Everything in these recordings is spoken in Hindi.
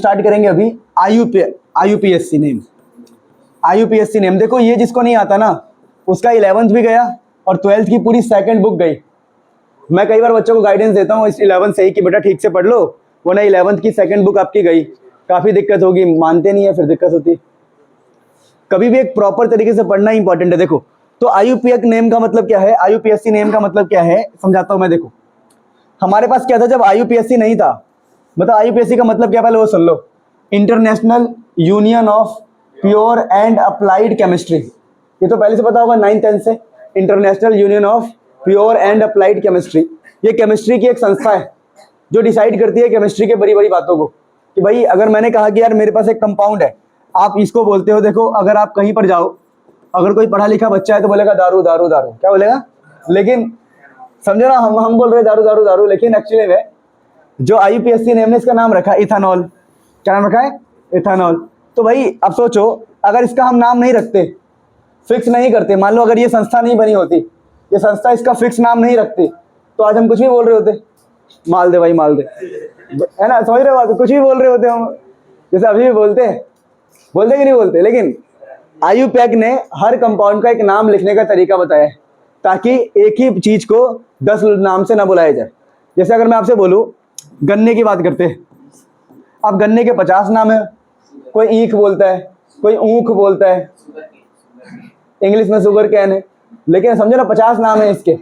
स्टार्ट करेंगे अभी IUPAC नेम। IUPAC नेम देखो, ये जिसको नहीं आता ना उसका 11th भी गया और 12th की पूरी सेकंड बुक गई। मैं कई बार बच्चों को गाइडेंस देता हूँ इस 11th से ही कि बेटा ठीक से पढ़ लो, वरना 11th की सेकंड बुक आपकी गई, काफ़ी दिक्कत होगी। मानते नहीं है, फिर दिक्कत होती। कभी भी एक प्रॉपर तरीके से पढ़ना इंपॉर्टेंट है। देखो तो IUPAC नेम का मतलब क्या है, IUPAC नेम का मतलब क्या है समझाता हूँ मैं। देखो हमारे पास क्या था जब IUPAC नहीं था, मतलब IUPAC का मतलब क्या, पहले वो सुन लो। International Union of Pure and Applied Chemistry, ये तो पहले से पता होगा 9th 10th से। International Union of Pure and Applied Chemistry, ये केमिस्ट्री की एक संस्था है जो डिसाइड करती है केमिस्ट्री के बड़ी बड़ी बातों को। कि भाई अगर मैंने कहा कि यार मेरे पास एक कंपाउंड है, आप इसको बोलते हो, देखो अगर आप कहीं पर जाओ, अगर कोई पढ़ा लिखा बच्चा है तो बोलेगा दारू दारू दारू, क्या बोलेगा, लेकिन समझो ना, हम बोल रहे दारू दारू दारू, लेकिन एक्चुअली में जो IUPAC नेम ने इसका नाम रखा इथानॉल। क्या नाम रखा है, इथानॉल। तो भाई अब सोचो, अगर इसका हम नाम नहीं रखते, फिक्स नहीं करते, मान लो अगर ये संस्था नहीं बनी होती, ये संस्था इसका फिक्स नाम नहीं रखती, तो आज हम कुछ भी बोल रहे होते, माल दे भाई माल दे, है ना, समझ रहे हो, कुछ भी बोल रहे होते हम, जैसे अभी भी बोलते कि नहीं बोलते। लेकिन IUPAC ने हर कंपाउंड का एक नाम लिखने का तरीका बताया है, ताकि एक ही चीज को 10 नाम से ना बुलाया जाए। जैसे अगर मैं आपसे बोलूं गन्ने की बात करते हैं, अब गन्ने के 50 नाम है, कोई ईख बोलता है, कोई ऊख बोलता है, इंग्लिश में शुगर कैन है, लेकिन समझो ना 50 नाम है इसके।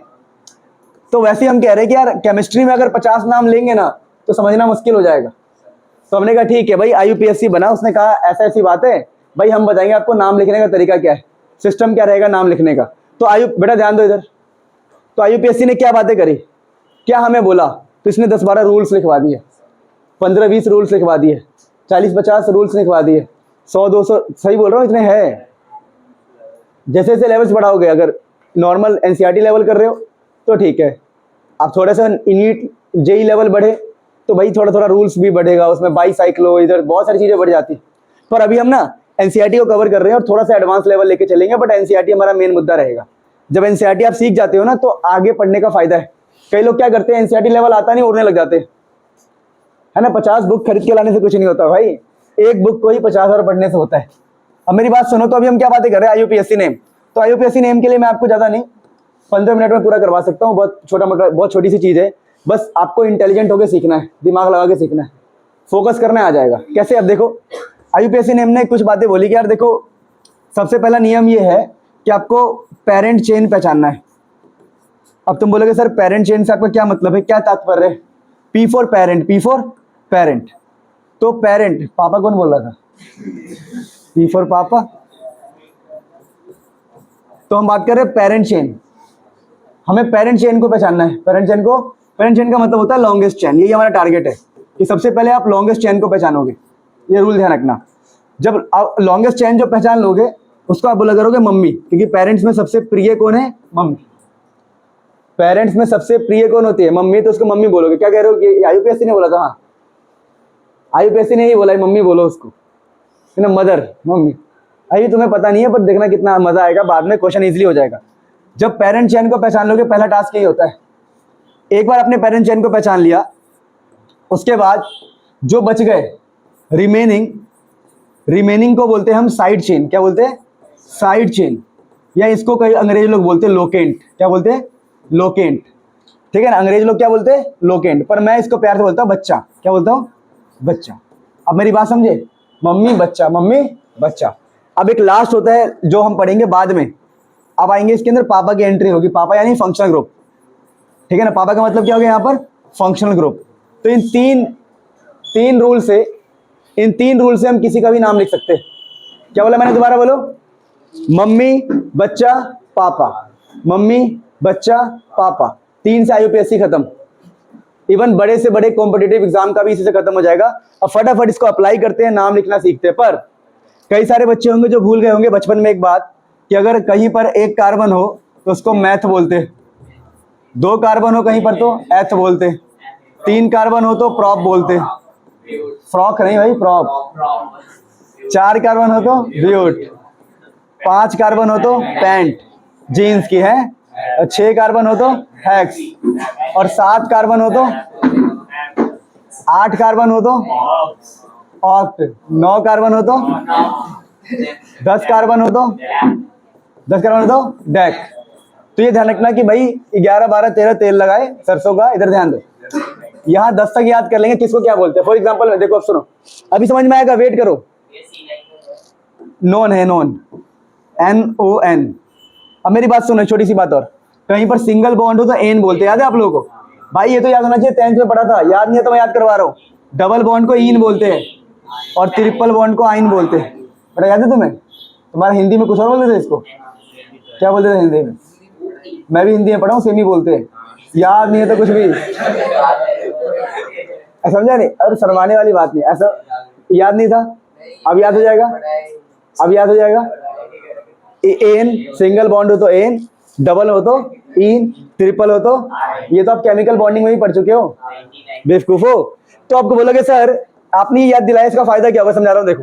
तो वैसे ही हम कह रहे हैं कि यार केमिस्ट्री में अगर 50 नाम लेंगे ना तो समझना मुश्किल हो जाएगा। तो हमने कहा ठीक है भाई, IUPAC बना, उसने कहा ऐसा ऐसी बात है भाई, हम बताएंगे आपको नाम लिखने का तरीका क्या है, सिस्टम क्या रहेगा नाम लिखने का। तो बेटा ध्यान दो इधर, तो IUPAC ने क्या बातें करी, क्या हमें बोला, तो इसने 10-12 रूल्स लिखवा दिए, 15-20 रूल्स लिखवा दिए, 40-50 रूल्स लिखवा दिए, 100-200, सही बोल रहा हूँ, इतने हैं। जैसे जैसे लेवल्स बढ़ाओगे, अगर नॉर्मल NCERT लेवल कर रहे हो तो ठीक है, आप थोड़ा सा NEET JEE लेवल बढ़े तो भाई थोड़ा थोड़ा रूल्स भी बढ़ेगा, उसमें बाईसाइक्लो, इधर बहुत सारी चीज़ें बढ़ जाती। पर अभी हम ना NCERT को कवर कर रहे हैं और थोड़ा सा एडवांस लेवल लेके चलेंगे, बट NCERT हमारा मेन मुद्दा रहेगा। जब NCERT आप सीख जाते हो ना तो आगे पढ़ने का फायदा है। कई लोग क्या करते हैं, NCERT लेवल आता नहीं, उड़ने लग जाते हैं, है ना। 50 बुक खरीद के लाने से कुछ नहीं होता भाई, एक बुक को ही 50 बार पढ़ने से होता है। अब मेरी बात सुनो, तो अभी हम क्या बातें कर रहे हैं, IUPAC नेम। तो IUPAC नेम के लिए मैं आपको ज़्यादा नहीं, 15 मिनट में पूरा करवा सकता हूँ, बहुत छोटा मोटा, बहुत छोटी सी चीज़ है, बस आपको इंटेलिजेंट होकर सीखना है, दिमाग लगा के सीखना है, फोकस करना आ जाएगा। कैसे, अब देखो IUPAC नेम ने कुछ बातें बोली कि यार देखो, सबसे पहला नियम ये है कि आपको पेरेंट चेन पहचानना है। अब तुम बोलोगे सर पेरेंट चेन से आपका क्या मतलब है, क्या तात्पर्य है। P for parent, P for parent, तो पेरेंट पापा कौन बोल रहा था, P फॉर पापा। तो हम बात कर रहे हैं पेरेंट चेन, हमें पेरेंट चेन को पहचानना है। पेरेंट चेन का मतलब होता है लॉन्गेस्ट चेन। यही हमारा टारगेट है कि सबसे पहले आप लॉन्गेस्ट चेन को पहचानोगे, ये रूल ध्यान रखना। जब आप लॉन्गेस्ट चेन जो पहचान लोगे उसको आप बोला करोगे मम्मी, क्योंकि पेरेंट्स में सबसे प्रिय कौन है, मम्मी। पेरेंट्स में सबसे प्रिय कौन होती है, मम्मी, तो उसको मम्मी बोलोगे। क्या कह रहे हो कि IUPAC ने बोला था, हाँ IUPAC ने ही बोला है मम्मी बोलो उसको, है ना, मदर, मम्मी। अभी तुम्हें पता नहीं है, पर देखना कितना मजा आएगा, बाद में क्वेश्चन इजीली हो जाएगा। जब पेरेंट चेन को पहचान लोगे, पहला टास्क यही होता है। एक बार अपने पेरेंट चेन को पहचान लिया, उसके बाद जो बच गए रिमेनिंग को बोलते हैं हम साइड चेन। क्या बोलते हैं, साइड चेन, या इसको कई अंग्रेज लोग बोलते हैं लोकेंट। क्या बोलते हैं, लोकेंट, ठीक है ना, अंग्रेज लोग क्या बोलते हैं, लोकेंट, पर मैं इसको प्यार से बोलता हूँ बच्चा। क्या बोलता हूँ, बच्चा। अब मेरी बात समझे, मम्मी बच्चा, मम्मी बच्चा। अब एक लास्ट होता है जो हम पढ़ेंगे बाद में, अब आएंगे इसके अंदर पापा की एंट्री होगी। पापा यानी फंक्शनल ग्रुप, ठीक है ना, पापा का मतलब क्या हो गया यहाँ पर, फंक्शनल ग्रुप। तो इन तीन रूल से हम किसी का भी नाम लिख सकते हैं। क्या बोला मैंने, दोबारा बोलो, मम्मी बच्चा पापा, मम्मी बच्चा पापा, 3 से IUPAC खत्म। इवन बड़े से बड़े कॉम्पिटिटिव एग्जाम का भी इसी से खत्म हो जाएगा। अब फटाफट इसको अप्लाई करते हैं, नाम लिखना सीखते हैं। पर कई सारे बच्चे होंगे जो भूल गए होंगे बचपन में एक बात, कि अगर कहीं पर एक कार्बन हो तो उसको मैथ बोलते, 2 कार्बन हो कहीं पर तो एथ बोलते, 3 कार्बन हो तो प्रॉप बोलते, फ्रॉक नहीं भाई, प्रॉप, 4 कार्बन हो तो ब्यूट, 5 कार्बन हो तो पैंट जीन्स की है, और 6 कार्बन हो तो हैक्स, और 7 कार्बन हो तो, 8 कार्बन हो तो ऑक्ट, 9 कार्बन हो तो 10 कार्बन हो तो 10 कार्बन हो तो डेक। तो ये ध्यान रखना कि भाई 11 12 13 तेल लगाए सरसों का, इधर ध्यान दो। यहाँ 10 तक याद कर लेंगे किसको क्या बोलते हैं। फॉर एग्जाम्पल देखो, अब सुनो, अभी समझ में आएगा, वेट करो। नॉन है, नॉन, NON। अब मेरी बात सुनो, छोटी सी बात और, कहीं पर सिंगल बॉन्ड हो तो एन बोलते हैं, याद है आप लोगों को? भाई ये तो याद होना चाहिए, 10th में पढ़ा था, याद नहीं है तो मैं याद करवा रहा हूँ। डबल बॉन्ड को इन बोलते हैं और ट्रिपल बॉन्ड को आइन बोलते हैं। बेटा याद है तुम्हें? तुम्हारा हिंदी में कुछ और बोलते थे इसको, क्या बोलते थे हिंदी में? मैं भी हिंदी में पढ़ा हूँ, सेम ही बोलते हैं। याद नहीं है तो कुछ भी समझा नहीं? अरे शर्माने वाली बात नहीं, ऐसा याद नहीं था, अब याद हो जाएगा, अब याद हो जाएगा। एन सिंगल बॉन्ड हो तो एन, डबल हो तो इन, ट्रिपल हो तो, ये तो आप केमिकल बॉन्डिंग में भी पढ़ चुके हो बेवकूफो। तो आपको बोलोगे सर आपने याद दिलाया, इसका फायदा क्या होगा? समझा रहा हूँ, देखो।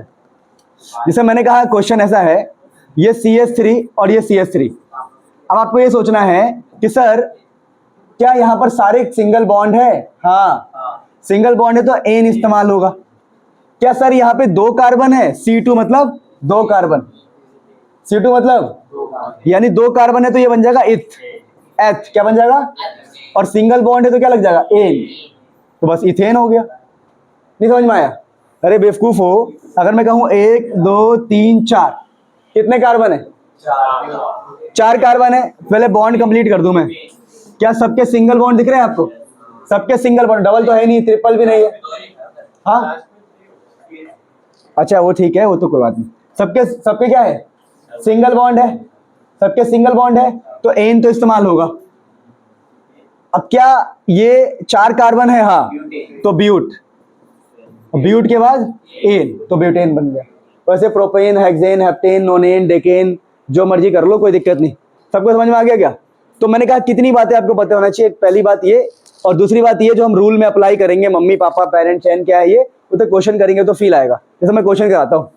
जैसे मैंने कहा क्वेश्चन ऐसा है, ये CH3 और ये CH3। अब आपको ये सोचना है कि सर क्या यहाँ पर सारे सिंगल बॉन्ड है? हाँ, सिंगल बॉन्ड है तो एन इस्तेमाल होगा। क्या सर यहाँ पे 2 कार्बन है? C2 मतलब 2 कार्बन, C2 मतलब यानी 2 कार्बन है तो ये बन जाएगा इथ, एथ क्या बन जाएगा? और सिंगल बॉन्ड है तो क्या लग जाएगा? एन, तो बस इथेन हो गया। नहीं समझ में आया? अरे बेवकूफ हो, अगर मैं कहूं 1 2 3 4, कितने कार्बन है? 4 कार्बन है। पहले बॉन्ड कंप्लीट कर दूं मैं। क्या सबके सिंगल बॉन्ड दिख रहे हैं आपको? सबके सिंगल बॉन्ड, डबल तो है नहीं, ट्रिपल भी नहीं है। हाँ अच्छा वो ठीक है, वो तो कोई बात नहीं। सबके सबके क्या है? सिंगल बॉन्ड है, सबके सिंगल बॉन्ड है तो एन तो इस्तेमाल होगा। अब क्या ये 4 कार्बन है? हाँ, तो ब्यूट, ब्यूट के बाद एन तो ब्यूटेन बन गया। वैसे प्रोपेन, हेक्सेन, हेप्टेन, नोनेन, डेकेन, जो मर्जी कर लो, कोई दिक्कत नहीं। सबको समझ में आ गया क्या? तो मैंने कहा कितनी बातें आपको पता होना चाहिए। पहली बात ये, और दूसरी बात ये जो हम रूल में अप्लाई करेंगे, मम्मी पापा पेरेंट चैन क्या है ये, वो तो क्वेश्चन करेंगे तो फील आएगा। जैसे मैं क्वेश्चन कराता हूँ,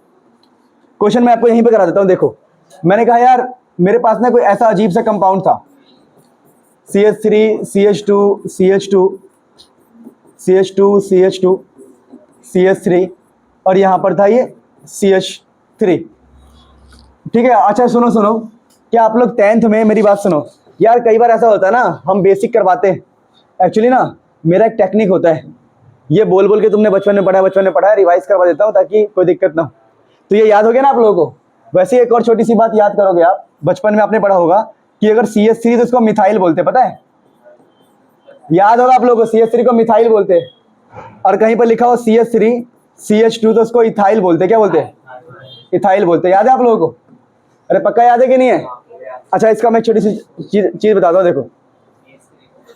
क्वेश्चन मैं आपको यहीं पे करा देता हूँ। देखो मैंने कहा यार मेरे पास ना कोई ऐसा अजीब सा कंपाउंड था, CH3 CH2 CH2 CH2 CH2 CH3 और यहाँ पर था ये CH3। ठीक है, अच्छा सुनो सुनो, क्या आप लोग 10th में, मेरी बात सुनो यार, कई बार ऐसा होता है ना हम बेसिक करवाते हैं, एक्चुअली ना मेरा एक टेक्निक होता है, ये बोल बोल के तुमने बचपन में पढ़ा है, रिवाइज करवा देता हूँ ताकि कोई दिक्कत ना हो। तो ये याद हो गया ना आप लोगों को? वैसे एक और छोटी सी बात याद करोगे आप, बचपन में आपने पढ़ा होगा कि अगर CH3 तो उसको मिथाइल बोलते, पता है? याद होगा आप लोगों को, CH3 को मिथाइल बोलते हैं। और कहीं पर लिखा हो CH3 CH2 तो उसको इथाइल बोलते, क्या बोलते हैं? इथाइल बोलते। याद है आप लोगों को? अरे पक्का याद है कि नहीं है? अच्छा इसका मैं छोटी सी चीज बताता हूँ। देखो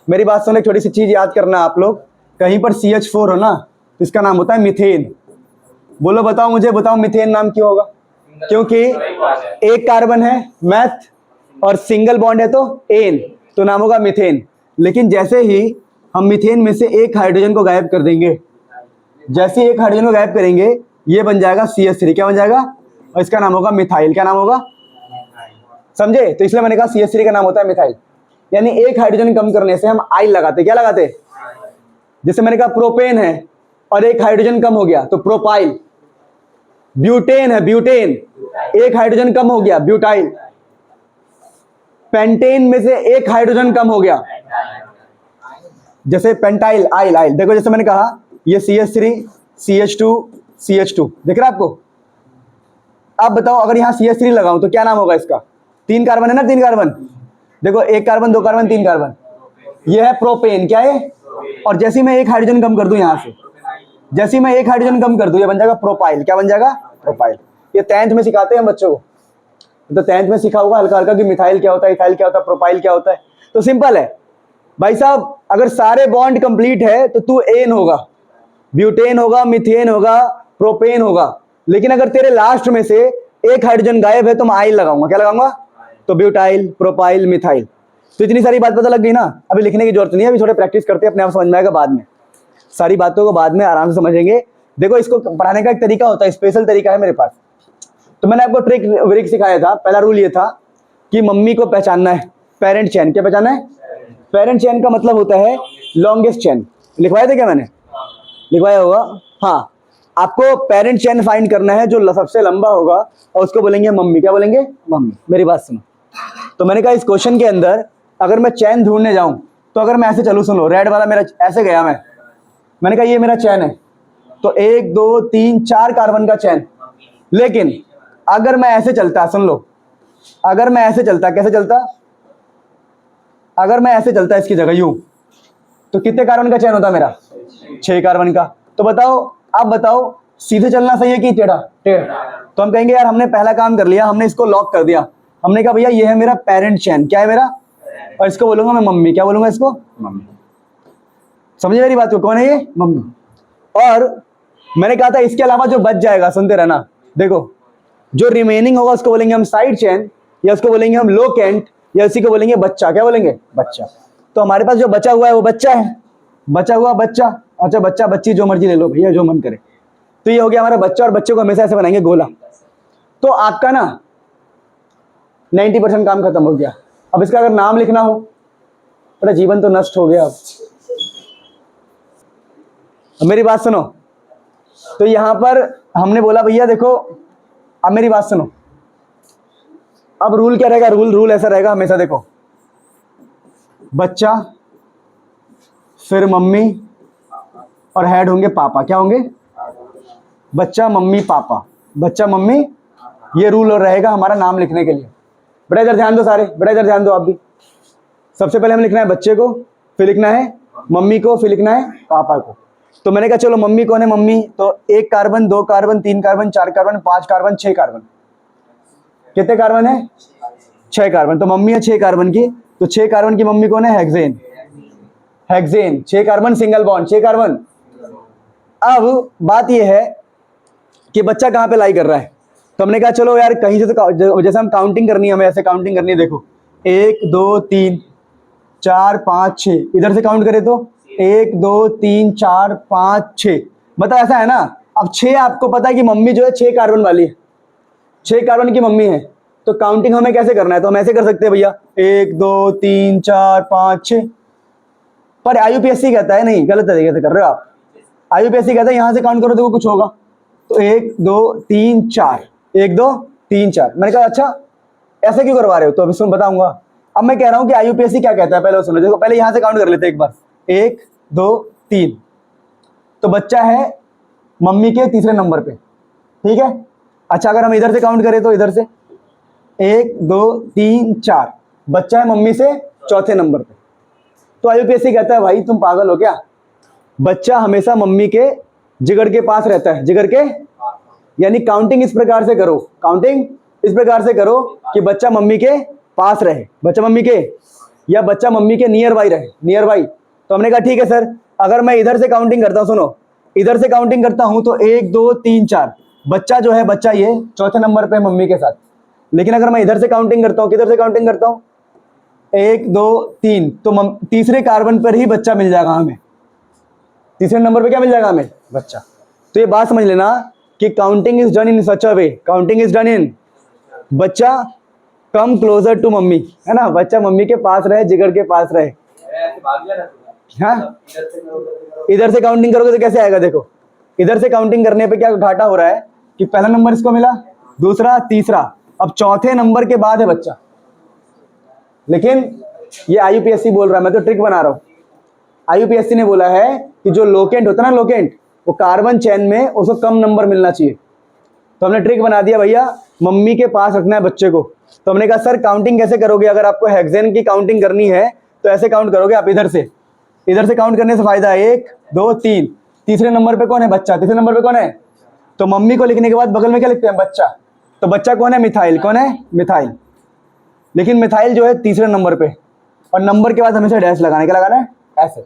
मेरी बात सुनो, एक छोटी सी चीज याद करना आप लोग, कहीं पर CH4 हो ना तो इसका नाम होता है मीथेन। बोलो बताओ, मुझे बताओ मीथेन नाम क्यों होगा? क्योंकि एक कार्बन है मैथ और सिंगल बॉन्ड है तो एन, तो नाम होगा मीथेन। लेकिन जैसे ही हम मीथेन में से एक हाइड्रोजन को गायब कर देंगे, जैसे ही एक हाइड्रोजन को गायब करेंगे ये बन जाएगा CH3, क्या बन जाएगा? और इसका नाम होगा मिथाइल। क्या नाम होगा? समझे? तो इसलिए मैंने कहा CH3 का नाम होता है मिथाइल। यानी एक हाइड्रोजन कम करने से हम आइल लगाते, क्या लगाते? जैसे मैंने कहा प्रोपेन है और एक हाइड्रोजन कम हो गया तो प्रोपाइल। ब्यूटेन है, ब्यूटेन, एक हाइड्रोजन कम हो गया ब्यूटाइल। पेंटेन में से एक हाइड्रोजन कम हो गया, जैसे पेंटाइल, आइल आइल। देखो जैसे मैंने कहा ये CH3 CH2 CH2 दिख रहा है आपको? अब बताओ अगर यहाँ CH3 लगाऊं तो क्या नाम होगा इसका? 3 कार्बन है ना, 3 कार्बन। देखो 1 कार्बन 2 कार्बन 3 कार्बन, ये है प्रोपेन, क्या है? और जैसे मैं एक हाइड्रोजन कम कर दूं यहाँ से, जैसे मैं एक हाइड्रोजन कम कर दूं ये बन जाएगा प्रोपाइल। क्या बन जाएगा? प्रोपाइल। ये 10th में सिखाते हैं बच्चों को, तो 10th में सिखा होगा हल्का हल्का कि मिथाइल क्या होता है, इथाइल क्या होता है, प्रोपाइल क्या होता है। तो सिंपल है भाई साहब, अगर सारे बॉन्ड कंप्लीट है तो तू एन होगा, ब्यूटेन होगा, मिथेन होगा, प्रोपेन होगा। लेकिन अगर तेरे लास्ट में से एक हाइड्रोजन गायब है तो मैं आइल लगाऊंगा, क्या लगाऊंगा? तो ब्यूटाइल, प्रोपाइल, मिथाइल। तो इतनी सारी बात पता लग गई ना, अभी लिखने की जरूरत नहीं है, अभी थोड़े प्रैक्टिस करते हैं, अपने आप समझ में आएगा बाद में। सारी बातों को बाद में आराम से समझेंगे। देखो इसको पढ़ाने का एक तरीका होता है, स्पेशल तरीका है मेरे पास। तो मैंने आपको ट्रिक व्रिक सिखाया था। पहला रूल ये था कि मम्मी को पहचानना है, पेरेंट चेन। क्या पहचाना है? पेरेंट चेन का मतलब होता है लॉन्गेस्ट चेन। लिखवाया था क्या मैंने? लिखवाया होगा हाँ। आपको पेरेंट चेन फाइंड करना है जो सबसे लंबा होगा और उसको बोलेंगे मम्मी। क्या बोलेंगे? मम्मी। मेरी बात सुनो। तो मैंने कहा इस क्वेश्चन के अंदर अगर मैं चैन ढूंढने जाऊं तो अगर मैं ऐसे चलूं, सुनो रेड वाला मेरा ऐसे गया, मैंने कहा ये मेरा चैन है, तो 1 2 3 4 कार्बन का चैन। लेकिन अगर मैं ऐसे चलता, सुन लो, अगर मैं ऐसे चलता, कैसे चलता? अगर मैं ऐसे चलता इसकी जगह यूं, तो कितने कार्बन का चैन होता मेरा? 6 कार्बन का। तो बताओ, आप बताओ सीधे चलना सही है कि टेढ़ा? टेढ़ा। तो हम कहेंगे यार हमने पहला काम कर लिया, हमने इसको लॉक कर दिया। हमने कहा भैया ये है मेरा पेरेंट चैन। क्या है मेरा? और इसको बोलूंगा मैं मम्मी। क्या बोलूंगा इसको? मम्मी। समझे मेरी बात को? कौन है ये? मम्मी। और मैंने कहा था इसके अलावा जो बच जाएगा, सुनते रहना, देखो जो रिमेनिंग होगा उसको बोलेंगे हम साइड चैन, या उसको बोलेंगे हम लोकेंट, या उसी को बोलेंगे बच्चा। क्या बोलेंगे? बच्चा। तो हमारे पास जो बचा हुआ है वो बच्चा है, बचा हुआ बच्चा। अच्छा बच्चा बच्ची जो मर्जी ले लो भैया, जो मन करे। तो ये हो गया हमारा बच्चा, और बच्चे को हमेशा ऐसे बनाएंगे गोला। तो आपका ना 90% काम खत्म हो गया। अब इसका अगर नाम लिखना हो, पूरा जीवन तो नष्ट हो गया। अब मेरी बात सुनो, तो यहां पर हमने बोला भैया देखो, अब मेरी बात सुनो, अब रूल क्या रहेगा? रूल ऐसा रहेगा हमेशा, देखो बच्चा, फिर मम्मी, और हेड होंगे पापा। क्या होंगे? बच्चा मम्मी पापा, बच्चा मम्मी। ये रूल रहेगा हमारा नाम लिखने के लिए। बेटा इधर ध्यान दो सारे, बेटा इधर ध्यान दो आप भी। सबसे पहले हमें लिखना है बच्चे को, फिर लिखना है मम्मी को, फिर लिखना है पापा को। तो मैंने कहा चलो मम्मी कौन है? मम्मी तो 1 carbon, 2 carbon, 3 carbon, 4 carbon, 5 carbon, 6 carbon. कितने कार्बन है? 6 कार्बन। तो मम्मी है 6 कार्बन की, तो 6 कार्बन की मम्मी कौन है? Hexane. Hexane 6 carbon, single bond, 6 carbon. अब बात यह है कि बच्चा कहाँ पे लाई कर रहा है। तो हमने कहा चलो यार कहीं से तो, जैसे हम काउंटिंग करनी है, हमें ऐसे काउंटिंग करनी है। देखो 1 2 3 4 5 6, इधर से काउंट करें तो 1 2 3 4 5 6, मतलब ऐसा है ना। अब 6 आपको पता है कि मम्मी जो है 6 कार्बन वाली है, 6 कार्बन की मम्मी है। तो काउंटिंग हमें कैसे करना है? तो हम ऐसे कर सकते हैं भैया 1 2 3 4 5 6। पर आईयूपीएससी कहता है नहीं, गलत तरीके से कर रहे हो आप। आईयूपीएससी कहता है यहां से काउंट करो, देखो कुछ होगा। तो 1 2 3 4, 1 2 3 4। मैंने कहा अच्छा ऐसे क्यों करवा रहे हो? तो अभी सुन बताऊंगा। अब मैं कह रहा हूं कि आईयूपीएससी क्या कहता है, पहले सुनो। देखो पहले यहां से काउंट कर लेते हैं एक बार, 1 2 3। तो बच्चा है मम्मी के तीसरे नंबर पे, ठीक है। अच्छा अगर हम इधर से काउंट करें तो इधर से 1 2 3 4, बच्चा है मम्मी से चौथे नंबर पे। तो आईयूपीएससी कहता है भाई तुम पागल हो क्या? बच्चा हमेशा मम्मी के जिगर के पास रहता है, जिगर के, यानी काउंटिंग इस प्रकार से करो, काउंटिंग इस प्रकार से करो कि बच्चा मम्मी के पास रहे, बच्चा मम्मी के, या बच्चा मम्मी के नियर बाई रहे, नियर बाई। तो हमने कहा ठीक है सर, अगर मैं इधर से काउंटिंग करता हूं, सुनो इधर से काउंटिंग करता हूं तो 1 2 3 4, बच्चा जो है, बच्चा ये चौथे नंबर पे मम्मी के साथ। लेकिन अगर मैं इधर से काउंटिंग करता हूं, किधर से काउंटिंग करता हूं 1 2 3, तो तीसरे कार्बन पर ही बच्चा मिल जाएगा हमें, तीसरे नंबर पे क्या मिल जाएगा हमें? बच्चा। तो ये बात समझ लेना कि counting is done in such a way, counting is done in, बच्चा कम क्लोजर टू मम्मी, है ना, बच्चा मम्मी के पास रहे, जिगर के पास रहे। हाँ इधर से काउंटिंग करोगे तो कैसे आएगा? देखो इधर से काउंटिंग करने पे क्या घाटा हो रहा है कि पहला नंबर इसको मिला, दूसरा, तीसरा, अब चौथे नंबर के बाद है बच्चा। लेकिन ये आईयूपीएससी बोल रहा है, मैं तो ट्रिक बना रहा हूं। आईयूपीएससी ने बोला है कि जो लोकेंट होता है ना, लोकेंट, वो कार्बन चेन में उसको कम नंबर मिलना चाहिए। तो हमने ट्रिक बना दिया भैया, मम्मी के पास रखना है बच्चे को। तो हमने कहा सर काउंटिंग कैसे करोगे? अगर आपको हेक्सेन की काउंटिंग करनी है तो ऐसे काउंट करोगे आप, इधर से काउंट करने से फायदा है 1 2 3, तीसरे नंबर पे कौन है? बच्चा। तीसरे नंबर पे कौन है? तो मम्मी को लिखने के बाद बगल में क्या लिखते हैं? बच्चा। तो बच्चा कौन है? मिथाइल। कौन है? मिथाइल। लेकिन मिथाइल जो है तीसरे नंबर पे, और नंबर के बाद हमेशा डैश लगाना है। क्या लगाना है? ऐसे।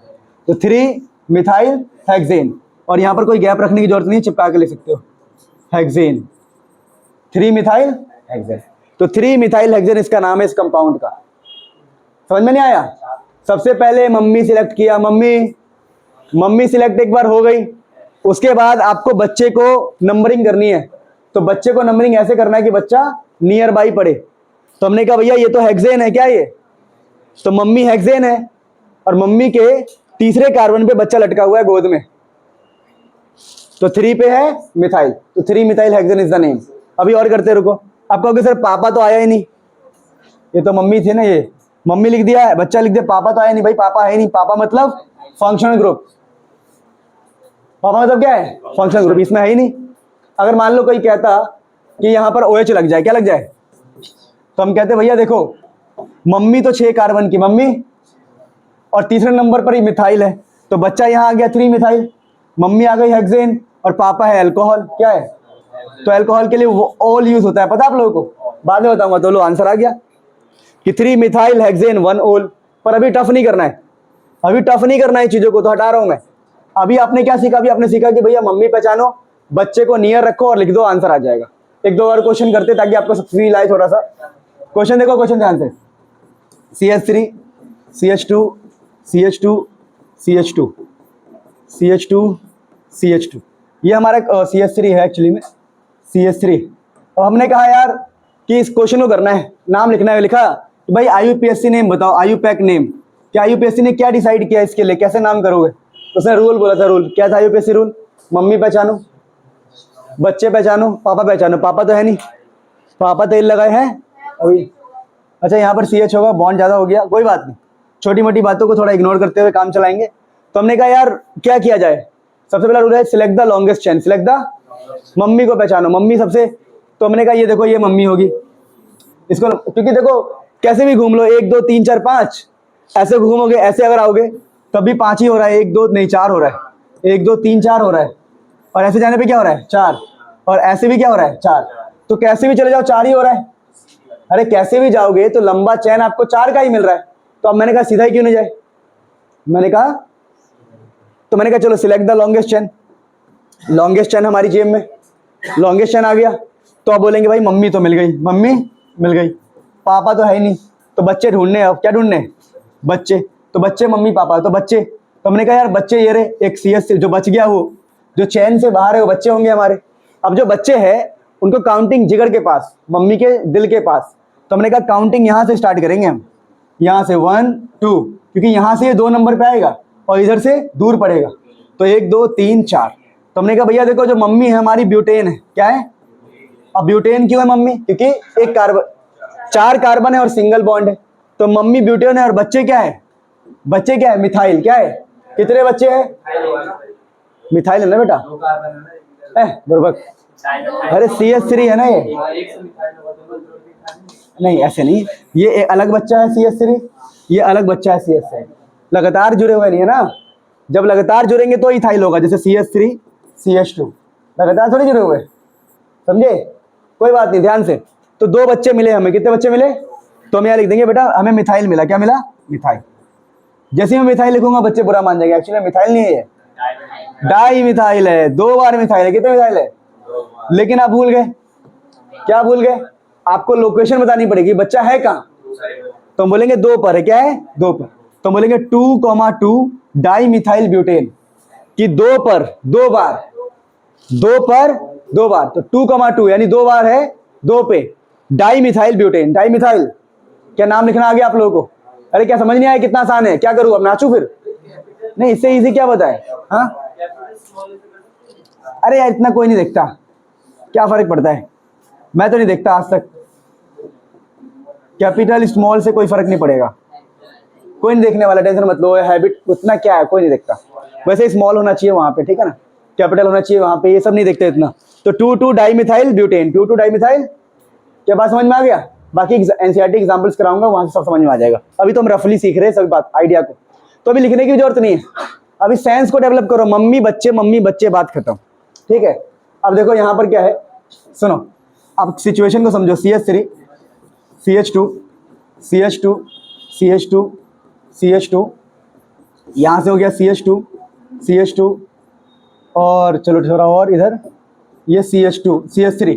तो 3 मिथाइल हेक्सेन, और यहां पर कोई गैप रखने की जरूरत नहीं, चिपका के लिख सकते हो हेक्सेन, 3 मिथाइल हेक्सेन। तो 3 मिथाइल हेक्सेन इसका नाम है इस कंपाउंड का। समझ में नहीं आया? सबसे पहले मम्मी सिलेक्ट किया, मम्मी सिलेक्ट एक बार हो गई, उसके बाद आपको बच्चे को नंबरिंग करनी है। तो बच्चे को नंबरिंग ऐसे करना है कि बच्चा नियर बाई पड़े। तो हमने कहा भैया ये तो हेक्सेन है, क्या ये? तो मम्मी हेक्सेन है, और मम्मी के तीसरे कार्बन पे बच्चा लटका हुआ है गोद में। तो 3 पे है मिथाइल, तो 3 methyl hexane is the name. अभी और करते रुको। आप कहोगे सर पापा तो आया ही नहीं, ये तो मम्मी थी ना, ये मम्मी लिख दिया है, बच्चा लिख दिया, पापा तो आया नहीं। भाई पापा है नहीं, पापा मतलब फंक्शनल ग्रुप, पापा मतलब क्या है फंक्शनल ग्रुप, इसमें है ही नहीं। अगर मान लो कोई कहता कि यहाँ पर OH लग जाए, क्या लग जाए, तो हम कहते भैया देखो मम्मी तो 6 कार्बन की मम्मी, और तीसरे नंबर पर ही मिथाइल है, तो बच्चा यहाँ आ गया 3 मिथाइल, मम्मी आ गई हेक्सेन, और पापा है अल्कोहल, क्या है, तो अल्कोहल के लिए वो ऑल यूज होता है, पता आप लोगों को, बाद में बताऊंगा। तो लो आंसर आ गया कि 3 मिथाइल हेक्सेन 1 ऑल। पर अभी टफ नहीं करना है, अभी टफ नहीं करना है चीजों को, तो हटा रहा हूं मैं। अभी आपने क्या सीखा, अभी आपने सीखा कि भैया मम्मी पहचानो, बच्चे को नियर रखो और लिख दो, आंसर आ जाएगा। एक दो और क्वेश्चन करते ताकि आपको फील आए थोड़ा सा। क्वेश्चन देखो, क्वेश्चन ध्यान से। CH3 CH2 CH2 CH2 CH2 CH2, ये हमारा CH3 है एक्चुअली में, CH3। और हमने कहा यार कि इस क्वेश्चन को करना है, नाम लिखना है। लिखा कि भाई IUPAC नेम बताओ, IUPAC नेम, क्या IUPAC ने क्या डिसाइड किया इसके लिए, कैसे नाम करोगे। तो उसने रूल बोला था, रूल क्या था IUPAC रूल, मम्मी पहचानो, बच्चे पहचानो, पापा पहचानो। पापा तो है नहीं, पापा तेल लगाए हैं अभी। अच्छा यहाँ पर CH होगा, बॉन्ड ज़्यादा हो गया, कोई बात नहीं, छोटी मोटी बातों को थोड़ा इग्नोर करते हुए काम चलाएंगे। तो हमने कहा यार क्या किया जाए, सबसे पहला रूल है select the longest chain, select the, mummy को पहचानो, मम्मी सबसे। तो हमने कहा ये देखो ये मम्मी होगी, इसको, क्योंकि देखो कैसे भी घूम लो, 1 2 3 4 5 ऐसे घूमोगे, ऐसे अगर आओगे तब भी 5 ही हो रहा है, 1 2 नहीं 4 हो रहा है, 1 2 3 4 हो रहा है, और ऐसे जाने पे क्या हो रहा है 4, और ऐसे भी क्या हो रहा है 4, तो कैसे भी चले जाओ 4 ही हो रहा है। अरे कैसे भी जाओगे तो लंबा चैन आपको 4 का ही मिल रहा है। तो अब मैंने कहा सीधा ही क्यों नहीं जाए, मैंने कहा चलो select the longest chain, longest chain हमारी जेब में, लॉन्गेस्ट चैन आ गया। तो अब बोलेंगे भाई मम्मी तो मिल गई, मम्मी मिल गई, पापा तो है ही नहीं, तो बच्चे ढूंढने, अब क्या ढूंढने, बच्चे, तो बच्चे मम्मी पापा, तो बच्चे। तो हमने कहा यार बच्चे ये रहे, एक CS जो बच गया, वो जो चैन से बाहर है वो बच्चे होंगे हमारे। अब जो बच्चे हैं उनको काउंटिंग जिगर के पास, मम्मी के दिल के पास, तो हमने कहा काउंटिंग यहाँ से स्टार्ट करेंगे हम, यहाँ से 1 2, क्योंकि यहाँ से ये 2 नंबर पे आएगा और इधर से दूर पड़ेगा, तो 1 2 3 4। तो हमने कहा भैया देखो जो मम्मी है हमारी ब्यूटेन है, क्या है, अब ब्यूटेन क्यों है मम्मी, क्योंकि एक कार्बन, 4 कार्बन है और सिंगल बॉन्ड है, तो मम्मी ब्यूटेन है, और बच्चे क्या है, बच्चे क्या है, मिथाइल, क्या है, कितने बच्चे हैं, मिथाइल है ना बेटा, बुर्बक, अरे CH3 है ना ये, नहीं ऐसे नहीं, ये अलग बच्चा है CH3, ये अलग बच्चा है CH3, लगातार जुड़े हुए नहीं है ना, जब लगातार जुड़ेंगे तो इथाइल होगा, जैसे CH3 CH2, लगातार थोड़ी जुड़े हुए, समझे, कोई बात नहीं, ध्यान से। तो 2 बच्चे मिले हमें, कितने बच्चे मिले, तो हम यहाँ लिख देंगे बेटा हमें मिथाइल मिला, क्या मिला, मिथाइल। जैसे मैं मिथाइल लिखूंगा बच्चे बुरा मान जाएंगे, एक्चुअली मिथाइल नहीं है ये, डाई मिथाइल है, 2 बार मिथाइल है, कितने मिथाइल है, लेकिन आप भूल गए, क्या भूल गए, आपको लोकेशन बतानी पड़ेगी, बच्चा है कहाँ, तो हम बोलेंगे 2 पर है, क्या है 2 पर, तो हम बोलेंगे 2,2 डाई मिथाइल ब्यूटेन, कि 2 पर 2 बार, 2 पर 2 बार, तो 2,2 यानी 2 बार है 2 पे, di methyl butane, di methyl, क्या नाम लिखना आ गया आप लोगों को, अरे क्या समझ नहीं आया, कितना आसान है, क्या करूँ अब नाचू फिर, नहीं इससे इजी क्या बताए, हाँ, अरे यार इतना कोई नहीं देखता, क्या फर्क पड़ता है, मैं तो नहीं देखता आज तक, कैपिटल स्मॉल से कोई फर्क नहीं पड़ेगा, कोई नहीं देखने वाला, टेंशन मत लो, हैबिट उतना क्या है, कोई नहीं देखता, वैसे स्मॉल होना चाहिए वहां पे, ठीक है ना, कैपिटल होना चाहिए वहां पे, ये सब नहीं देखते इतना। तो 2,2 di methyl butane, 2,2 di methyl, क्या बात समझ में आ गया, बाकी NCERT एग्जाम्पल्स कराऊंगा वहां से सब समझ में आ जाएगा, अभी तो हम रफली सीख रहे हैं सभी बात आइडिया को, तो अभी लिखने की जरूरत नहीं है, अभी सेंस को डेवलप करो, मम्मी बच्चे बात खत्म, ठीक है। अब देखो यहाँ पर क्या है, सुनो अब सिचुएशन को समझो, CH3 CH2 CH2 CH2 CH2, यहाँ से हो गया CH2 CH2, और चलो थोड़ा और इधर, ये CH2 CH3।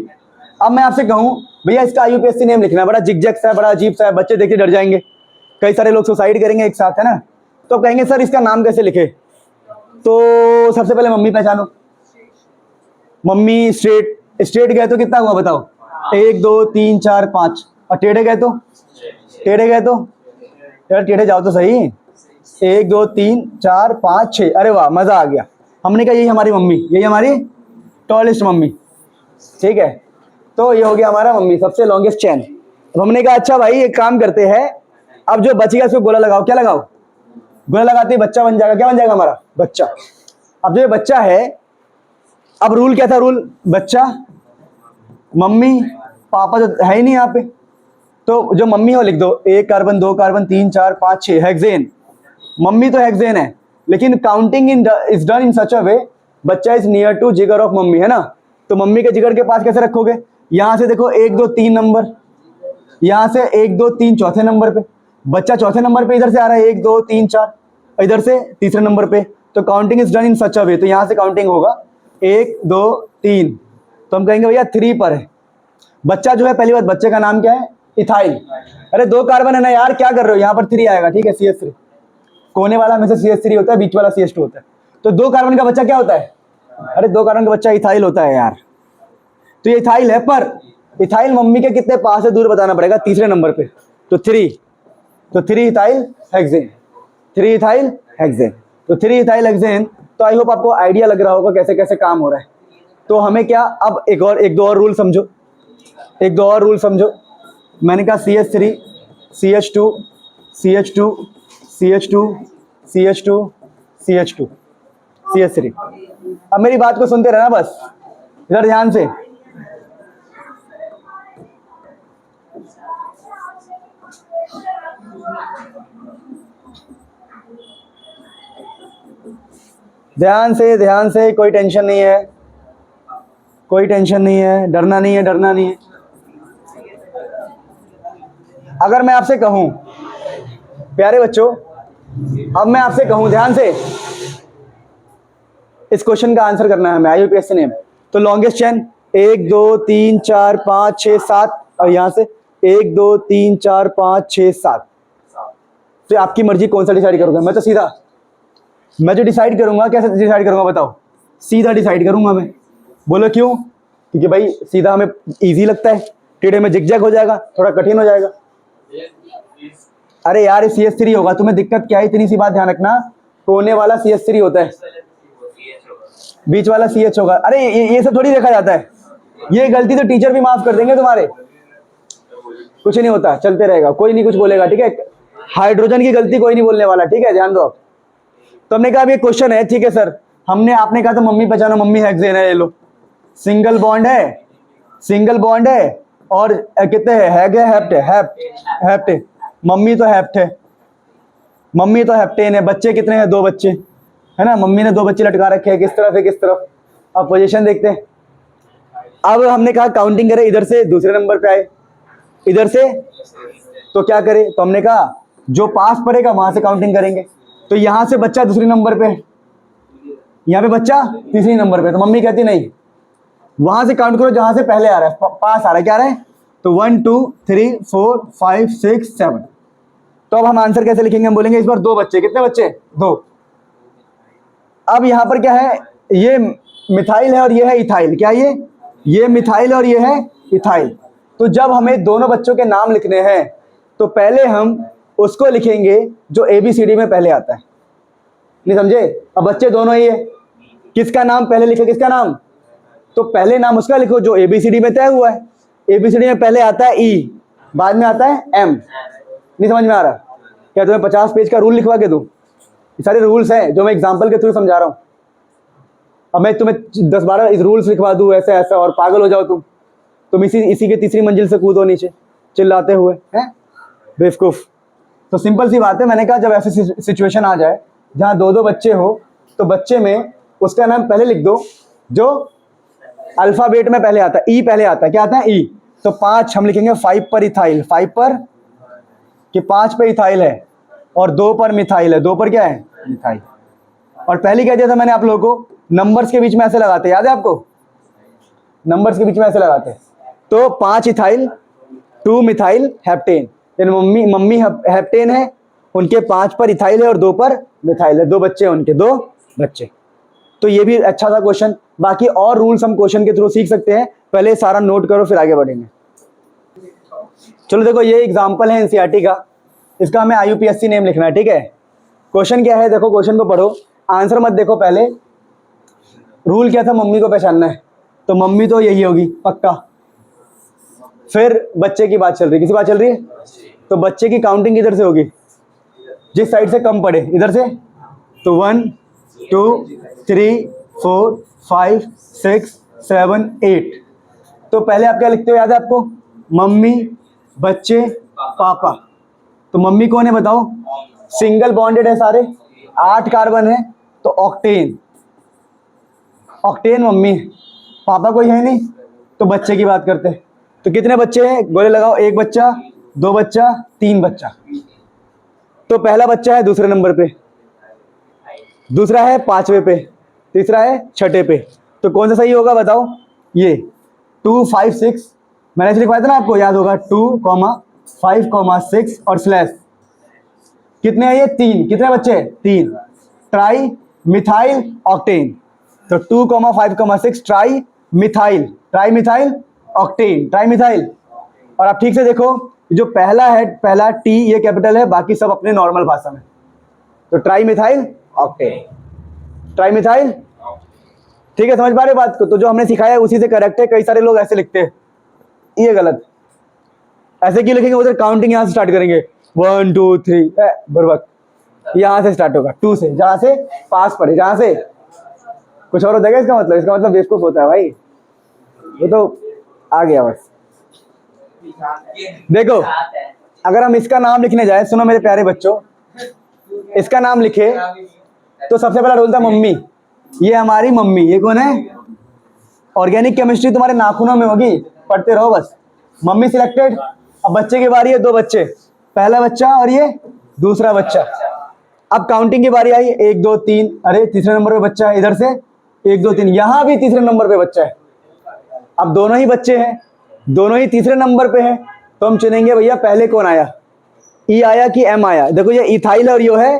अब मैं आपसे कहूँ भैया इसका IUPAC नेम लिखना है, बड़ा जिगजैग सा है, बड़ा अजीब सा है, बच्चे देख के डर जाएंगे, कई सारे लोग सुसाइड करेंगे एक साथ, है ना, तो कहेंगे सर इसका नाम कैसे लिखे, तो सबसे पहले मम्मी पहचानो, मम्मी स्ट्रेट गए तो कितना हुआ बताओ, 1 2 3 4 5, और टेढ़े गए तो यार टेढ़े जाओ तो सही, 1 2 3 4 5 6, अरे वाह मजा आ गया, हमने कहा यही हमारी मम्मी, यही हमारी टॉलेस्ट मम्मी, ठीक है। तो ये हो गया हमारा मम्मी, सबसे लॉन्गेस्ट चैन। अब हमने कहा अच्छा भाई एक काम करते हैं, अब जो बच गया उसको गोला लगाओ। क्या लगाओ? गोला लगाते ही बच्चा बन जाएगा। क्या बन जाएगा हमारा? बच्चा। अब जो ये बच्चा है, अब रूल क्या था? रूल बच्चा, मम्मी, पापा जो है ही नहीं यहाँ पे, तो जो मम्मी हो लिख दो, 1 कार्बन 2 कार्बन 3 4 5 6 हेक्सेन। मम्मी तो हेक्सेन है, लेकिन काउंटिंग इज डन इन सच अ वे, बच्चा इज नियर टू जिगर ऑफ मम्मी, है ना। तो मम्मी के जिगर के पास कैसे रखोगे? यहाँ से देखो 1 2 3 नंबर, यहाँ से 1 2 3 चौथे नंबर पे, बच्चा चौथे नंबर पे इधर से आ रहा है 1 2 3 4, इधर से तीसरे नंबर पे। तो काउंटिंग इज डन इन सच अ वे, तो यहाँ से काउंटिंग होगा 1 2 3, तो हम कहेंगे भैया 3 पर है। बच्चा जो है, पहली बात बच्चे का नाम क्या है? इथाइल। अरे 2 कार्बन है ना यार, क्या कर रहे हो? यहाँ पर 3 आएगा, ठीक है, CH3। कोने वाला में से CH3 होता है, बीच वाला CH2 होता है। तो 2 कार्बन का बच्चा क्या होता है? अरे 2 कार्बन का बच्चा इथाइल होता है यार। तो ये इथाइल है, पर इथाइल मम्मी के कितने पास है दूर बताना पड़ेगा, तीसरे नंबर पे। तो 3, तो 3 इथाइल हेक्सेन, 3 इथाइल हेक्सेन, तो 3 इथाइल हेक्सेन। तो आई होप आपको आइडिया लग रहा होगा कैसे कैसे काम हो रहा है। तो हमें क्या, अब एक दो और रूल समझो, एक दो और रूल समझो। मैंने कहा CH3 CH2 CH2 CH2 CH2 CH2 CH3। अब मेरी बात को सुनते रहना बस, इधर ध्यान से। ध्यान से, कोई टेंशन नहीं है, कोई टेंशन नहीं है, डरना नहीं है, डरना नहीं है। अगर मैं आपसे कहूं, प्यारे बच्चों, अब मैं आपसे कहूं, ध्यान से इस क्वेश्चन का आंसर करना है हमें, IUPAC नेम। तो लॉन्गेस्ट चेन 1 2 3 4 5 6 7, और यहां से 1 2 3 4 5 6 7। तो आपकी मर्जी, कौन सा डिसाइड करोगे? मैं तो सीधा, मैं जो डिसाइड करूंगा, कैसे डिसाइड करूंगा बताओ? सीधा डिसाइड करूंगा मैं। बोलो क्यों? क्योंकि भाई सीधा हमें इजी लगता है, टेढ़े में जिगजैग हो जाएगा, थोड़ा कठिन हो जाएगा। अरे यार CH3 होगा, तुम्हें दिक्कत क्या है? इतनी सी बात ध्यान रखना, कोने वाला CH3 होता है, बीच वाला CH होगा। अरे ये सब थोड़ी देखा जाता है, ये गलती तो टीचर भी माफ कर देंगे तुम्हारे, कुछ नहीं होता, चलते रहेगा, कोई नहीं कुछ बोलेगा, ठीक है। हाइड्रोजन की गलती कोई नहीं बोलने वाला, ठीक है, ध्यान दो आप। तो हमने कहा अब ये क्वेश्चन है, ठीक है सर, हमने आपने कहा तो मम्मी पहचानो, मम्मी हेक्सेन है, ये लो, सिंगल बॉन्ड है, सिंगल बॉन्ड है, और कितने है? हैग है, हेप्ट है, हेप्ट है। मम्मी तो हेप्ट है, मम्मी तो हेप्टेन है। बच्चे कितने हैं? 2 बच्चे, है ना। मम्मी ने 2 बच्चे लटका रखे हैं, किस तरफ है, किस तरफ। अब पोजीशन देखते हैं। अब हमने कहा काउंटिंग करें, इधर से दूसरे नंबर पे आए, इधर से, तो क्या करें? तो हमने कहा जो पास पड़ेगा वहां से काउंटिंग करेंगे। तो यहां से बच्चा दूसरे नंबर पे, यहाँ पे बच्चा तीसरी नंबर पे। तो मम्मी कहती नहीं, वहां से काउंट करो जहां से पहले आ रहा है, पास आ रहा है, क्या आ रहा है? तो 1 2 3 4 5 6 7। तो अब हम आंसर कैसे लिखेंगे? हम बोलेंगे इस बार 2 बच्चे, कितने बच्चे? 2। अब यहां पर क्या है? ये मिथाइल है और ये है इथाइल। क्या ये मिथाइल और ये है इथाइल। तो जब हमें दोनों बच्चों के नाम लिखने हैं, तो पहले हम उसको लिखेंगे जो ABCD में पहले आता है। नहीं समझे? अब बच्चे दोनों ही है, किसका नाम पहले लिखे? किसका नाम? तो पहले नाम उसका लिखो जो ABCD में तय हुआ है। ABCD में पहले आता है E, बाद में आता है M। नहीं समझ में आ रहा? क्या तुम्हें 50 पेज का रूल लिखवा के दूं? ये सारे रूल्स हैं जो मैं एग्जांपल के थ्रू समझा रहा हूं। अब मैं तुम्हें 10-12 इस रूल्स लिखवा दूं ऐसे ऐसा, और पागल हो जाओ तुम इसी के तीसरी मंजिल से कूदो नीचे चिल्लाते हुए, हैं बेवकूफ। तो सिंपल सी बात है, मैंने कहा जब ऐसी सिचुएशन आ जाए जहां 2-2 बच्चे हो, तो बच्चे में उसका नाम पहले लिख दो जो अल्फाबेट में पहले आता है, E पहले आता है। क्या आता है? E। तो 5 हम लिखेंगे 5 पर इथाइल, 5 पर, कि 5 पे इथाइल है, और 2 पर मिथाइल है। 2 पर क्या है? मिथाइल। और पहले कह दिया था मैंने आप लोगों को, नंबर्स के बीच में ऐसे लगाते, याद है आपको? नंबर्स के बीच में ऐसे लगाते। तो 5 इथाइल 2 मिथाइल हेप्टेन, यानी मम्मी हेप्टेन है, उनके 5 पर इथाइल है और 2 पर मिथाइल है। 2 बच्चे हैं उनके, 2 बच्चे। तो ये भी अच्छा था क्वेश्चन। बाकी और रूल्स हम क्वेश्चन के थ्रू सीख सकते हैं, पहले सारा नोट करो फिर आगे बढ़ेंगे। चलो देखो, ये एग्जांपल है NCERT का, इसका हमें IUPAC नेम लिखना है, ठीक है। क्वेश्चन क्या है? देखो क्वेश्चन को पढ़ो, आंसर मत देखो, पहले रूल क्या था? मम्मी को पहचानना है। तो मम्मी तो यही होगी पक्का। फिर बच्चे की बात चल रही है, किसी बात चल रही है, तो बच्चे की काउंटिंग किधर से होगी, जिस साइड से कम पड़े इधर से। तो 1 2 3 4 5 6 7 8। तो पहले आप क्या लिखते हो, याद है आपको, मम्मी, बच्चे, पापा। तो मम्मी कौन है बताओ, सिंगल बॉन्डेड है सारे, 8 कार्बन है, तो ऑक्टेन, ऑक्टेन मम्मी। पापा कोई है नहीं, तो बच्चे की बात करते हैं। तो कितने बच्चे हैं, गोले लगाओ, 1 बच्चा, 2 बच्चा, 3 बच्चा। तो पहला बच्चा है दूसरे नंबर पे, दूसरा है 5वें पे, तीसरा है 6ठे पे। तो कौन सा सही होगा बताओ, ये 2 5 6, मैंने ऐसे लिखवाया था ना, आपको याद होगा, 2 5 6 और स्लैश। कितने हैं ये, 3। कितने बच्चे हैं, 3। Tri methyl octane. तो 2 5 6 tri methyl, tri methyl octane, tri methyl. और आप ठीक से देखो, जो पहला है, पहला टी ये कैपिटल है, बाकी सब अपने नॉर्मल भाषा में। तो tri methyl octane, tri methyl. ठीक है, समझ पा रहे हो बात को। तो जो हमने सिखाया है उसी से करेक्ट है। कई सारे लोग ऐसे लिखते हैं, ये गलत। ऐसे क्यों लिखेंगे, उधर काउंटिंग यहां से स्टार्ट करेंगे, 1 2 3, बुर्बक। यहां से स्टार्ट होगा 2 से, जहां से पास पड़े, जहां से कुछ और हो जाएगा। इसका मतलब बेवकूफ होता है भाई, वो तो आ गया बस। देखो, अगर हम इसका नाम लिखने जाए, सुनो मेरे प्यारे बच्चों, इसका नाम लिखे तो सबसे पहला रोल था मम्मी। ये हमारी मम्मी, ये कौन है, ऑर्गेनिक केमिस्ट्री तुम्हारे नाखूनों में होगी, पढ़ते रहो बस। Mummy selected. अब बच्चे की बारी है, 2 बच्चे, पहला बच्चा और ये दूसरा बच्चा। अब काउंटिंग की बारी आई, 1 2 3, अरे तीसरे नंबर पे बच्चा है, इधर से 1 2 3, यहां भी तीसरे नंबर पे बच्चा है। अब दोनों ही बच्चे हैं, दोनों ही तीसरे नंबर पे हैं, तो हम चुनेंगे भैया पहले कौन आया, ई आया कि एम आया। देखो ये इथाइल और ये है,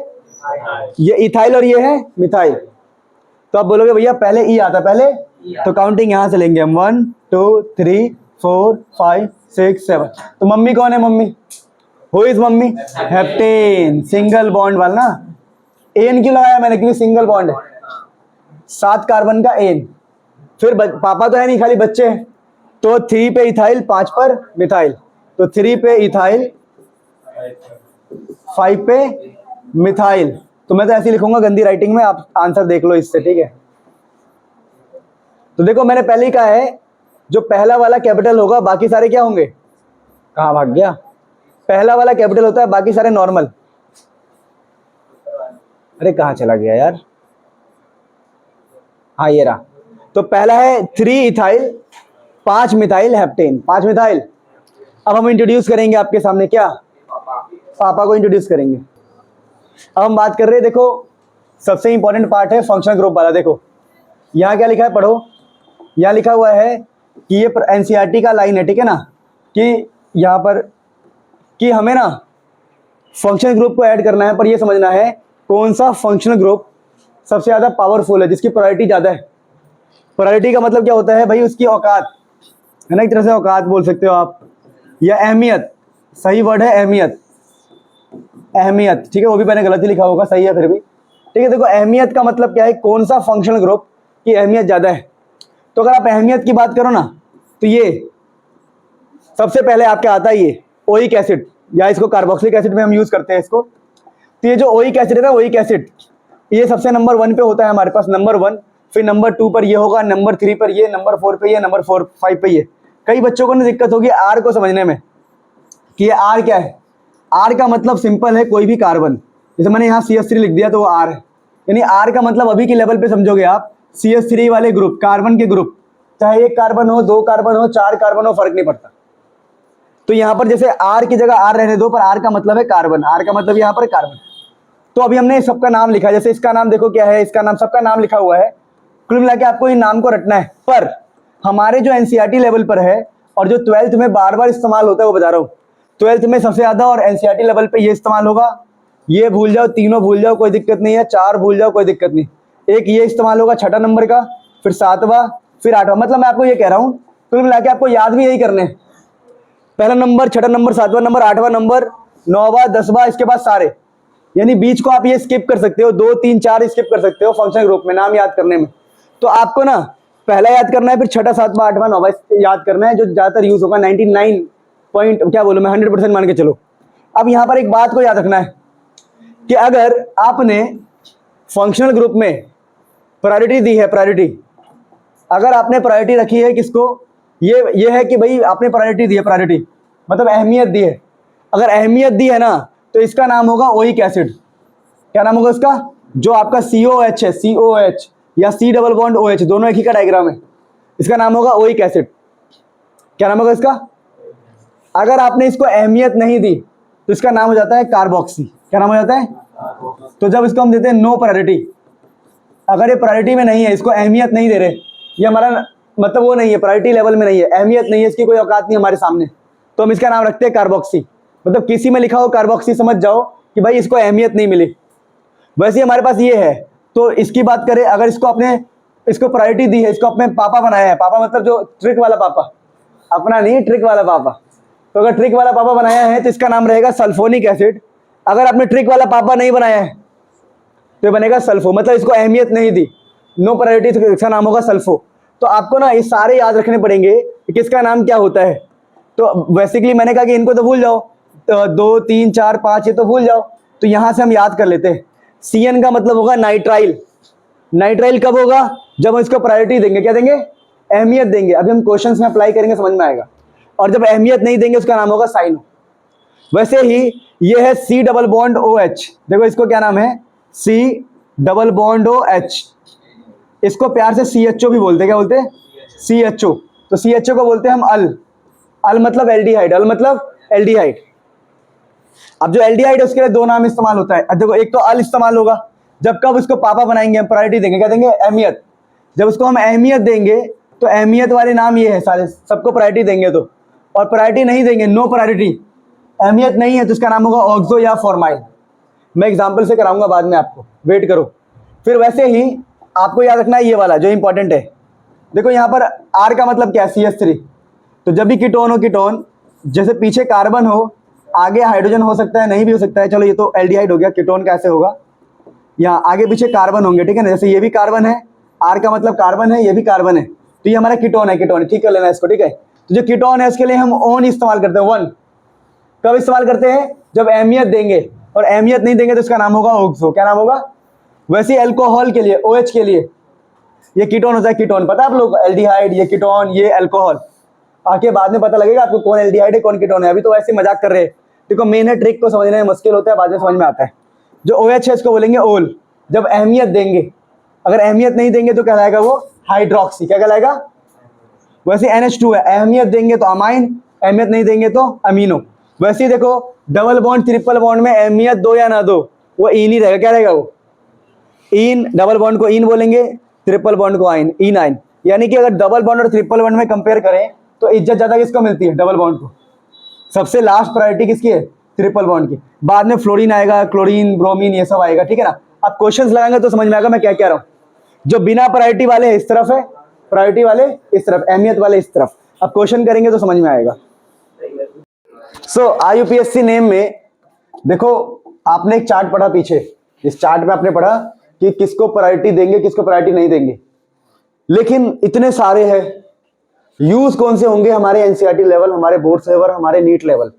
ये इथाइल और ये है मिथाइल। तो आप बोलोगे भैया पहले ई आता पहले, तो काउंटिंग यहां से लेंगे हम, 1 2 3 4 5 6 7। तो मम्मी कौन है, mummy, who is mummy, heptane, single bond वाला ना। एन क्यों लगाया मैंने, क्योंकि सिंगल बॉन्ड है, 7 कार्बन का एन। फिर पापा तो है नहीं, खाली बच्चे हैं, तो 3 पे इथाइल, 5 पर मिथाइल। तो 3 पे इथाइल, 5 पे मिथाइल। तो मैं तो ऐसे लिखूंगा गंदी राइटिंग में, आप आंसर देख लो इससे, ठीक है। तो देखो मैंने पहले ही कहा है, जो पहला वाला कैपिटल होगा बाकी सारे क्या होंगे, कहां भाग गया, पहला वाला कैपिटल होता है, बाकी सारे नॉर्मल। अरे कहां चला गया यार, हाँ ये रहा। तो पहला है 3 इथाइल 5 मिथाइल हेप्टेन, 5 मिथाइल। अब हम इंट्रोड्यूस करेंगे आपके सामने क्या, पापा को इंट्रोड्यूस करेंगे। अब हम बात कर रहे हैं, देखो सबसे इंपॉर्टेंट पार्ट है फंक्शनल ग्रुप वाला। देखो यहाँ क्या लिखा है, पढ़ो। यहाँ लिखा हुआ है कि ये एनसीईआरटी का लाइन है, ठीक है ना, कि यहाँ पर कि हमें ना फंक्शनल ग्रुप को ऐड करना है, पर ये समझना है कौन सा फंक्शनल ग्रुप सबसे ज़्यादा पावरफुल है, जिसकी प्रायोरिटी ज़्यादा है। प्रायोरिटी का मतलब क्या होता है भाई, उसकी औकात है ना, एक तरह से औकात बोल सकते हो आप, या अहमियत, सही वर्ड है अहमियत, अहमियत, ठीक है। वो भी मैंने गलत ही लिखा होगा, सही है फिर भी, ठीक है। देखो अहमियत का मतलब क्या है, कौन सा फंक्शनल ग्रुप की अहमियत ज़्यादा है। तो अगर आप अहमियत की बात करो ना, तो ये सबसे पहले आपके आता है ये ओइक एसिड, या इसको कार्बोक्सिलिक एसिड में हम यूज़ करते हैं इसको। तो ये जो ओइक एसिड है ना, ओइक एसिड, ये सबसे नंबर 1 पे होता है हमारे पास, नंबर 1। फिर नंबर 2 पर ये होगा, नंबर 3 पर ये, नंबर 4 पे ये, नंबर 5 पे ये। कई बच्चों को ना दिक्कत होगी आर को समझने में कि ये आर क्या है। आर का मतलब सिंपल है, कोई भी कार्बन, जैसे मैंने यहाँ CH3 लिख दिया तो वो आर है। यानी आर का मतलब अभी के लेवल पे समझोगे आप, CH3 वाले ग्रुप, कार्बन के ग्रुप, चाहे 1 कार्बन हो, 2 कार्बन हो, 4 कार्बन हो, फर्क नहीं पड़ता। तो यहाँ पर जैसे आर की जगह आर रहने दो, पर आर का मतलब है कार्बन, आर का मतलब यहाँ पर कार्बन। तो अभी हमने सबका नाम लिखा, जैसे इसका नाम देखो क्या है, इसका नाम, सबका नाम लिखा हुआ है। कुल मिला के आपको इन नाम को रटना है। पर हमारे जो एनसीईआरटी लेवल पर है और जो 12th में बार बार इस्तेमाल होता है वो बता रहा हूँ। 12th में सबसे ज्यादा और एनसीईआरटी लेवल पे ये इस्तेमाल होगा। ये भूल जाओ, तीनों भूल जाओ, कोई दिक्कत नहीं है, 4 भूल जाओ, कोई दिक्कत नहीं। एक ये इस्तेमाल होगा 6ठा नंबर का, फिर 7वां, फिर 8वां। मतलब मैं आपको ये कह रहा हूँ, कुल मिला के आपको याद भी यही करने हैं, पहला नंबर, 6ठा नंबर, 7वां नंबर, 8वां नंबर, 9वां, 10वां, इसके बाद सारे। यानी बीच को आप ये स्किप कर सकते हो, 2 3 4 स्किप कर सकते हो फंक्शन ग्रुप में नाम याद करने में। तो आपको ना पहला याद करना है, फिर छठा, सातवां, आठवां, नौवां याद करना है, जो ज्यादातर यूज होगा 99 पॉइंट क्या बोलूं मैं 100% मान के चलो। अब यहां पर एक बात को याद रखना है कि अगर आपने फंक्शनल ग्रुप में प्रायोरिटी दी है, प्रायोरिटी, अगर आपने प्रायोरिटी रखी है किसको, ये है कि भाई आपने प्रायोरिटी दी है, प्रायोरिटी मतलब अहमियत दी है। अगर अहमियत दी है ना तो इसका नाम होगा ओइक एसिड। क्या नाम होगा इसका? जो आपका COH है, COH या C डबल बॉन्ड OH, दोनों एक ही का डायग्राम है, इसका नाम होगा ओइक एसिड। क्या नाम होगा इसका? अगर आपने इसको अहमियत नहीं दी तो इसका नाम हो जाता है कार्बोक्सी। क्या नाम हो जाता है? तो जब इसको हम देते हैं नो प्रायोरिटी, अगर ये प्रायोरिटी में नहीं है, इसको अहमियत नहीं दे रहे, ये हमारा मतलब वो नहीं है, प्रायोरिटी लेवल में नहीं है, अहमियत नहीं है, इसकी कोई औकात नहीं हमारे सामने, तो हम इसका नाम रखते हैं कार्बोक्सी। मतलब किसी में लिखा हो कार्बोक्सी, समझ जाओ कि भाई इसको अहमियत नहीं मिली। वैसे ही हमारे पास ये है, तो इसकी बात करें, अगर इसको आपने इसको प्रायोरिटी दी है, इसको अपने पापा बनाया है, पापा मतलब जो ट्रिक वाला पापा, अपना नहीं, ट्रिक वाला पापा, तो अगर ट्रिक वाला पापा बनाया है तो इसका नाम रहेगा सल्फोनिक एसिड। अगर आपने ट्रिक वाला पापा नहीं बनाया है तो बनेगा सल्फो, मतलब इसको अहमियत नहीं दी, नो प्रायोरिटी, तो इसका नाम होगा सल्फो। तो आपको ना ये सारे याद रखने पड़ेंगे कि किसका नाम क्या होता है। तो बेसिकली मैंने कहा कि इनको तो भूल जाओ, तो 2, 3, 4, 5 ये तो भूल जाओ, तो यहां से हम याद कर लेते हैं। CN का मतलब होगा नाइट्राइल। नाइट्राइल कब होगा? जब हम इसको प्रायोरिटी देंगे, क्या देंगे? अहमियत देंगे। अभी हम क्वेश्चंस में अप्लाई करेंगे, समझ में आएगा। और जब अहमियत नहीं देंगे उसका नाम होगा साइनो। वैसे ही ये है C डबल बॉन्ड OH, देखो इसको क्या नाम है? C डबल बॉन्ड OH, इसको प्यार से CHO भी बोलते हैं। क्या बोलते हैं? CHO। तो CHO को बोलते हैं हम अल। अल मतलब एल्डिहाइड, अल मतलब एल्डिहाइड। अब जो एल्डिहाइड है उसके लिए दो नाम इस्तेमाल होता है। देखो एक तो अल इस्तेमाल होगा जब कब उसको पापा बनाएंगे, हम प्रायोरिटी देंगे, क्या देंगे? अहमियत। जब उसको हम अहमियत देंगे तो अहमियत वाले नाम ये है सारे, सबको प्रायोरिटी देंगे तो, और प्रायोरिटी नहीं देंगे, नो प्रायोरिटी, अहमियत नहीं है, तो इसका नाम होगा ऑक्सो या फॉर्माइल। मैं एग्जाम्पल से कराऊंगा बाद में, आपको वेट करो। फिर वैसे ही आपको याद रखना है ये वाला जो इंपॉर्टेंट है। देखो यहाँ पर R का मतलब क्या है? CH3। तो जब भी कीटोन हो, कीटोन जैसे पीछे कार्बन हो, आगे हाइड्रोजन हो सकता है, नहीं भी हो सकता है, चलो ये तो एल्डिहाइड हो गया। कीटोन कैसे होगा? यहाँ आगे पीछे कार्बन होंगे, ठीक है ना। जैसे ये भी कार्बन है, R का मतलब कार्बन है, ये भी कार्बन है, तो ये हमारा कीटोन है। कीटोन ठीक कर लेना इसको, ठीक है। तो जो कीटोन है उसके लिए हम ओन इस्तेमाल करते हैं, वन। कब इस्तेमाल करते हैं? जब अहमियत देंगे, और अहमियत नहीं देंगे तो इसका नाम होगा ऑक्सो। क्या नाम होगा? वैसे अल्कोहल के लिए, OH के लिए ये कीटोन होता है। कीटोन पता है आप लोग? एल्डिहाइड, ये कीटोन, ये अल्कोहल। आके बाद में पता लगेगा आपको कौन एल्डिहाइड है कौन कीटोन है, अभी तो वैसे मजाक कर रहे हैं। देखो मेन है, ट्रिक को समझने में मुश्किल होता है, बाद में समझ में आता है। जो OH है इसको बोलेंगे ओल, जब अहमियत देंगे। अगर अहमियत नहीं देंगे तो कहलाएगा वो हाइड्रोक्सी। क्या कहलाएगा? वैसे NH2 है, अहमियत देंगे तो अमाइन, अहमियत नहीं देंगे तो अमीनो। वैसे ही देखो डबल बॉन्ड, ट्रिपल बॉन्ड में अहमियत दो या ना दो, वो इन ही रहेगा। क्या रहेगा वो? इन। डबल बॉन्ड को इन बोलेंगे, ट्रिपल बॉन्ड को आइन, इन आइन। यानी कि अगर डबल बॉन्ड और ट्रिपल बॉन्ड में कंपेयर करें तो इज्जत ज्यादा किसको मिलती है? डबल बॉन्ड को। सबसे लास्ट प्रायोरिटी किसकी है? ट्रिपल बॉन्ड की। बाद में फ्लोरीन आएगा, क्लोरीन, ब्रोमीन, ये सब आएगा, ठीक है ना। अब क्वेश्चंस लगाएंगे तो समझ में आएगा मैं क्या कह रहा हूँ। जो बिना प्रायोरिटी वाले इस तरफ है, प्रायोरिटी वाले इस तरफ, अहमियत वाले इस तरफ। अब क्वेश्चन करेंगे तो समझ में आएगा। सो IUPAC नेम में देखो, आपने एक चार्ट पढ़ा पीछे, इस चार्ट में आपने पढ़ा कि किसको प्रायोरिटी देंगे, किसको प्रायोरिटी नहीं देंगे। लेकिन इतने सारे हैं, यूज कौन से होंगे हमारे NCERT लेवल, हमारे बोर्ड लेवल, हमारे नीट लेवल।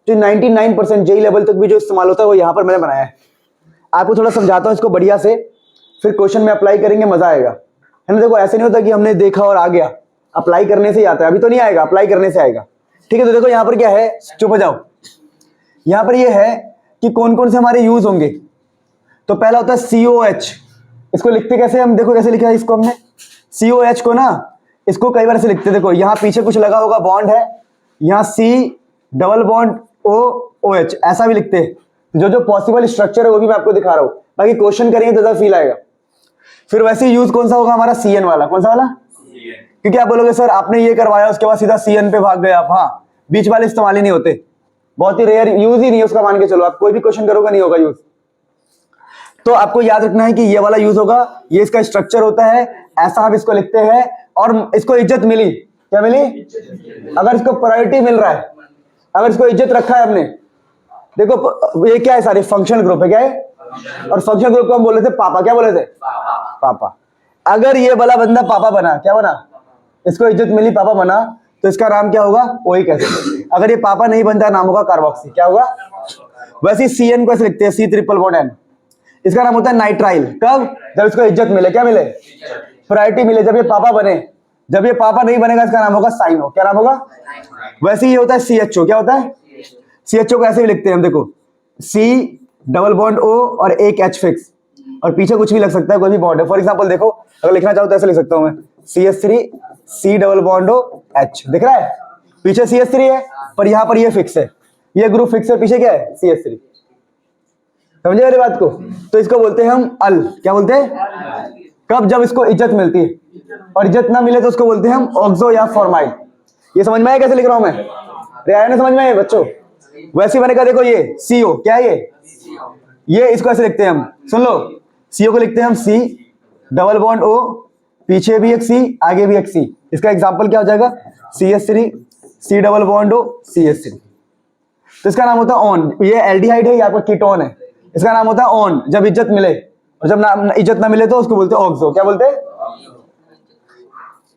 जो 99% JEE लेवल तक भी जो इस्तेमाल होता है वो यहाँ पर मैंने बनाया है। आपको थोड़ा समझाता हूँ इसको बढ़िया से, फिर क्वेश्चन में अप्लाई करेंगे, मजा आएगा, है ना। देखो ऐसे नहीं होता कि हमने देखा और आ गया, अप्लाई करने से ही आता है। अभी तो नहीं आएगा, अप्लाई करने से आएगा, ठीक है। तो देखो यहाँ पर क्या है, चुप हो जाओ। यहाँ पर ये है कि कौन कौन से हमारे यूज होंगे। तो पहला होता है COH। इसको लिखते कैसे हम? देखो कैसे लिखा है इसको हमने। COH को ना, इसको कई बार ऐसे लिखते हैं। देखो यहाँ पीछे कुछ लगा होगा, बॉन्ड है, यहाँ C डबल बॉन्ड OH, ऐसा भी लिखते हैं। जो जो पॉसिबल स्ट्रक्चर है वो भी मैं आपको दिखा रहा हूँ, बाकी क्वेश्चन करेंगे तो ज्यादा फील आएगा। फिर वैसे यूज कौन सा होगा हमारा? CN वाला। कौन सा वाला? क्योंकि आप बोलोगे सर आपने ये करवाया उसके बाद सीधा CN पे भाग गए आप। हाँ, बीच वाले इस्तेमाल ही नहीं होते, बहुत ही रेयर, यूज ही नहीं है उसका, मान के चलो। आप कोई भी क्वेश्चन करोगे नहीं होगा यूज। तो आपको याद रखना है कि ये वाला यूज होगा, ये इसका स्ट्रक्चर होता है, ऐसा आप इसको लिखते हैं। और इसको इज्जत मिली, क्या मिली? अगर इसको प्रायोरिटी मिल रहा है, अगर इसको इज्जत रखा है हमने। देखो ये क्या है? सारे फंक्शनल ग्रुप है, क्या है? और फंक्शनल ग्रुप को हम बोले थे पापा। क्या बोले थे? पापा। अगर ये वाला बंदा पापा बना, क्या बना, इसको इज्जत मिली, पापा बना, तो इसका नाम क्या होगा, OH एसिड। अगर ये पापा नहीं बनता, नाम होगा कार्बोक्सी, क्या होगा। वैसे CN को ऐसे लिखते हैं, C++N। इसका नाम होता है नाइट्राइल। कब, जब इसको इज्जत मिले, क्या मिले, प्रायोरिटी मिले, जब ये पापा बने। जब ये पापा नहीं बनेगा, इसका नाम होगा साइनो। क्या नाम होगा। वैसे ये होता है CHO। क्या होता है, CHO को ऐसे भी लिखते हैं हम, देखो C++O और एक H फिक्स, और पीछे कुछ भी लग सकता है, कोई भी बॉन्ड है। फॉर एग्जांपल देखो, अगर लिखना चाहो तो ऐसे लिख सकता हूं मैं, CH3 C++O दिख रहा है, पीछे CH3 है, पर यहां पर ये फिक्स है, ये ग्रुप फिक्स है, पीछे क्या है, CH3। समझे मेरी बात को। तो इसको बोलते हैं हम अल। क्या बोलते हैं, कब, जब इसको इज्जत मिलती है, और इज्जत ना मिले तो उसको बोलते हैं हम ऑक्सो या फॉर्माइल। ये समझ में आया कैसे लिख रहा हूं मैं, रियाया ने समझ में आया बच्चों। वैसे ही बनेगा, देखो ये CO, क्या है ये इसको ऐसे लिखते हैं हम, सुन लो, CO को लिखते हैं हम C++O, पीछे भी एक C, आगे भी एक C। इसका एग्जांपल क्या हो जाएगा, CH3 C++O CH3। तो इसका नाम होता है ऑन। ये एल्डिहाइड है, ये आपका कीटोन है, इसका नाम होता है ऑन, जब इज्जत मिले, और जब इज्जत ना मिले तो उसको बोलते हैं ऑक्सो। क्या बोलते हैं,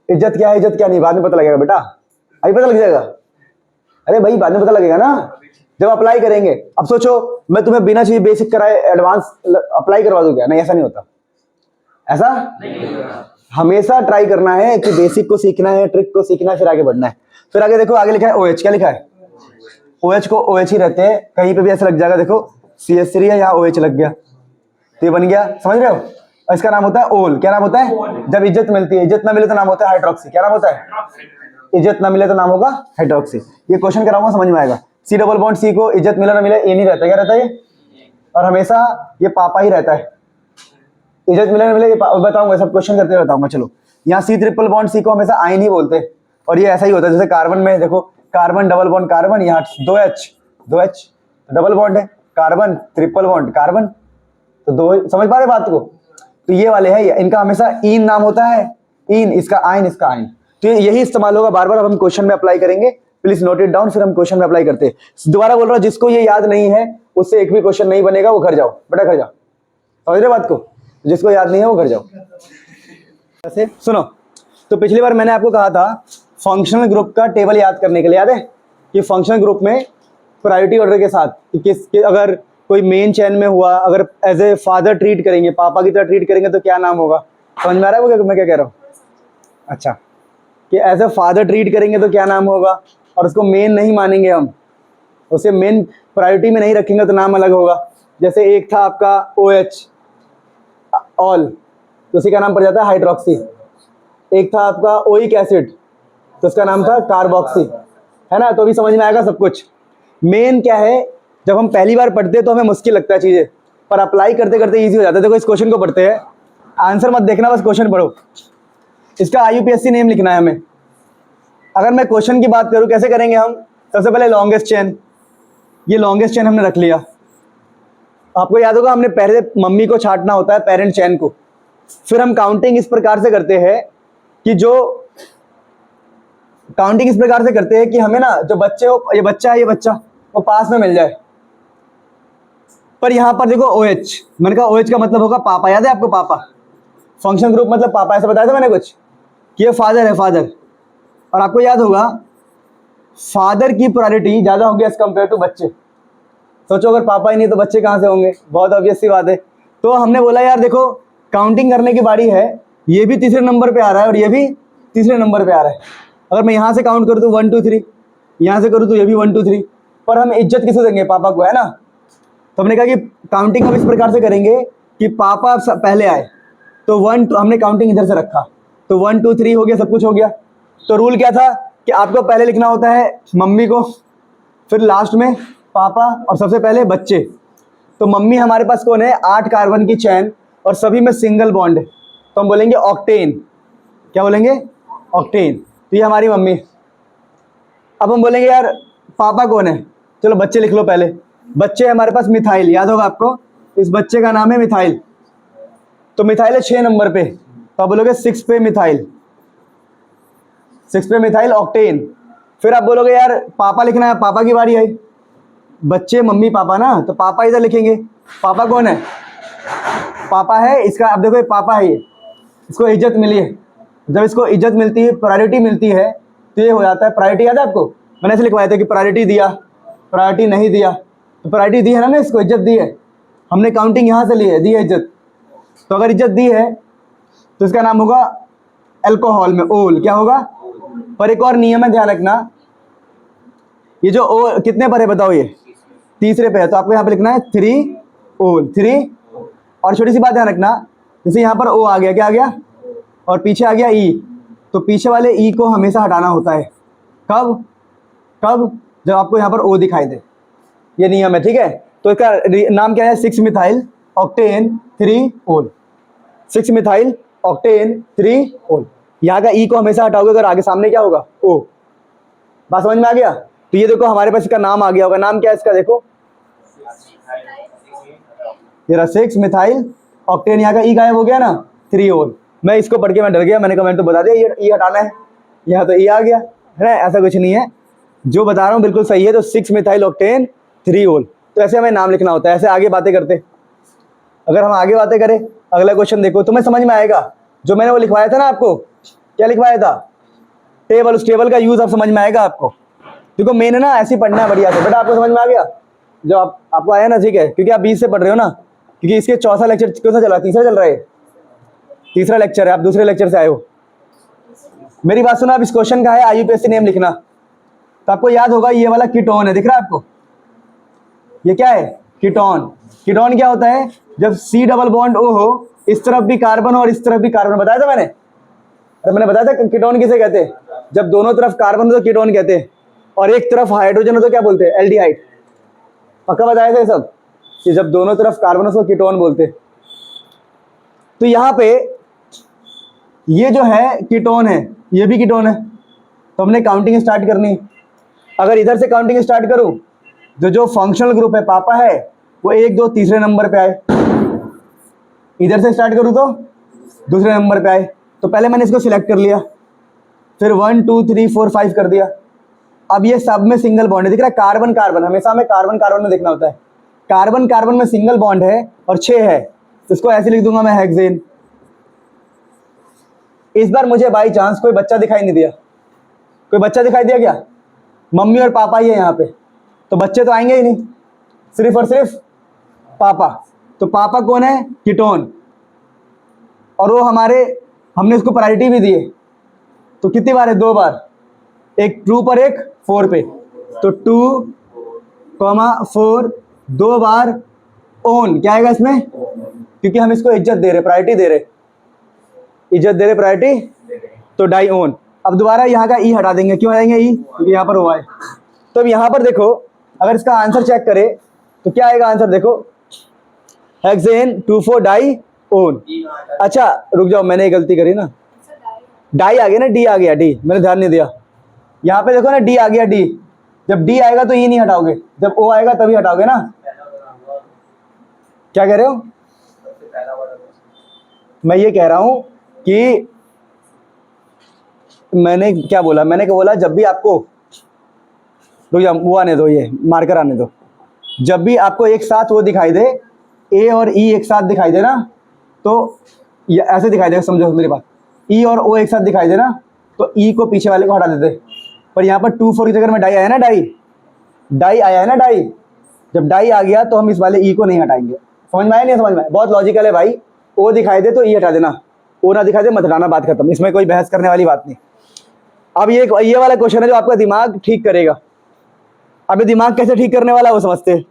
इज्जत क्या है, इज्जत क्या नहीं, बाद में पता लगेगा बेटा, अभी पता लग जाएगा। अरे भाई बाद में पता लगेगा ना, जब अप्लाई करेंगे। अब सोचो मैं तुम्हें बिना चीज बेसिक कराए एडवांस अप्लाई करवा दूं क्या, नहीं ऐसा नहीं होता, ऐसा हमेशा ट्राई करना है कि बेसिक को सीखना है, ट्रिक को सीखना है, फिर आगे बढ़ना है। फिर आगे देखो, आगे लिखा है OH। क्या लिखा है, OH को OH ही रहते हैं, कहीं पे भी ऐसा लग जाएगा, देखो CH3 है, यहाँ OH लग गया, तो ये बन गया, समझ रहे हो। और इसका नाम होता है ओल। क्या नाम होता है, जब इज्जत मिलती है, इज्जत ना मिले तो नाम होता है हाइड्रोक्सी। क्या नाम होता है, इज्जत ना मिले तो नाम होगा हाइड्रोक्सी। ये क्वेश्चन कराऊंगा, समझ में आएगा। C++C को इज्जत मिले ना मिले, ये नहीं रहता, क्या रहता है ये, और हमेशा ये पापा ही रहता है। इज्जत मिले ना मिले ये बताऊंगा, सब क्वेश्चन करते हुए बताऊंगा। चलो, यहाँ C++C को हमेशा आयन ही बोलते हैं, और ये ऐसा ही होता है जैसे कार्बन में देखो, कार्बन डबल बॉन्ड कार्बन, यहाँ 2H डबल बॉन्ड है, कार्बन ट्रिपल बॉन्ड कार्बन, तो दो, समझ पा रहे बात को। तो ये वाले है, इनका हमेशा ईन नाम होता है, ईन, इसका आयन, इसका आयन। तो यही इस्तेमाल होगा बार बार। अब हम क्वेश्चन में अप्लाई करेंगे, प्लीज नोट इट डाउन, फिर हम क्वेश्चन में अप्लाई करते हैं। दोबारा बोल रहा हूँ, जिसको ये याद नहीं है उससे एक भी क्वेश्चन नहीं बनेगा, वो घर जाओ बेटा, घर जाओ, समझ रहे बात को। जिसको याद नहीं है वो घर जाओ। ऐसे सुनो, तो पिछली बार मैंने आपको कहा था फंक्शनल ग्रुप का टेबल याद करने के लिए, याद है कि फंक्शनल ग्रुप में प्रायोरिटी ऑर्डर के साथ कि अगर कोई मेन चेन में हुआ, अगर एज ए फादर ट्रीट करेंगे, पापा की तरह ट्रीट करेंगे तो क्या नाम होगा। समझ में आ रहा है वो मैं क्या कह रहा हूँ। अच्छा, कि एज ए फादर ट्रीट करेंगे तो क्या नाम होगा, और उसको मेन नहीं मानेंगे हम, उसे मेन प्रायोरिटी में नहीं रखेंगे तो नाम अलग होगा। जैसे एक था आपका OH ऑल, तो उसी का नाम पड़ जाता है हाइड्रोक्सी। एक था आपका ओइक एसिड, तो उसका नाम था कार्बोक्सी, है ना। तो अभी समझ में आएगा सब कुछ। मेन क्या है, जब हम पहली बार पढ़ते हैं तो हमें मुश्किल लगता है चीजें, पर अप्लाई करते करते इजी हो जाता है। देखो इस क्वेश्चन को पढ़ते हैं, आंसर मत देखना, बस क्वेश्चन पढ़ो। इसका IUPAC नेम लिखना है हमें। अगर मैं क्वेश्चन की बात करूं, कैसे करेंगे हम, सबसे पहले लॉन्गेस्ट चेन, ये लॉन्गेस्ट चेन हमने रख लिया। आपको याद होगा हमने पहले मम्मी को छांटना होता है, पेरेंट चेन को। फिर हम काउंटिंग इस प्रकार से करते हैं कि हमें ना जो बच्चे हो, ये बच्चा है, ये बच्चा वो पास में मिल जाए। पर यहां पर देखो OH, मैंने कहा OH का मतलब होगा पापा, याद है आपको, पापा। फंक्शन ग्रुप मतलब पापा, ऐसा बताया था मैंने कुछ कि ये फादर है, फादर। और आपको याद होगा फादर की प्रायोरिटी ज्यादा होगी एज कंपेयर टू बच्चे। सोचो अगर पापा ही नहीं तो बच्चे कहां से होंगे, बहुत ऑब्वियस सी बात है। तो हमने बोला यार देखो काउंटिंग करने की बारी है, ये भी तीसरे नंबर पे आ रहा है और ये भी तीसरे नंबर पे आ रहा है। अगर मैं यहां से काउंट करूँ तो 1 2 3, यहां से करूँ तो ये भी 1 2 3, पर हम इज्जत किसे देंगे, पापा को, है ना। तो हमने कहा कि काउंटिंग हम इस प्रकार से करेंगे कि पापा पहले आए, तो 1 2 हमने काउंटिंग इधर से रखा, तो 1 2 3 हो गया, सब कुछ हो गया। तो रूल क्या था कि आपको पहले लिखना होता है मम्मी को, फिर लास्ट में पापा, और सबसे पहले बच्चे। तो मम्मी हमारे पास कौन है, 8 कार्बन की चैन और सभी में सिंगल बॉन्ड है, तो हम बोलेंगे ऑक्टेन। क्या बोलेंगे, ऑक्टेन। तो ये हमारी मम्मी। अब हम बोलेंगे यार पापा कौन है, चलो बच्चे लिख लो पहले। बच्चे हमारे पास मिथाइल, याद होगा आपको, इस बच्चे का नाम है मिथाइल। तो मिथाइल है 6 नंबर पे, तो आप बोलोगे 6 पे मिथाइल, 6 पे मिथाइल ऑक्टेन। फिर आप बोलोगे यार पापा लिखना है, पापा की बारी आई, बच्चे मम्मी पापा ना, तो पापा इधर लिखेंगे। पापा कौन है, पापा है इसका, अब देखो ये पापा है ये, इसको इज्जत मिली है। जब इसको इज्जत मिलती है, प्रायोरिटी मिलती है, तो ये हो जाता है प्रायोरिटी। याद है आपको, मैंने ऐसे लिखवाया था कि प्रायोरिटी दिया, प्रायोरिटी नहीं दिया, तो प्रायोरिटी दी है ना, इसको इज्जत दी है, हमने काउंटिंग यहाँ से ली है, दी है इज्जत। तो अगर इज्जत दी है तो इसका नाम होगा अल्कोहल में ओल, क्या होगा। पर एक और नियम है, ध्यान रखना, ये जो ओ कितने पर है बताओ, ये तीसरे पे है, तो आपको यहाँ पे लिखना है 3 ओल, 3। और छोटी सी बात ध्यान रखना, जैसे यहाँ पर ओ आ गया, क्या आ गया, और पीछे आ गया ई, तो पीछे वाले ई को हमेशा हटाना होता है। कब कब, जब आपको यहाँ पर ओ दिखाई दे, ये नियम है, ठीक है। तो इसका नाम क्या है, 6 मिथाइल ऑक्टेन 3 ओल, 6 मिथाइल ऑक्टेन 3 ओल। यहाँ का ई को हमेशा हटाओगे, अगर आगे सामने क्या होगा, ओ। बात समझ में आ गया। तो ये देखो हमारे पास इसका नाम आ गया होगा, नाम क्या है इसका, देखो ये रहा 6 मिथाइल ऑक्टेन, यहाँ का ई गायब हो गया ना, 3 ओल। मैं इसको पढ़ के मैं डर गया, मैंने कमेंट तो बता दिया ये ई हटाना है, यहाँ तो ई आ गया है ना, ऐसा कुछ नहीं है, जो बता रहा हूँ बिल्कुल सही है। तो 6 मिथाइल ऑक्टेन 3 ओल, तो ऐसे हमें नाम लिखना होता है, ऐसे आगे बातें करते। अगर हम आगे बातें करें, अगला क्वेश्चन देखो, तुम्हें समझ में आएगा। जो मैंने वो लिखवाया था ना आपको, क्या लिखवाया था, टेबल, उस टेबल का यूज अब समझ में आएगा आपको। देखो मेन है ना, ऐसे ही पढ़ना है बढ़िया से, बेटा आपको समझ में आ गया जो आपको आया ना, ठीक है, क्योंकि आप 20 से पढ़ रहे हो ना, क्योंकि इसके चौथा लेक्चर कौन सा चल रहा है, तीसरा चल रहा है, तीसरा लेक्चर है, आप दूसरे लेक्चर से आए हो। मेरी बात सुनो, अब इस क्वेश्चन का है आईयूपीएसी नेम लिखना, तो आपको याद होगा ये वाला कीटोन है, दिख रहा है आपको, ये क्या है, कीटोन। कीटोन क्या होता है, जब C डबल बॉन्ड O हो, इस तरफ भी कार्बन और इस तरफ भी कार्बन, बताया था मैंने, अरे मैंने बताया था कीटोन किसे कहते हैं, जब दोनों तरफ कार्बन हो तो कीटोन कहते हैं, और एक तरफ हाइड्रोजन हो तो क्या बोलते हैं, एल्डिहाइड। पक्का बताया था ये सब, कि जब दोनों तरफ कार्बन हो तो कीटोन बोलते। तो यहाँ पे ये जो है कीटोन है, ये भी कीटोन है, तो हमने काउंटिंग स्टार्ट करनी है। अगर इधर से काउंटिंग स्टार्ट करूं, तो जो फंक्शनल ग्रुप है पापा है, वो 1 2 तीसरे नंबर पे आए, इधर से स्टार्ट करूं तो दूसरे नंबर पे आए। तो पहले मैंने इसको सिलेक्ट कर लिया, फिर 1 2 3 4 5 कर दिया। अब ये सब में सिंगल बॉन्ड है, दिख रहा है, कार्बन कार्बन, हमेशा हमें कार्बन कार्बन में देखना होता है, कार्बन कार्बन में सिंगल बॉन्ड है और 6 है, तो इसको ऐसे लिख दूंगा मैं, हेक्सेन। इस बार मुझे बाई चांस कोई बच्चा दिखाई नहीं दिया, कोई बच्चा दिखाई दिया क्या, मम्मी और पापा ही है यहाँ पे, तो बच्चे तो आएंगे ही नहीं, सिर्फ और सिर्फ पापा। तो पापा कौन है, कीटोन, और वो हमने उसको प्रायोरिटी भी दी है, तो कितनी बार है, 2 बार, एक ट्रू पर एक 4 पे, तो 2, 4, 2 बार ओन, क्या आएगा इसमें, क्योंकि हम इसको इज्जत दे रहे, प्रायोरिटी दे रहे, इज्जत दे रहे, प्रायोरिटी, तो डाई ओन। अब दोबारा यहाँ का ई हटा देंगे, क्यों हटाएंगे ई, क्योंकि यहाँ पर हुआ है। तो अब यहाँ पर देखो, अगर इसका आंसर चेक करें तो क्या आएगा आंसर, देखो हेक्सेन 2,4 डाई ओन। अच्छा रुक जाओ, मैंने गलती करी ना, डाई आ गया ना, डी आ गया, डी मैंने ध्यान नहीं दिया, यहाँ पे देखो ना डी आ गया, डी, जब डी आएगा तो ई नहीं हटाओगे, जब ओ आएगा तभी हटाओगे ना। क्या कह रहे हो, मैं ये कह रहा हूं कि मैंने क्या बोला, मैंने क्या बोला, जब भी आपको, रुक जाओ वो आने दो, ये मार्कर आने दो, जब भी आपको एक साथ वो दिखाई दे, ए और ई एक साथ दिखाई दे ना, तो ये ऐसे दिखाई देगा, समझो मेरी बात, ई और ओ एक साथ दिखाई दे ना, तो ई को पीछे वाले को हटा देते। पर यहाँ पर 2 4 की जगह में डाई आया ना, डाई आया है ना, डाई, जब डाई आ गया तो हम इस वाले ई को नहीं हटाएंगे। समझ में आया, नहीं समझ में आया, बहुत लॉजिकल है भाई। ओ दिखाई दे तो ई हटा देना, ओ ना दिखाई दे मत हटाना, बात खत्म, इसमें कोई बहस करने वाली बात नहीं। अब ये वाला क्वेश्चन है जो आपका दिमाग ठीक करेगा। अब ये दिमाग कैसे ठीक करने वाला है वो समझते हैं।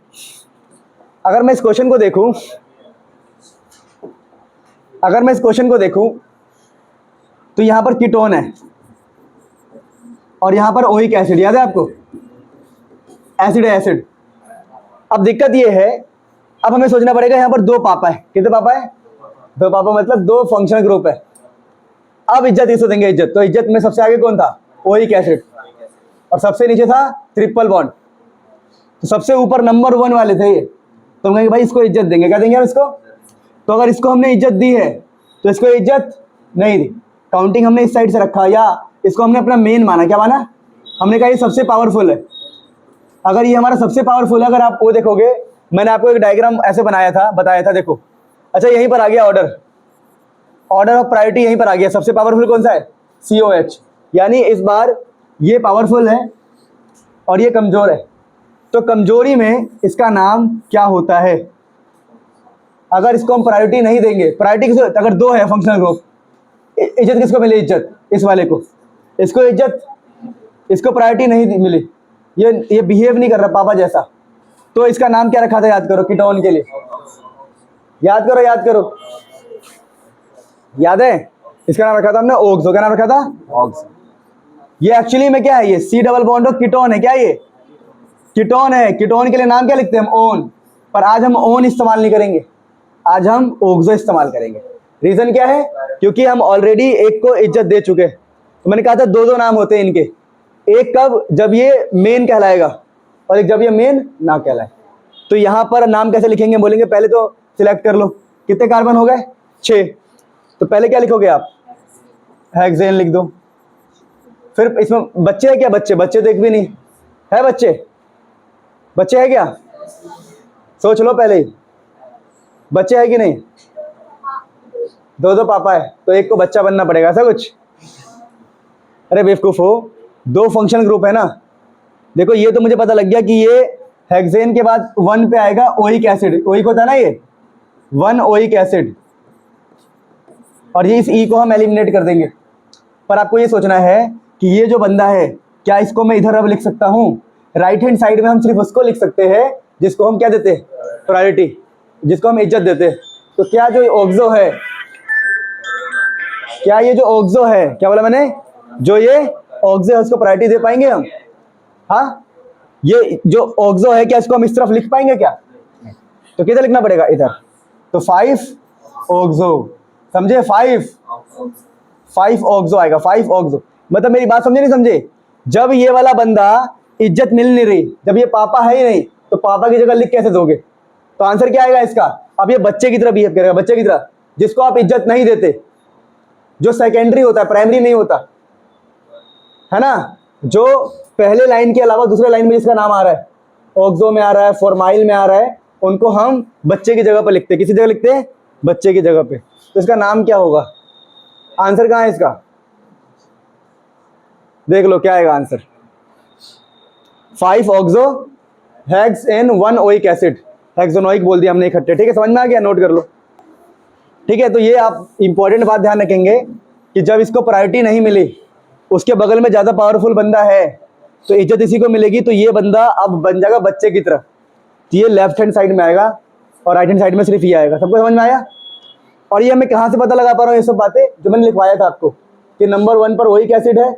अगर मैं इस क्वेश्चन को देखूं, तो यहां पर कीटोन है और यहां पर ओइक एसिड, याद है आपको, एसिड है, एसिड। अब दिक्कत ये है, अब हमें सोचना पड़ेगा, यहां पर 2 पापा है, कितने पापा है, 2 पापा, मतलब 2 फंक्शनल ग्रुप है। अब इज्जत इसको देंगे, इज्जत, तो इज्जत में सबसे आगे कौन था, ओइक एसिड, और सबसे नीचे था ट्रिपल बॉन्ड, तो सबसे ऊपर नंबर 1 वाले थे ये। तो हम कहेंगे भाई इसको इज्जत देंगे, क्या देंगे हम इसको, तो अगर इसको हमने इज्जत दी है तो इसको इज्जत नहीं दी, काउंटिंग हमने इस साइड से रखा, या इसको हमने अपना मेन माना, क्या माना, हमने कहा ये सबसे पावरफुल है। अगर ये हमारा सबसे पावरफुल है, अगर आप वो देखोगे, मैंने आपको एक डायग्राम ऐसे बताया था, देखो, अच्छा यहीं पर आ गया ऑर्डर, ऑर्डर ऑफ प्रायोरिटी यहीं पर आ गया। सबसे पावरफुल कौन सा है? COH। यानी इस बार ये पावरफुल है और ये कमजोर है। तो कमजोरी में इसका नाम क्या होता है? अगर इसको हम प्रायोरिटी नहीं देंगे, प्रायोरिटी किसको? अगर दो है फंक्शनल ग्रुप, इज्जत किसको मिली? इज्जत इस वाले को, इसको इज्जत, इसको प्रायोरिटी नहीं मिली, ये बिहेव नहीं कर रहा पापा जैसा, तो इसका नाम क्या रखा था? याद करो, कीटोन के लिए। याद करो, याद करो, याद है? इसका नाम रखा था हमने ओक्सो। क्या नाम रखा था? ओक्सो। ये एक्चुअली में क्या है? ये C डबल बॉन्ड और कीटोन है। क्या ये कीटोन है? कीटोन के लिए नाम क्या लिखते हैं हम? ओन। पर आज हम ओन इस्तेमाल नहीं करेंगे, आज हम ओक्सो इस्तेमाल करेंगे। रीजन क्या है? क्योंकि हम ऑलरेडी एक को इज्जत दे चुके हैं। तो मैंने कहा था दो दो नाम होते हैं इनके, एक कब? जब ये मेन कहलाएगा, और एक जब ये मेन ना कहलाए। तो यहाँ पर नाम कैसे लिखेंगे बोलेंगे? पहले तो सिलेक्ट कर लो, कितने कार्बन हो गए? 6। तो पहले क्या लिखोगे आप? हेक्सेन लिख दो। फिर इसमें बच्चे है क्या? बच्चे तो एक भी नहीं है। बच्चे है क्या? सोच लो पहले ही, बच्चे है कि नहीं? दो पापा है, तो एक को बच्चा बनना पड़ेगा, ऐसा कुछ? अरे बेवकूफ हो, दो फंक्शनल ग्रुप है ना। देखो ये तो मुझे पता लग गया कि ये हेक्सेन के बाद 1 पे आएगा ओइक एसिड। ओइक होता है ना ये 1 ओइक एसिड, और ये इस ई को हम एलिमिनेट कर देंगे। पर आपको ये सोचना है कि ये जो बंदा है, क्या इसको मैं इधर अब लिख सकता हूँ? राइट हैंड साइड में हम सिर्फ उसको लिख सकते हैं जिसको हम क्या देते हैं? प्रायोरिटी, जिसको हम इज्जत देते हैं। तो क्या जो ओक्सो है, क्या ये जो ओक्सो है, क्या बोला मैंने? जो ये ओक्सो है उसको प्रायोरिटी दे पाएंगे हम? हाँ, ये जो ओक्सो है क्या इसको हम इस तरफ लिख पाएंगे क्या? तो किधर लिखना पड़ेगा? इधर। तो 5 ओक्सो, समझे? 5 ओक्सो आएगा। 5 ओक्सो मतलब, मेरी बात समझे नहीं समझे? जब ये वाला बंदा इज्जत मिल नहीं रही, जब ये पापा है ही नहीं, तो पापा की जगह लिख कैसे दोगे? तो आंसर क्या आएगा इसका? अब ये बच्चे की तरह बिहेव करेगा, बच्चे की तरह, जिसको आप इज्जत नहीं देते, जो सेकेंडरी होता है, प्राइमरी नहीं होता है ना, जो पहले लाइन के अलावा दूसरे लाइन में जिसका नाम आ रहा है, ओक्सो में आ रहा है, फॉर्माइल में आ रहा है, उनको हम बच्चे की जगह पर लिखते हैं। किसी जगह लिखते हैं? बच्चे की जगह पे। तो इसका नाम क्या होगा? आंसर कहाँ है इसका? देख लो क्या आएगा answer. 5 oxo hexane 1 oic acid. Hexanoic बोल दिया हमने इकट्ठे, ठीक है? समझ में आ गया? नोट कर लो, ठीक है? तो ये आप इंपॉर्टेंट बात ध्यान रखेंगे कि जब इसको प्रायोरिटी नहीं मिली, उसके बगल में ज़्यादा पावरफुल बंदा है, तो इज्जत इसी को मिलेगी। तो ये बंदा अब बन जाएगा बच्चे की तरह। तो ये लेफ्ट हैंड साइड में आएगा और राइट हैंड साइड में सिर्फ ये आएगा। सबको समझ में आया? और ये मैं कहाँ से पता लगा पा रहा हूँ? ये सब बातें जो मैंने लिखवाया था आपको कि नंबर 1 पर ओइक एसिड है,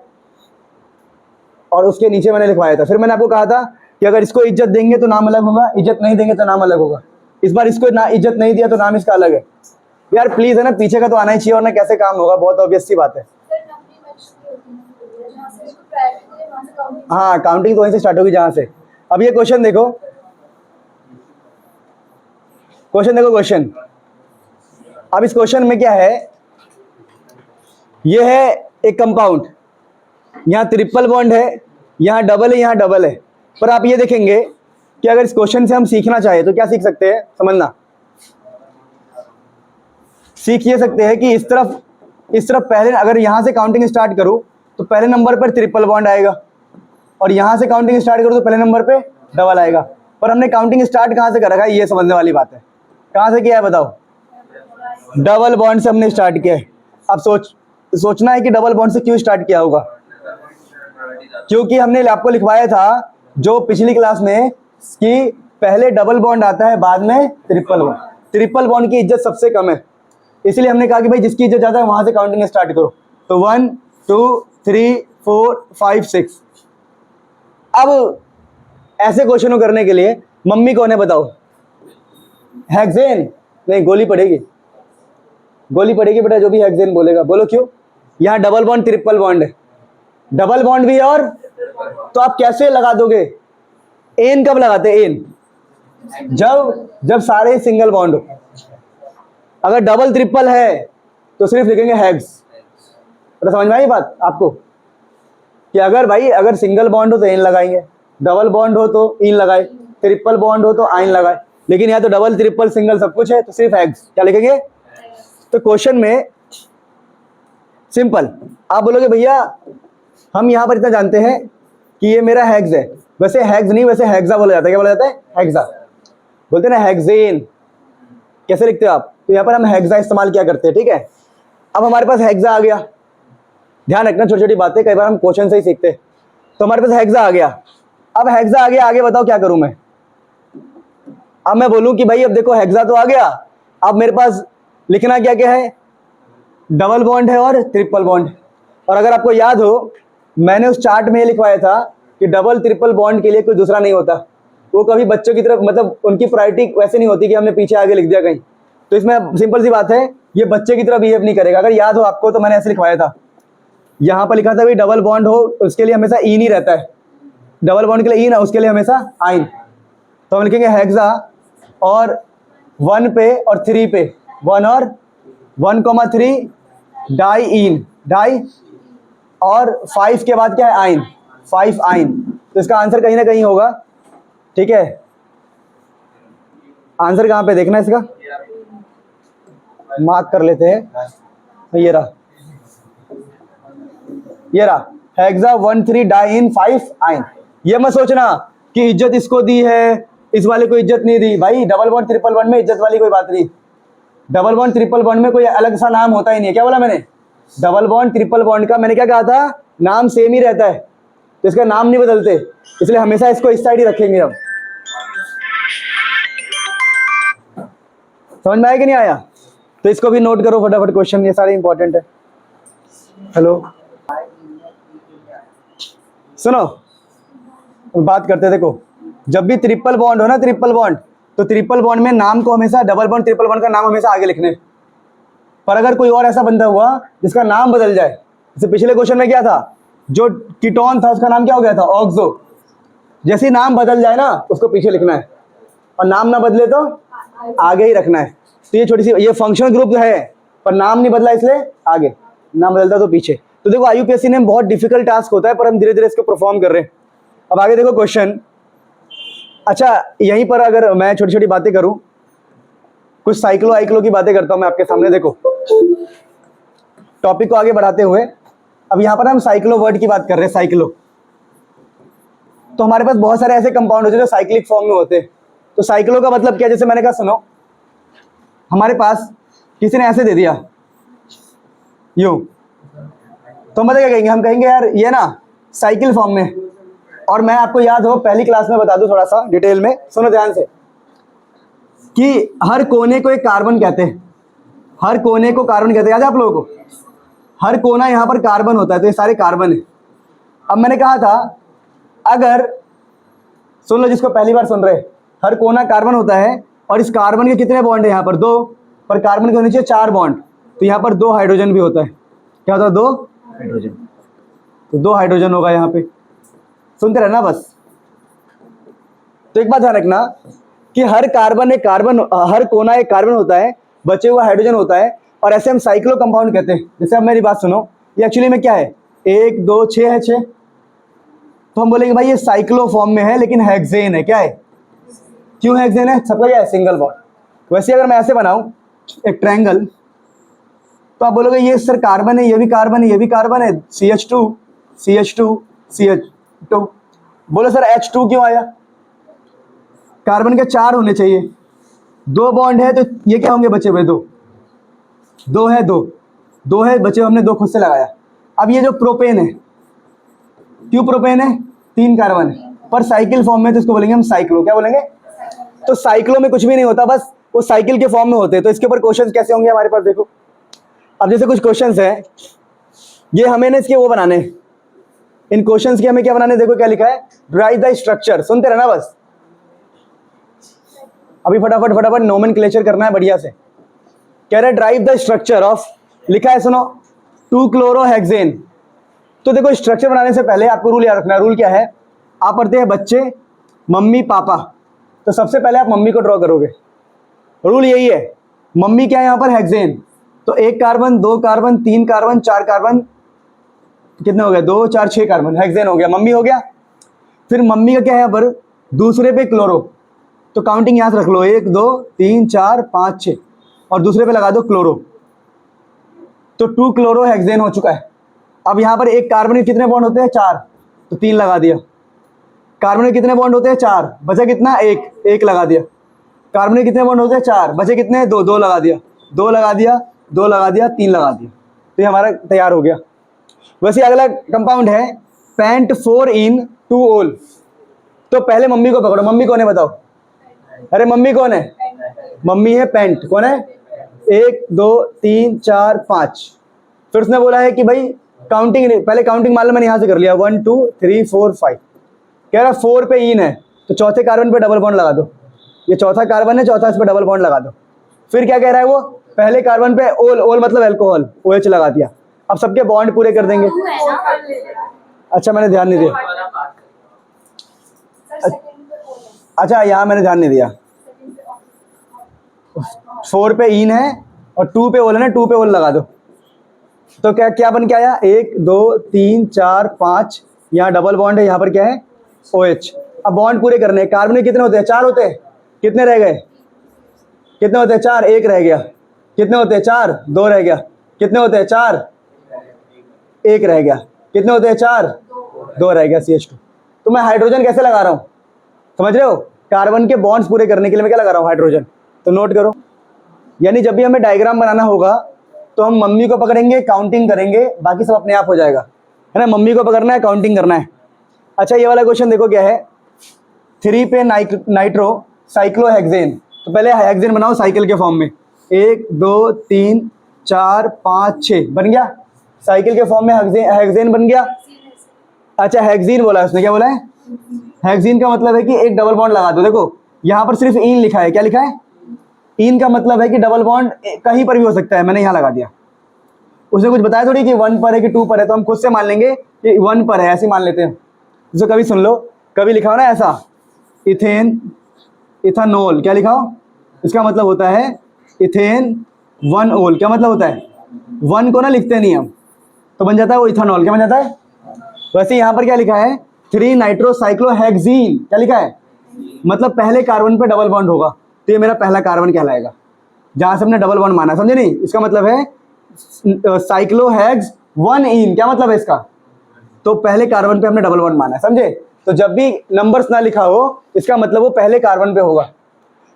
और उसके नीचे मैंने लिखवाया था। फिर मैंने आपको कहा था कि अगर इसको इज्जत देंगे तो नाम अलग होगा, इज्जत नहीं देंगे तो नाम अलग होगा। इस बार इसको ना इज्जत नहीं दिया तो नाम इसका अलग है। यार प्लीज है ना, पीछे का तो आना ही चाहिए, और ना कैसे काम होगा? बहुत ऑब्वियस सी बात है। हाँ, काउंटिंग तो वहीं से स्टार्ट होगी जहां से। अब ये क्वेश्चन देखो, क्वेश्चन। अब इस क्वेश्चन में क्या है? ये है एक कंपाउंड, यहाँ ट्रिपल बॉन्ड है, यहाँ डबल है, यहाँ डबल है। पर आप ये देखेंगे कि अगर इस क्वेश्चन से हम सीखना चाहे तो क्या सीख सकते हैं? समझना, सीख ये सकते हैं कि इस तरफ पहले, अगर यहाँ से काउंटिंग स्टार्ट करूँ तो पहले नंबर पर ट्रिपल बॉन्ड आएगा, और यहाँ से काउंटिंग स्टार्ट करूँ तो पहले नंबर पे डबल आएगा। पर हमने काउंटिंग स्टार्ट कहाँ से कर रखा है? ये समझने वाली बात है। कहाँ से किया है बताओ? डबल बॉन्ड से हमने स्टार्ट किया है। अब सोचना है कि डबल बॉन्ड से क्यों स्टार्ट किया होगा? क्योंकि हमने आपको लिखवाया था जो पिछली क्लास में कि पहले डबल बॉन्ड आता है, बाद में ट्रिपल बॉन्ड। ट्रिपल बॉन्ड की इज्जत सबसे कम है, इसलिए हमने कहा कि भाई जिसकी इज्जत ज़्यादा है वहां से काउंटिंग स्टार्ट करो। तो 1 2 3 4 5 6। अब ऐसे क्वेश्चन को करने के लिए मम्मी कौन है बताओ? हेक्सेन नहीं, गोली पड़ेगी बेटा, जो भी हेक्सेन बोलेगा। बोलो क्यों? यहाँ डबल बॉन्ड ट्रिपल बॉन्ड है, डबल बॉन्ड भी है, और तो आप कैसे लगा दोगे? एन कब लगाते हैं? एन जब सारे सिंगल बॉन्ड हो। अगर डबल ट्रिपल है तो सिर्फ लिखेंगे हेक्स। तो समझ में आई बात आपको कि अगर सिंगल बॉन्ड हो तो एन लगाएंगे, डबल बॉन्ड हो तो इन लगाए, ट्रिपल बॉन्ड हो तो आइन लगाए। लेकिन यहाँ तो डबल ट्रिपल सिंगल सब कुछ है, तो सिर्फ हेक्स। क्या लिखेंगे? तो क्वेश्चन में सिंपल। आप बोलोगे भैया हम यहाँ पर इतना जानते हैं कि ये मेरा हेक्स है, वैसे हेक्स नहीं, वैसे हेक्सा बोला जाता है। क्या बोला जाता है? हेक्सा। बोलते हैं ना हेक्सेन, कैसे लिखते हो आप? तो यहाँ पर हम हेक्सा इस्तेमाल किया करते हैं, ठीक है। अब हमारे पास हेक्सा आ गया, ध्यान रखना छोटी छोटी बातें, कई बार हम क्वेश्चन से ही सीखते हैं। तो हमारे पास हेक्सा आ गया। अब हेक्सा आ गया, आगे बताओ क्या करूं मैं? अब मैं बोलूं कि भाई अब देखो हेक्सा तो आ गया, अब मेरे पास लिखना क्या क्या है? डबल बॉन्ड है और ट्रिपल बॉन्ड। और अगर आपको याद हो, मैंने उस चार्ट में ये लिखवाया था कि डबल ट्रिपल बॉन्ड के लिए कोई दूसरा नहीं होता। वो कभी बच्चों की तरफ, मतलब उनकी प्रायोरिटी वैसे नहीं होती कि हमने पीछे आगे लिख दिया कहीं। तो इसमें सिंपल सी बात है, ये बच्चे की तरह बिहेव नहीं करेगा। अगर याद हो आपको तो मैंने ऐसे लिखवाया था, यहाँ पर लिखा था भाई डबल बॉन्ड हो उसके लिए हमेशा इन ही रहता है, डबल बॉन्ड के लिए इन है, उसके लिए हमेशा आइन। तो हम लिखेंगे हेक्सा और 1 पे और 3 पे, 1 और 1,3 डाई इन, डाई, और 5 के बाद क्या है? आइन, 5 आइन। तो इसका आंसर कहीं ना कहीं होगा, ठीक है। आंसर कहाँ पे देखना है इसका? मार्क कर लेते हैं, ये रहा, ये रहा हेक्सा 1,3 डाई इन 5 आइन। ये मत सोचना कि इज्जत इसको दी है, इस वाले को इज्जत नहीं दी। भाई डबल बॉन्ड ट्रिपल बॉन्ड में इज्जत वाली कोई बात नहीं। डबल बॉन्ड ट्रिपल बॉन्ड में कोई अलग सा नाम होता ही नहीं है। क्या बोला मैंने? डबल बॉन्ड ट्रिपल बॉन्ड का मैंने क्या कहा था? नाम सेम ही रहता है, तो इसका नाम नहीं बदलते, इसलिए हमेशा इसको इस साइड ही रखेंगे हम। समझ में आया कि नहीं आया? तो इसको भी नोट करो फटाफट, क्वेश्चन ये सारे इंपॉर्टेंट है। हेलो सुनो, बात करते, देखो जब भी ट्रिपल बॉन्ड हो ना, ट्रिपल बॉन्ड, तो ट्रिपल बॉन्ड में नाम को हमेशा, डबल बॉन्ड ट्रिपल बॉन्ड का नाम हमेशा आगे लिखने। पर अगर कोई और ऐसा बंदा हुआ जिसका नाम बदल जाए, जैसे पिछले क्वेश्चन में क्या था, जो कीटोन था उसका नाम क्या हो गया था? ऑक्सो। जैसे नाम बदल जाए ना उसको पीछे लिखना है, और नाम ना बदले तो आगे ही रखना है। तो ये छोटी सी, ये फंक्शनल ग्रुप है, पर नाम नहीं बदला इसलिए आगे, नाम बदलता तो पीछे। तो देखो IUPAC में बहुत डिफिकल्ट टास्क होता है, पर हम धीरे धीरे इसको परफॉर्म कर रहे हैं। अब आगे देखो क्वेश्चन। अच्छा यहीं पर अगर मैं छोटी छोटी बातें करूं, कुछ साइक्लो आइक्लो की बातें करता हूं मैं आपके सामने। देखो टॉपिक को आगे बढ़ाते हुए, अब यहां पर हम साइक्लो वर्ड की बात कर रहे हैं, साइक्लो। तो हमारे पास बहुत सारे ऐसे कंपाउंड होते हैं जो साइक्लिक फॉर्म में होते हैं। तो साइक्लो का मतलब क्या? जैसे मैंने कहा, सुनो, हमारे पास किसी ने ऐसे दे दिया यूं, तो हम क्या कहेंगे? हम कहेंगे यार ये ना साइकिल फॉर्म में। और मैं आपको याद हो पहली क्लास में बता दूं थोड़ा सा डिटेल में, सुनो ध्यान से, कि हर कोने को एक कार्बन कहते हैं। हर कोने को कार्बन कहते हैं, याद है आप लोगों को? हर कोना यहाँ पर कार्बन होता है, तो ये सारे कार्बन है। अब मैंने कहा था, अगर सुन लो जिसको पहली बार सुन रहे, हर कोना कार्बन होता है, और इस कार्बन के कितने बॉन्ड है? यहाँ पर 2, पर कार्बन के होने चाहिए 4 बॉन्ड, तो यहाँ पर 2 हाइड्रोजन भी होता है। क्या होता है? 2 हाइड्रोजन। तो 2 हाइड्रोजन होगा यहाँ पे, सुनते रहना बस। तो एक बात ध्यान रखना कि हर कार्बन एक कार्बन, हर कोना एक कार्बन होता है, बचे हुआ हाइड्रोजन होता है, और ऐसे हम साइक्लो कंपाउंड कहते हैं। जैसे अब मेरी बात सुनो, ये एक्चुअली में क्या है? 1 2 6 है, 6। तो हम बोलेंगे भाई ये साइक्लो फॉर्म में है, लेकिन हेक्सेन है। क्या है? क्यों हेक्सेन है? सबका क्या है? Single bond. वैसे अगर मैं ऐसे बनाऊं एक ट्रायंगल, तो आप बोलोगे ये सर कार्बन है, ये भी कार्बन है, ये भी कार्बन है, CH2 CH2 CH2। बोलो सर H2 क्यों आया? कार्बन के 4 होने चाहिए, 2 बॉन्ड है, तो ये क्या होंगे बचे हुए? 2 है, 2 है बचे, हमने 2 खुद से लगाया। अब ये जो प्रोपेन है, क्यों प्रोपेन है? 3 कार्बन है, पर साइकिल फॉर्म में, तो इसको बोलेंगे हम साइक्लो। क्या बोलेंगे? तो साइक्लो में कुछ भी नहीं होता, बस वो साइकिल के फॉर्म में होते हैं। तो इसके ऊपर क्वेश्चंस कैसे होंगे हमारे पास? देखो अब जैसे कुछ क्वेश्चंस हैं, ये हमें ना इसके वो बनाने, इन क्वेश्चंस के हमें क्या बनाने? देखो क्या लिखा है, राइट द स्ट्रक्चर। सुनते रहना बस, अभी फटाफट फटाफट नोमेनक्लेचर करना है बढ़िया से। कह रहे ड्राइव द स्ट्रक्चर ऑफ, लिखा है सुनो, 2-क्लोरोहेक्सेन। तो देखो स्ट्रक्चर बनाने से पहले आपको रूल याद रखना है। रूल क्या है? आप पढ़ते हैं बच्चे, मम्मी पापा, तो सबसे पहले आप मम्मी को ड्रॉ करोगे। रूल यही है। मम्मी क्या है यहाँ पर? हेक्सेन। तो 1 कार्बन, 2 कार्बन, 3 कार्बन, 4 कार्बन, कितने हो गए? 2 4 6 कार्बन, हेक्सेन हो गया, मम्मी हो गया। फिर मम्मी का क्या है यहाँ पर? दूसरे पे क्लोरो, तो काउंटिंग यहाँ से रख लो, 1 2 3 4 5 6, और दूसरे पे लगा दो क्लोरो। तो 2 क्लोरोहेक्सेन हो चुका है। अब यहाँ पर एक कार्बन के कितने बॉन्ड होते हैं? 4, तो 3 लगा दिया। कार्बन के कितने बॉन्ड होते हैं? 4, बचा कितना? 1 लगा दिया। कार्बन के कितने बॉन्ड होते हैं? 4, बचे कितने? 2 लगा दिया, 2 लगा दिया, 2 लगा दिया, 3 लगा दिया, तो ये हमारा तैयार हो गया। वैसे अगला कंपाउंड है पेंट 4 इन 2 ओल। तो पहले मम्मी को पकड़ो, मम्मी कौन है बताओ? अरे मम्मी कौन है? मम्मी है पेंट। कौन है? 1 2 3 4 5। फिर उसने बोला है कि भाई काउंटिंग, पहले काउंटिंग मान लो मैंने यहाँ से कर लिया, 1 2 3 4 5। कह रहा 4 पे इन है, तो चौथे कार्बन पे डबल बॉन्ड लगा दो। ये चौथा कार्बन है, चौथा इस पे डबल बॉन्ड लगा दो। फिर क्या कह रहा है वो? पहले कार्बन पे ओल, ओल मतलब अल्कोहल, OH लगा दिया। अब सबके बॉन्ड पूरे कर देंगे। अच्छा मैंने ध्यान नहीं दिया, अच्छा यहाँ मैंने ध्यान नहीं दिया। 4 पे इन है और 2 पे ओल है ना, 2 पे ओल लगा दो। तो क्या क्या बन के आया? 1 2 3 4 5, यहाँ डबल बॉन्ड है, यहाँ पर क्या है? OH। अब बॉन्ड पूरे करने हैं। कार्बन कितने होते हैं? 4 होते हैं। कितने रह गए? कितने होते हैं? 4, 1 रह गया। कितने होते हैं? 4, 2 रह गया। कितने होते हैं? 4, 1 रह गया। कितने होते हैं? 4, 2 रह गया, CH2। तो मैं हाइड्रोजन कैसे लगा रहा हूँ समझ रहे हो? कार्बन के बॉन्ड्स पूरे करने के लिए मैं क्या लगा रहा हूँ? हाइड्रोजन। तो नोट करो, यानी जब भी हमें डायग्राम बनाना होगा तो हम मम्मी को पकड़ेंगे, काउंटिंग करेंगे, बाकी सब अपने आप हो जाएगा, है ना? मम्मी को पकड़ना है, काउंटिंग करना है। अच्छा ये वाला क्वेश्चन देखो क्या है, 3 पे नाइट्रो साइक्लोहेक्सेन। तो पहले हेक्सेन बनाओ साइकिल के फॉर्म में, 1 2 3 4 5 6 बन गया। साइकिल के फॉर्म में हेक्सेन बन गया। अच्छा हेक्सीन बोला है उसने, क्या बोला है? हेक्सीन का मतलब है कि एक डबल बॉन्ड लगा दो। देखो यहाँ पर सिर्फ इन लिखा है, क्या लिखा है? इन का मतलब है कि डबल बॉन्ड कहीं पर भी हो सकता है, मैंने यहाँ लगा दिया। उसने कुछ बताया थोड़ी कि 1 पर है कि 2 पर है, तो हम खुद से मान लेंगे कि 1 पर है, ऐसे मान लेते हैं। जैसे कभी सुन लो, कभी लिखा हो ना ऐसा, इथेन इथानोल, क्या लिखा हो? इसका मतलब होता है इथेन 1 ओल। क्या मतलब होता है? 1 को ना लिखते नहीं हम, तो बन जाता है वो इथानॉल। क्या बन जाता है? वैसे यहाँ पर क्या लिखा है? 3 नाइट्रोसाइक्लोहेक्सीन। क्या लिखा है? मतलब पहले कार्बन पे डबल बॉन्ड होगा, तो ये मेरा पहला कार्बन कहलाएगा, जहां से हमने डबल बॉन्ड माना। समझे नहीं? इसका मतलब है साइक्लोहेक्स 1 इन। क्या मतलब है इसका? तो पहले कार्बन पे हमने डबल बॉन्ड माना है, समझे? तो जब भी नंबर्स ना लिखा हो, इसका मतलब वो पहले कार्बन पे होगा।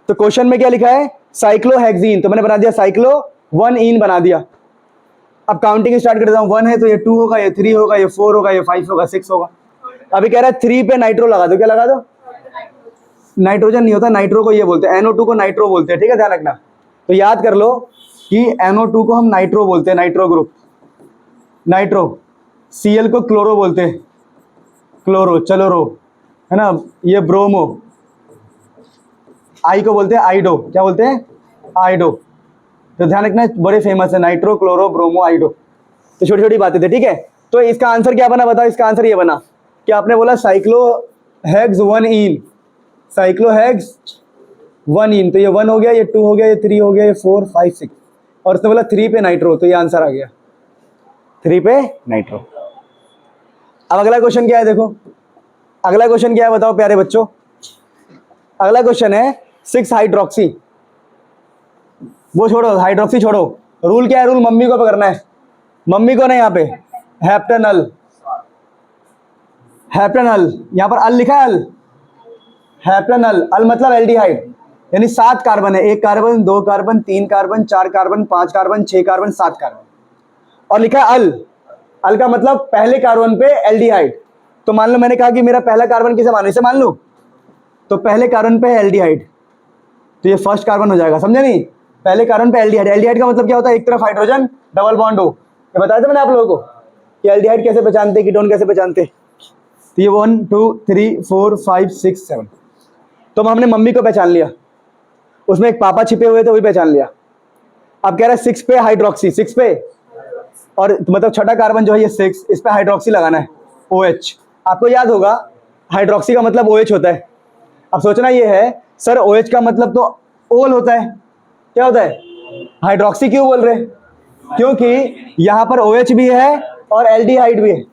तो क्वेश्चन में क्या लिखा है? साइक्लोहेक्सीन, तो मैंने बना दिया साइक्लो 1 इन बना दिया। अब काउंटिंग स्टार्ट कर देता हूँ। 1 है तो ये 2 होगा, ये 3 होगा, ये 4 होगा, ये 5 होगा, 6 होगा। अभी कह रहा है 3 पे नाइट्रो लगा दो। क्या लगा दो? नाइट्रोजन नहीं होता, नाइट्रो को ये बोलते हैं, NO2 को नाइट्रो बोलते हैं, ठीक है? ध्यान रखना। तो याद कर लो कि NO2 को हम नाइट्रो बोलते हैं, नाइट्रो ग्रुप। नाइट्रो, Cl को क्लोरो बोलते हैं, क्लोरो, चलो रो, है ना? ये ब्रोमो, आई को बोलते हैं आइडो। क्या बोलते हैं? आइडो। तो ध्यान रखना, बड़े फेमस है, नाइट्रो क्लोरो ब्रोमो आइडो। तो छोटी छोटी बातें थे, ठीक है? तो इसका आंसर क्या बना बताओ? इसका आंसर ये बना कि आपने बोला साइक्लोहेक्स 1 इन, साइक्लोहेक्स 1 इन, तो ये 1 हो गया, ये 2 हो गया, ये 3 हो गया, ये 4 5 6, और उसने बोला 3 पे नाइट्रो, तो ये आंसर आ गया 3 पे नाइट्रो। अब अगला क्वेश्चन क्या है? देखो अगला क्वेश्चन क्या है बताओ प्यारे बच्चों? अगला क्वेश्चन है 6 हाइड्रोक्सी। वो छोड़ो, हाइड्रोक्सी छोड़ो। रूल क्या है? रूल मम्मी को पकड़ना है। मम्मी को ना यहाँ पे हेप्टेनल, हेप्टेनल, यहाँ पर अल लिखा है, अल, हेप्टेनल। अल मतलब एल्डिहाइड, यानी 7 कार्बन है, 1 carbon, 2 carbon, 3 carbon, 4 carbon, 5 carbon, 6 carbon, 7 carbon, और लिखा है अल। अल का मतलब पहले कार्बन पे एल्डिहाइड। तो मान लो मैंने कहा कि मेरा पहला कार्बन किसे मानो? इसे मान लो। तो पहले कार्बन पे एल्डिहाइड, तो ये फर्स्ट कार्बन हो जाएगा, समझे नहीं? पहले कार्बन पे एल्डिहाइड। एल्डिहाइड का मतलब क्या होता है? एक तरफ हाइड्रोजन, डबल बॉन्ड हो। ये बताया था मैंने आप लोगों को कि एल्डिहाइड कैसे पहचानते, कीटोन कैसे पहचानते। तो ये 1 2 3 4 5 6 7, तो हमने मम्मी को पहचान लिया, उसमें एक पापा छिपे हुए थे, वही पहचान लिया। अब कह रहा है 6 पे हाइड्रोक्सी, 6 पे, और मतलब छठा कार्बन जो है ये 6, इस पे हाइड्रोक्सी लगाना है, OH। आपको याद होगा हाइड्रोक्सी का मतलब OH होता है। अब सोचना ये है सर OH का मतलब तो ओल होता है, क्या होता है? हाइड्रोक्सी क्यों बोल रहे? क्योंकि यहाँ पर OH भी है और एल्डिहाइड भी है,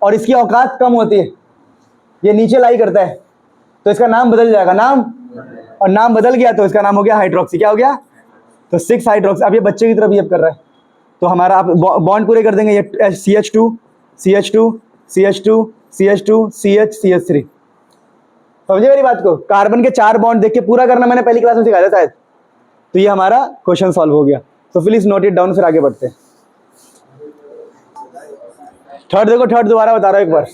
और इसकी औकात कम होती है, ये नीचे लाई करता है, तो इसका नाम बदल जाएगा, नाम, और नाम बदल गया तो इसका नाम हो गया हाइड्रोक्सी। क्या हो गया? तो 6 हाइड्रोक्सी। अब ये बच्चे की तरफ बिहेव कर रहा है, तो हमारा आप बॉन्ड पूरे कर देंगे, ये CH2 CH2 CH2 CH2 CH CH3। समझे मेरी बात को? कार्बन के 4 बॉन्ड देख के पूरा करना मैंने पहली क्लास में सिखाया था शायद। तो ये हमारा क्वेश्चन सॉल्व हो गया। तो प्लीज नोट इट डाउन, फिर आगे बढ़ते हैं। थर्ड देखो, थर्ड दोबारा बता रहा हूं एक बार।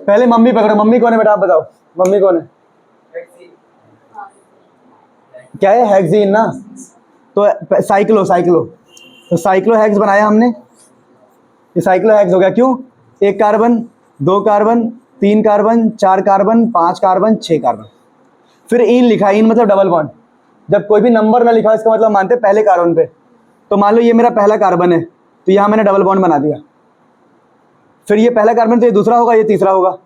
पहले मम्मी पकड़ो, मम्मी कौन है बेटा आप बताओ, मम्मी कौन है? क्या है? हेक्सीन ना। तो साइक्लो साइक्लो, तो साइक्लोहेक्स बनाया हमने, ये साइक्लोहेक्स हो गया। क्यों? 1 carbon 2 carbon 3 carbon 4 carbon 5 carbon 6 carbon. फिर इन लिखा, इन मतलब डबल बॉन्ड। जब कोई भी नंबर ना लिखा इसका मतलब मानते पहले कार्बन पे। तो मान लो ये मेरा पहला कार्बन है, तो यहाँ मैंने डबल बॉन्ड बना दिया। फिर ये पहला कार्बन, तो ये दूसरा होगा, ये तीसरा होगा।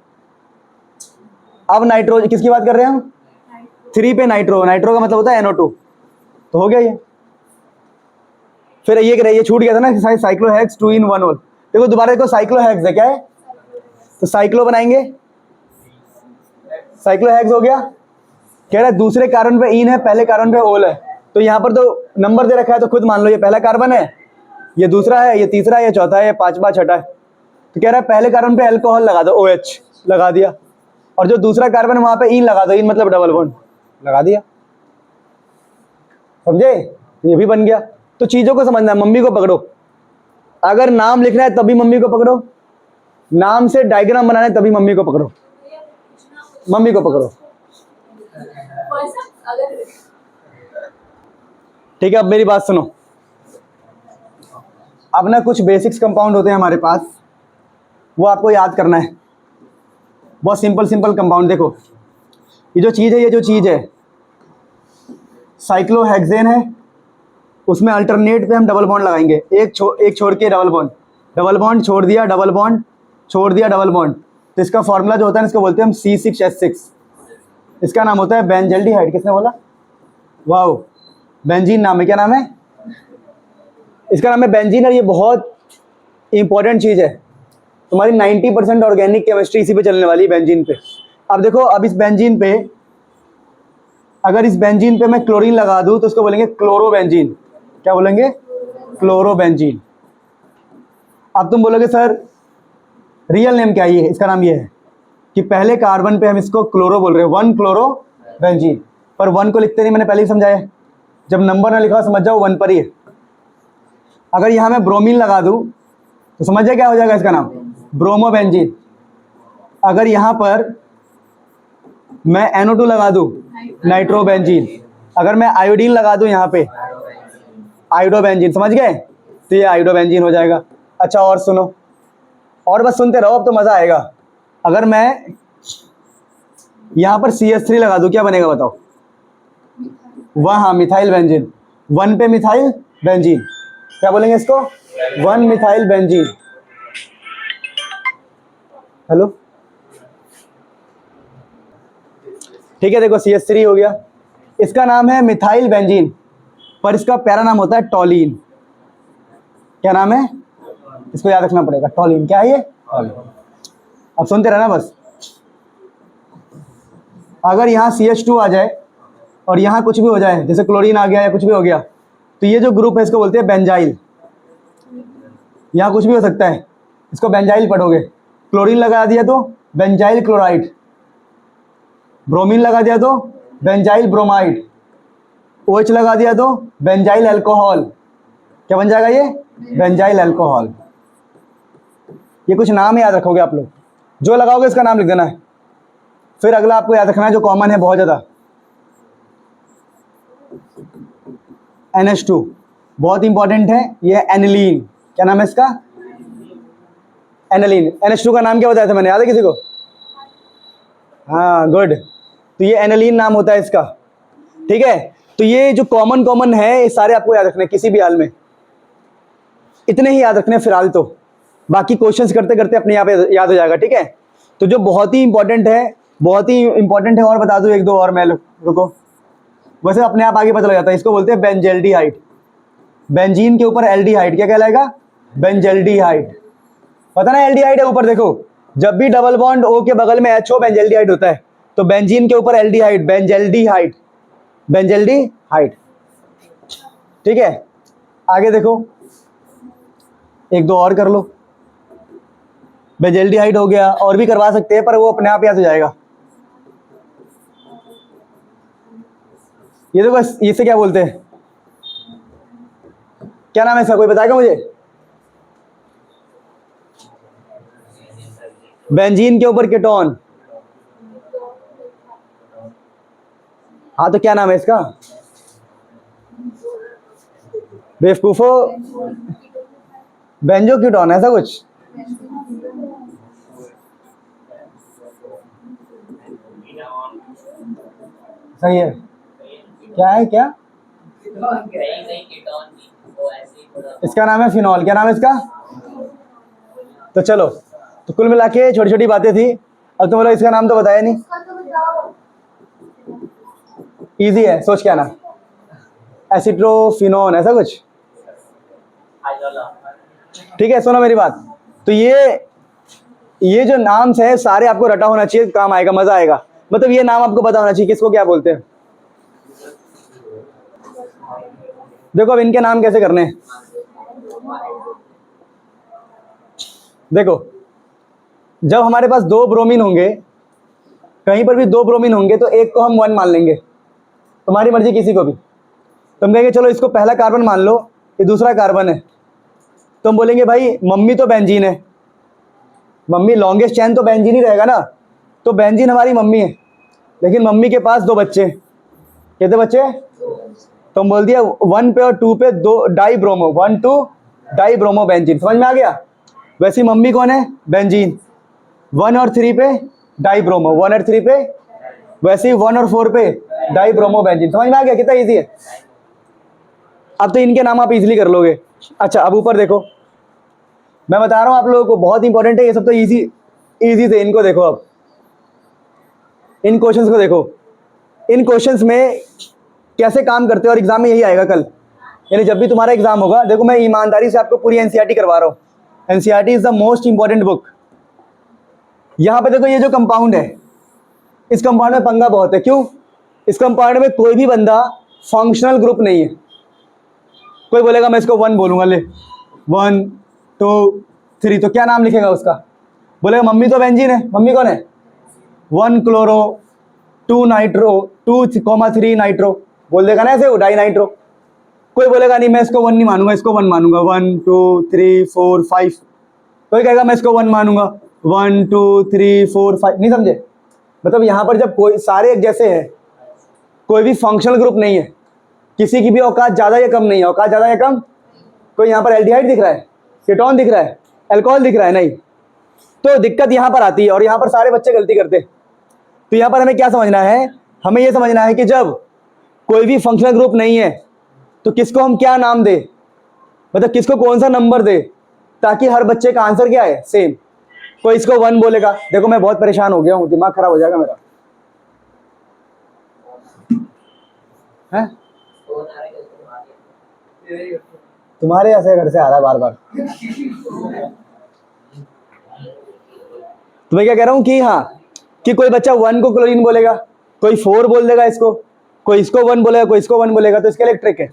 अब नाइट्रोजन, किसकी बात कर रहे हैं हम? 3 पे नाइट्रो, नाइट्रो का मतलब होता है NO2। तो हो गया ये। फिर ये छूट गया था ना साइक्लोहेक्स 2 in 1 होल। देखो दोबारा देखो, साइक्लोहेक्स है, क्या है? तो साइक्लो बनाएंगे, साइक्लोहेक्स हो गया। कह रहा है दूसरे कार्बन पे इन है, पहले कार्बन पे ओल है। तो यहाँ पर तो नंबर दे रखा है, तो खुद मान लो ये पहला कार्बन है, ये दूसरा है, ये तीसरा है, ये चौथा है, ये पांचवा छठा है। तो कह रहा है पहले कार्बन पे अल्कोहल लगा दो, OH लगा दिया, और जो दूसरा कार्बन वहां पे इन लगा दो, इन मतलब डबल बॉन्ड लगा दिया। समझे? ये भी बन गया। तो चीजों को समझना है, मम्मी को पकड़ो। अगर नाम लिखना है तभी मम्मी को पकड़ो, नाम से डायग्राम बनाना है तभी मम्मी को पकड़ो, मम्मी को पकड़ो। ठीक है, अब मेरी बात सुनो। अब ना कुछ बेसिक्स कंपाउंड होते हैं हमारे पास, वो आपको याद करना है। बहुत सिंपल सिंपल कंपाउंड। देखो ये जो चीज़ है, ये जो चीज़ है साइक्लोहेक्सेन है, उसमें अल्टरनेट पे हम डबल बॉन्ड लगाएंगे, एक छोड़ के डबल बॉन्ड, डबल बॉन्ड छोड़ दिया, डबल बॉन्ड छोड़ दिया, डबल बॉन्ड। तो इसका फॉर्मूला जो होता है इसको बोलते हैं हम C6H6। इसका नाम होता है बेंजल्डिहाइड। किसने बोला? वाओ, बेंजीन नाम है। क्या नाम है इसका? नाम है बेंजीन। और ये बहुत इंपॉर्टेंट चीज़ है, तुम्हारी 90% ऑर्गेनिक केमिस्ट्री इसी पे चलने वाली है, बेंजीन पे। अब देखो, अब इस बेंजीन पे, अगर इस बेंजीन पे मैं क्लोरीन लगा दूं तो इसको बोलेंगे क्लोरोबेंजीन। क्या बोलेंगे? क्लोरोबेंजीन। अब तुम बोलोगे सर रियल नेम क्या है? ये इसका नाम ये है कि पहले कार्बन पे हम इसको क्लोरो बोल रहे हैं, 1 क्लोरोबेंजीन। पर 1 को लिखते नहीं, मैंने पहले ही समझाया। जब नंबर ना लिखा समझ जाओ 1 पर ही है। अगर यहाँ मैं ब्रोमीन लगा दूं तो समझ जाए क्या हो जाएगा इसका नाम? ब्रोमोबेंजीन। अगर यहाँ पर मैं NO2 लगा दूं, नाइट्रोबेंजीन। अगर मैं आयोडीन लगा दूं यहाँ पे, आयोडोबेंजीन। समझ गए? तो ये आयोडोबेंजीन हो जाएगा। अच्छा और सुनो, और बस सुनते रहो, अब तो मजा आएगा। अगर मैं यहाँ पर CH3 लगा दूं, क्या बनेगा बताओ? वह हाँ, मिथाइल बेंजीन। 1 पे मिथाइल बेंजीन, क्या बोलेंगे इसको? 1 मिथाइल बेंजीन। हेलो, ठीक है। देखो CH3 हो गया, इसका नाम है मिथाइल बेंजीन, पर इसका प्यारा नाम होता है टॉलीन। क्या नाम है? इसको याद रखना पड़ेगा, टॉलीन। क्या है ये? अब सुनते रहना बस। अगर यहाँ CH2 आ जाए और यहाँ कुछ भी हो जाए, जैसे क्लोरीन आ गया या कुछ भी हो गया, तो ये जो ग्रुप है इसको बोलते हैं बेंजाइल। यहाँ कुछ भी हो सकता है, इसको बेंजाइल पढ़ोगे। क्लोरीन लगा दिया तो बेंजाइल क्लोराइड, ब्रोमीन लगा दिया तो बेंजाइल ब्रोमाइड, OH लगा दिया तो बेंजाइल अल्कोहल। क्या बन जाएगा ये? Benzyl alcohol. ये कुछ नाम याद रखोगे आप लोग, जो लगाओगे इसका नाम लिख देना है। फिर अगला आपको याद रखना है जो कॉमन है बहुत ज़्यादा, NH2 बहुत इंपॉर्टेंट है। ये एनिलीन। क्या नाम है इसका? एनिलीन। NH2 का नाम क्या बताया था मैंने, याद है किसी को? हाँ गुड। तो ये एनिलीन नाम होता है इसका। ठीक है, तो ये जो कॉमन है ये सारे आपको याद रखने, किसी भी हाल में इतने ही याद रखने फिलहाल। तो बाकी क्वेश्चंस करते करते अपने आप याद हो जाएगा। ठीक है, तो जो बहुत ही इंपॉर्टेंट है, बहुत ही इंपॉर्टेंट है, और बता दूं एक दो और मैं, रुको, वैसे अपने आप आगे पता लग जाता है। इसको बोलते हैं बेंजल्डिहाइड। बेंजीन के ऊपर एल्डिहाइड क्या कहलाएगा? बेंजल्डिहाइड। पता ना एल्डिहाइड है ऊपर, देखो जब भी डबल बॉन्ड O के बगल में H हो बेंजल्डिहाइड होता है। तो बेंजीन के ऊपर एल्डिहाइड, बेंजल्डिहाइड, बेंजल्डिहाइड। ठीक है, आगे देखो, एक दो और कर लो। बेंजल्डिहाइड हो गया, और भी करवा सकते हैं पर वो अपने आप याद हो जाएगा। ये देखो, इसे क्या बोलते हैं, क्या नाम है इसका, कोई बताएगा मुझे? बेंजीन के ऊपर कीटोन। हाँ तो क्या नाम है इसका? बेवकूफो, बेंजो कीटोन, ऐसा कुछ। सही है। क्या है, क्या इसका नाम है? फिनॉल। क्या नाम है इसका? तो चलो, तो कुल मिला के छोटी छोटी बातें थी। अब तुम बोलो इसका नाम तो बताया नहीं। इजी है, सोच के आना। एसिट्रोफिनोन, ऐसा कुछ। ठीक है, सुनो मेरी बात। तो ये जो नाम है सारे आपको रटा होना चाहिए, काम आएगा, मजा आएगा। मतलब ये नाम आपको पता होना चाहिए किसको क्या बोलते हैं। देखो अब इनके नाम कैसे करने हैं। देखो, जब हमारे पास दो ब्रोमीन होंगे, कहीं पर भी दो ब्रोमीन होंगे, तो एक को हम 1 मान लेंगे, तुम्हारी मर्जी किसी को भी। तुम कहेंगे चलो इसको पहला कार्बन मान लो, ये दूसरा कार्बन है, तुम बोलेंगे भाई मम्मी तो बेंजीन है, मम्मी लॉन्गेस्ट चैन तो बेंजीन ही रहेगा ना, तो बेंजीन हमारी मम्मी है। लेकिन मम्मी के पास 2 बच्चे, कितने बच्चे? तुम बोल दिया 1 पे और 2 पे 2 die bromo, 1 2 die bromo benzene. समझ में आ गया? वैसे मम्मी कौन है? बेंजीन। 1 और 3 पे डाई ब्रोमो, 1 और 3 पे, वैसे ही 1 और 4 पे डाई ब्रोमो बेंजीन। समझ में आ गया कितना इजी है? अब तो इनके नाम आप इजीली कर लोगे। अच्छा, अब ऊपर देखो, मैं बता रहा हूं आप लोगों को, बहुत इंपॉर्टेंट है ये सब तो। इजी थे, इनको देखो। अब इन क्वेश्चंस को देखो, इन क्वेश्चंस में कैसे काम करते हो, और एग्जाम में यही आएगा कल। यानी जब भी तुम्हारा एग्जाम होगा, देखो मैं ईमानदारी से आपको पूरी एनसीईआरटी करवा रहा हूँ। NCERT is the most important book. यहाँ पे देखो, ये जो कंपाउंड है, इस कंपाउंड में पंगा बहुत है। क्यों? इस कंपाउंड में कोई भी बंदा फंक्शनल ग्रुप नहीं है। कोई बोलेगा मैं इसको 1 बोलूंगा, ले 1 2 3, तो क्या नाम लिखेगा उसका? बोलेगा मम्मी तो बेंजीन है। मम्मी कौन है? 1 क्लोरो 2 नाइट्रो 2,3 नाइट्रो, बोल देगा ना ऐसे, वो डाई नाइट्रो। कोई बोलेगा नहीं मैं इसको 1 नहीं मानूंगा, इसको 1 मानूंगा, 1 2 3 4 5। कोई कहेगा मैं इसको 1 मानूंगा, 1 2 3 4 5। नहीं समझे? मतलब यहाँ पर जब कोई सारे एक जैसे हैं, कोई भी फंक्शनल ग्रुप नहीं है, किसी की भी औकात ज़्यादा या कम नहीं है। औकात ज़्यादा या कम? कोई यहाँ पर एल्डिहाइड दिख रहा है, कीटोन दिख रहा है, अल्कोहल दिख रहा है? नहीं। तो दिक्कत यहाँ पर आती है, और यहाँ पर सारे बच्चे गलती करते। तो यहाँ पर हमें क्या समझना है? हमें यह समझना है कि जब कोई भी फंक्शनल ग्रुप नहीं है, तो किसको हम क्या नाम दे, मतलब किसको कौन सा नंबर दे, ताकि हर बच्चे का आंसर क्या है? सेम। कोई इसको 1 बोलेगा, देखो मैं बहुत परेशान हो गया हूँ, दिमाग खराब हो जाएगा मेरा है। तुम्हारे ऐसे घर से आ रहा है बार बार। तो मैं क्या कह रहा हूँ कि हाँ, कि कोई बच्चा 1 को क्लोरीन बोलेगा, कोई 4 बोल देगा इसको, कोई इसको 1 बोलेगा, कोई इसको 1 बोलेगा। तो इसके लिए एक ट्रिक है।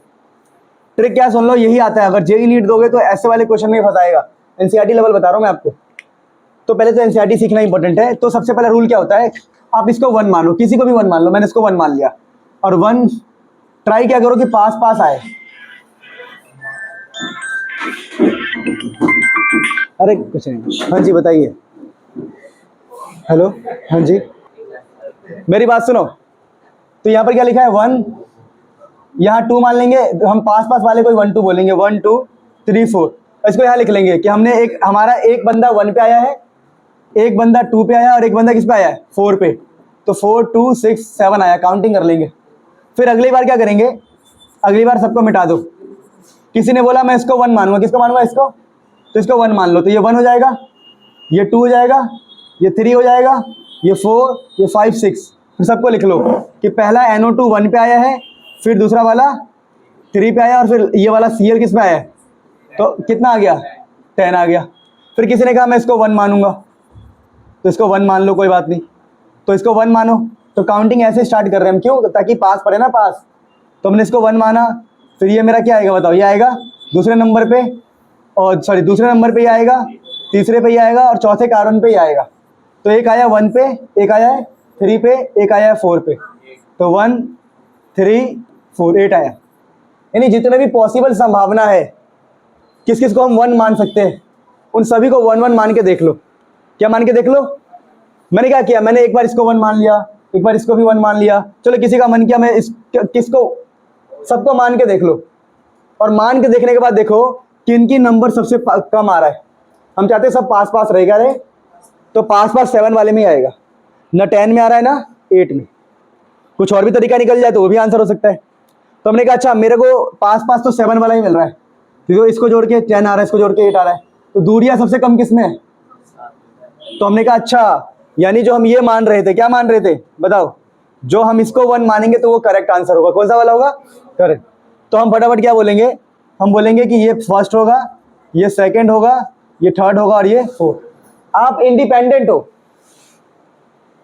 ट्रिक क्या? सुन लो, यही आता है। अगर जेई नीट दोगे तो ऐसे वाले क्वेश्चन में फंसाएगा। एनसीईआरटी लेवल बता रहा हूँ मैं आपको। तो पहले तो एनसीईआरटी सीखना इंपॉर्टेंट है। तो सबसे पहला रूल क्या होता है? आप इसको 1 मान लो, किसी को भी 1 मान लो। मैंने इसको 1 मान लिया, और 1 ट्राई क्या करो कि पास पास आए। अरे कुछ नहीं। हाँ जी बताइए। हेलो, हाँ जी, मेरी बात सुनो। तो यहाँ पर क्या लिखा है? 1, यहाँ 2 मान लेंगे, हम पास पास वाले कोई 1 2 बोलेंगे, 1 2 3 4। इसको यहाँ लिख लेंगे कि हमने हमारा एक बंदा 1 पे आया है, एक बंदा 2 पे आया, और एक बंदा किस पे आया है? 4 पे। तो 4 2 6 7 आया, काउंटिंग कर लेंगे। फिर अगली बार क्या करेंगे? अगली बार सबको मिटा दो। किसी ने बोला मैं इसको 1 मानूंगा, किसको मानूंगा? इसको। तो इसको 1 मान लो, तो ये 1 हो जाएगा, ये 2 हो जाएगा, ये 3 हो जाएगा, ये 4, ये 5 6। फिर सबको लिख लो कि पहला NO2 1 पे आया है, फिर दूसरा वाला 3 पे आया, और फिर ये वाला Cl किस पे आया है? तो कितना आ गया? 10 आ गया। फिर किसी ने कहा मैं इसको 1 मानूंगा, तो इसको 1 मान लो, कोई बात नहीं। तो इसको 1 मानो। तो काउंटिंग ऐसे स्टार्ट कर रहे हैं हम, क्यों? ताकि पास पड़े ना, पास। तो हमने इसको 1 माना, फिर ये मेरा क्या आएगा बताओ? ये आएगा दूसरे नंबर पे, और सॉरी दूसरे नंबर पे ही आएगा, तीसरे पे ही आएगा और चौथे कार्बन पे ही आएगा। तो एक आया 1 पे, एक आया है 3 पे, एक आया है 4 पे। तो 1 3 4 8 आया। यानी जितने भी पॉसिबल संभावना है किस किस को हम 1 मान सकते हैं, उन सभी को 1 1 मान के देख लो। क्या मान के देख लो? मैंने क्या किया, मैंने एक बार इसको 1 मान लिया, एक बार इसको भी 1 मान लिया। चलो किसी का मन किया मैं इस किसको, सबको मान के देख लो। और मान के देखने के बाद देखो किनकी नंबर सबसे कम आ रहा है। हम चाहते हैं सब पास पास रहेगा रे, तो पास पास 7 वाले में ही आएगा, ना 10 में आ रहा है ना 8 में। कुछ और भी तरीका निकल जाए तो वो भी आंसर हो सकता है। तो हमने कहा अच्छा मेरे को पास पास तो 7 वाला ही मिल रहा है, क्योंकि इसको जोड़ के 10 आ रहा है, इसको जोड़ के 8 आ रहा है, तो दूरियां सबसे कम किस में है? तो हमने कहा अच्छा यानी जो हम ये मान रहे थे, क्या मान रहे थे बताओ, जो हम इसको 1 मानेंगे तो वो करेक्ट आंसर होगा। कौन सा वाला होगा? करेक्ट। तो हम फटाफट क्या बोलेंगे, हम बोलेंगे कि ये फर्स्ट होगा, ये सेकंड होगा, ये थर्ड होगा और ये फोर्थ। आप इंडिपेंडेंट हो,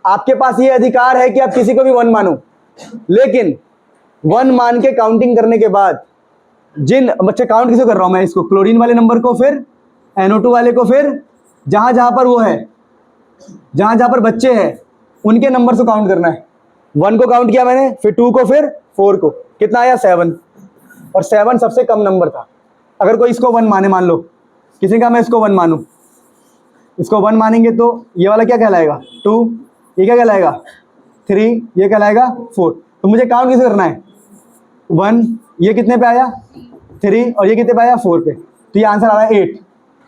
आपके पास ये अधिकार है कि आप किसी को भी 1 मानो, लेकिन 1 मान के काउंटिंग करने के बाद जिन बच्चे, काउंट किसे कर रहा हूं मैं, इसको क्लोरीन वाले नंबर को, फिर NO2 वाले को, फिर जहां जहां पर वो है, जहां जहां पर बच्चे हैं उनके नंबर से काउंट करना है। 1 को काउंट किया मैंने, फिर 2 को, फिर 4 को, कितना आया 7, और 7 सबसे कम नंबर था। अगर कोई इसको 1 माने, मान लो किसी का मैं इसको 1 मानूं, इसको 1 मानेंगे तो ये वाला क्या कहलाएगा 2, ये क्या कहलाएगा 3, ये कहलाएगा 4। तो मुझे काउंट किसे करना है 1, ये कितने पे आया 3, और ये कितने पे आया 4 पे, तो ये आंसर आ रहा है 8।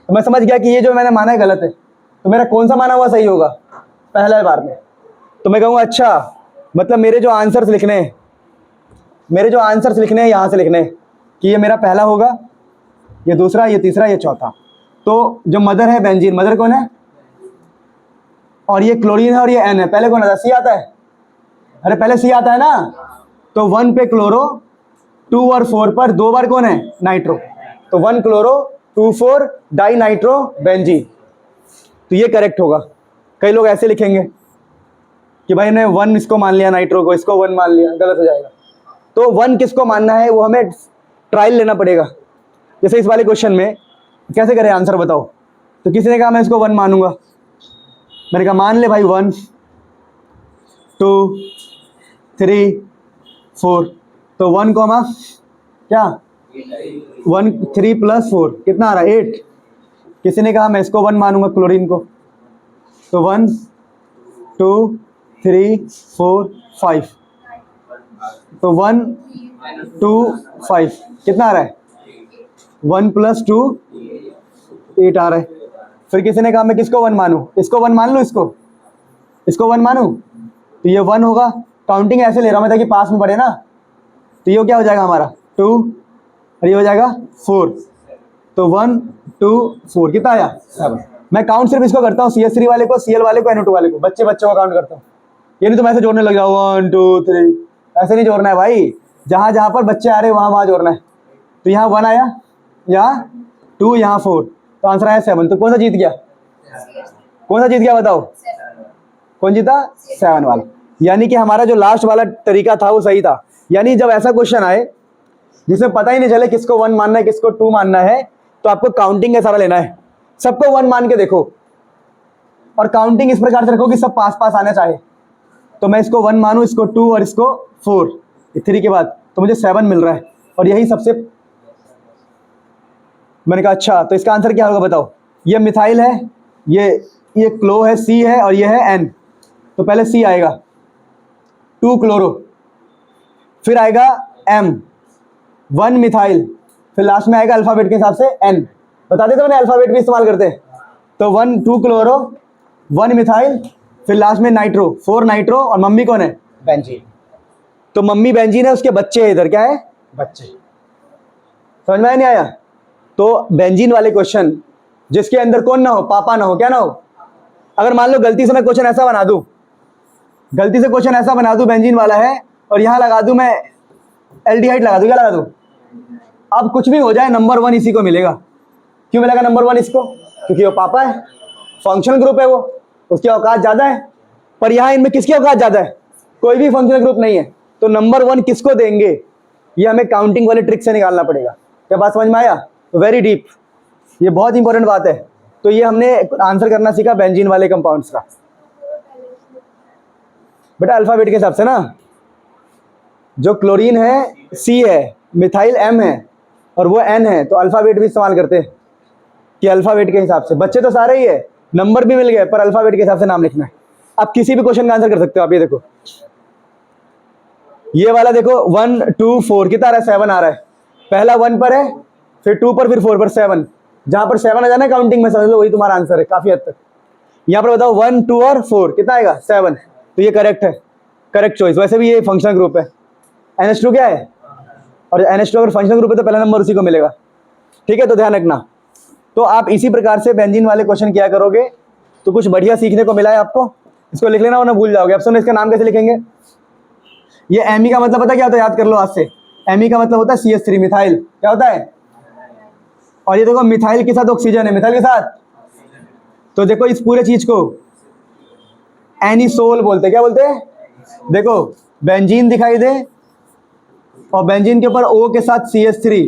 तो मैं समझ गया कि ये जो मैंने माना है गलत है, तो मेरा कौन सा माना हुआ सही होगा, पहला बार में। तो मैं कहूँगा अच्छा मतलब मेरे जो आंसर्स लिखने हैं, मेरे जो आंसर्स लिखने हैं यहाँ से लिखने हैं कि ये मेरा पहला होगा, ये दूसरा, ये तीसरा, ये चौथा। तो जो मदर है बेंजीन, मदर कौन है, और ये क्लोरीन है और ये N है, पहले कौन आता है, C आता है। अरे पहले C आता है ना, तो 1 पे क्लोरो, 2 और 4 पर 2 बार कौन है नाइट्रो, तो 1 क्लोरो 2 4 डाई नाइट्रो बेंजीन। तो ये करेक्ट होगा। कई लोग ऐसे लिखेंगे कि भाई ने 1 इसको मान लिया, नाइट्रो को, इसको 1 मान लिया, गलत हो जाएगा। तो 1 किसको मानना है वो हमें ट्रायल लेना पड़ेगा। जैसे इस वाले क्वेश्चन में कैसे करें आंसर बताओ, तो किसी ने कहा मैं इसको 1 मानूंगा, मैंने कहा मान ले भाई 1 2 3 4, तो 1 कॉमा क्या 1 3 प्लस 4 कितना आ रहा है 8। किसी ने कहा मैं इसको 1 मानूंगा क्लोरीन को, तो 1 2 3 4 5, तो 1 2 5 कितना आ रहा है 1 + 2 8 आ रहा है। फिर किसी ने कहा मैं किसको 1 मानूं, इसको 1 मान लूं, इसको 1 मानूं, तो ये 1 होगा। काउंटिंग ऐसे ले रहा हूं मैं ताकि पास में पड़े ना, तो ये क्या हो जाएगा हमारा 2 और ये हो जाएगा 4, तो 1 2 4 कितना आया 7। मैं काउंट सिर्फ इसको करता हूँ, CH3 वाले को, Cl वाले को, NO2 वाले को, बच्चों को काउंट करता हूँ। ये नहीं तो मैं ऐसे जोड़ने लग जाऊँ 1 2 3, ऐसे नहीं जोड़ना है भाई, जहाँ जहाँ पर बच्चे आ रहे हैं वहाँ वहाँ जोड़ना है। तो यहाँ 1 आया, यहाँ 2, यहाँ 4, तो आंसर आया 7। तो कौन सा जीत गया, कौन सा जीत गया बताओ, कौन जीता 7 वाला। यानी कि हमारा जो लास्ट वाला तरीका था वो सही था। यानी जब ऐसा क्वेश्चन आए जिसमें पता ही नहीं चले किसको 1 मानना है किसको 2 मानना है, तो आपको काउंटिंग का सारा लेना है, सबको 1 मान के देखो, और काउंटिंग इस प्रकार से रखो कि सब पास पास आना चाहे। तो मैं इसको 1 मानूं, इसको 2 और इसको 4, 3 के बाद तो मुझे 7 मिल रहा है, और यही सबसे, मैंने कहा अच्छा तो इसका आंसर क्या होगा बताओ। ये मिथाइल है, ये क्लो है, C है, और ये है N, तो पहले C आएगा 2 क्लोरो, फिर आएगा M 1 मिथाइल, फिर लास्ट में आएगा अल्फाबेट के हिसाब से N। बता देते मैंने अल्फाबेट भी इस्तेमाल करते हैं, तो 1 2 क्लोरो 1 मिथाइल, फिर लास्ट में नाइट्रो 4 नाइट्रो, और मम्मी कौन है बेंजीन। तो मम्मी बेंजीन है, उसके बच्चे इधर क्या है बच्चे। समझ में नहीं आया। तो बेंजीन वाले क्वेश्चन जिसके अंदर कौन ना हो, पापा ना हो, क्या ना हो। अगर मान लो गलती से मैं क्वेश्चन ऐसा बना दूं, गलती से क्वेश्चन ऐसा बना दूं बेंजीन वाला है, और यहां लगा दूं मैं एल्डिहाइड लगा दूं, क्या लगा दूं, अब कुछ भी हो जाए नंबर 1 इसी को मिलेगा। क्यों मिलेगा नंबर 1 इसको, क्योंकि वो पापा है, फंक्शनल ग्रुप है, वो उसकी औकात ज्यादा है। पर यहाँ इनमें किसकी औकात ज्यादा है, कोई भी फंक्शनल ग्रुप नहीं है। तो नंबर 1 किसको देंगे, ये हमें काउंटिंग वाले ट्रिक से निकालना पड़ेगा। क्या बात समझ में आया। वेरी डीप, ये बहुत इंपॉर्टेंट बात है। तो ये हमने आंसर करना सीखा बेंजीन वाले कंपाउंड्स का। बेटा अल्फाबेट के हिसाब से ना, जो क्लोरीन है C है, मिथाइल M है और वो N है, तो अल्फाबेट भी इस्तेमाल करते हैं कि अल्फाबेट के हिसाब से। बच्चे तो सारे ही है, नंबर भी मिल गए, पर अल्फाबेट के हिसाब से नाम लिखना है। आप किसी भी क्वेश्चन का आंसर कर सकते हो। आप ये देखो, ये वाला देखो 1 2 4 कितना आ रहा है, 7 आ रहा है। पहला 1 पर है, फिर 2 पर, फिर 4 पर, 7। जहां पर 7 आ जाना है काउंटिंग में, समझ लो वही तुम्हारा आंसर है काफी हद तक। यहाँ पर बताओ 1 2 और 4 कितना आएगा, 7। तो ये करेक्ट है, करेक्ट चॉइस। वैसे भी ये फंक्शनल ग्रुप है, NH2 क्या है, और NH2 अगर फंक्शनल ग्रुप है तो पहला नंबर उसी को मिलेगा। ठीक है, तो ध्यान रखना। तो आप इसी प्रकार से बेंजीन वाले क्वेश्चन किया करोगे तो कुछ बढ़िया सीखने को मिला है आपको। इसको लिख लेना वरना भूल जाओगे। अब सुनो, इसका नाम कैसे लिखेंगे। ये Me का मतलब पता क्या होता है, याद कर लो आज से। Me का मतलब होता है CH3 मिथाइल, क्या होता है। और ये देखो मिथाइल के साथ ऑक्सीजन है, मिथाइल के साथ। तो देखो इस पूरे चीज को एनिसोल बोलते हैं। क्या बोलते हैं, देखो बेंजीन दिखाई दे और बेंजीन के ऊपर O के साथ CH3,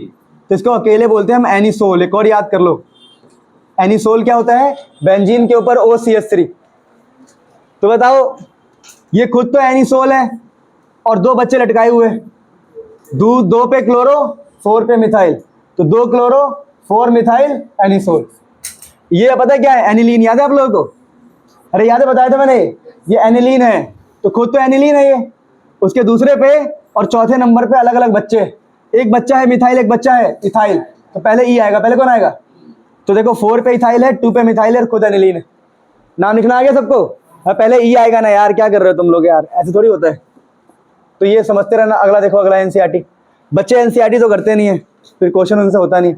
तो इसको अकेले बोलते हैं हम एनिसोल। एक और याद कर लो, एनिसोल क्या होता है, बेंजीन के ऊपर O CH3। तो बताओ, ये खुद तो एनिसोल है और 2 बच्चे लटकाए हुए, 2 पे क्लोरो 4 पे मिथाइल, तो 2 क्लोरो 4 मिथाइल एनिसोल। ये पता है क्या है, एनिलीन। याद है आप लोगों को, अरे याद है, बताया था मैंने, ये एनिलीन है। तो खुद तो एनिलीन है ये, उसके दूसरे पे और चौथे नंबर पे अलग अलग बच्चे। एक बच्चा है मिथाइल, एक बच्चा है इथाइल, तो पहले ई आएगा। पहले कौन आएगा, तो देखो 4 पे इथाइल है, 2 पे मिथाइल है और खुद एनिलीन है। नाम लिखना आ गया सबको। हाँ, पहले ई आएगा ना यार, क्या कर रहे हो तुम लोग यार, ऐसे थोड़ी होता है। तो ये समझते रहना। अगला देखो, अगला एनसीईआरटी। बच्चे एनसीईआरटी तो करते नहीं है, फिर क्वेश्चन उनसे होता नहीं।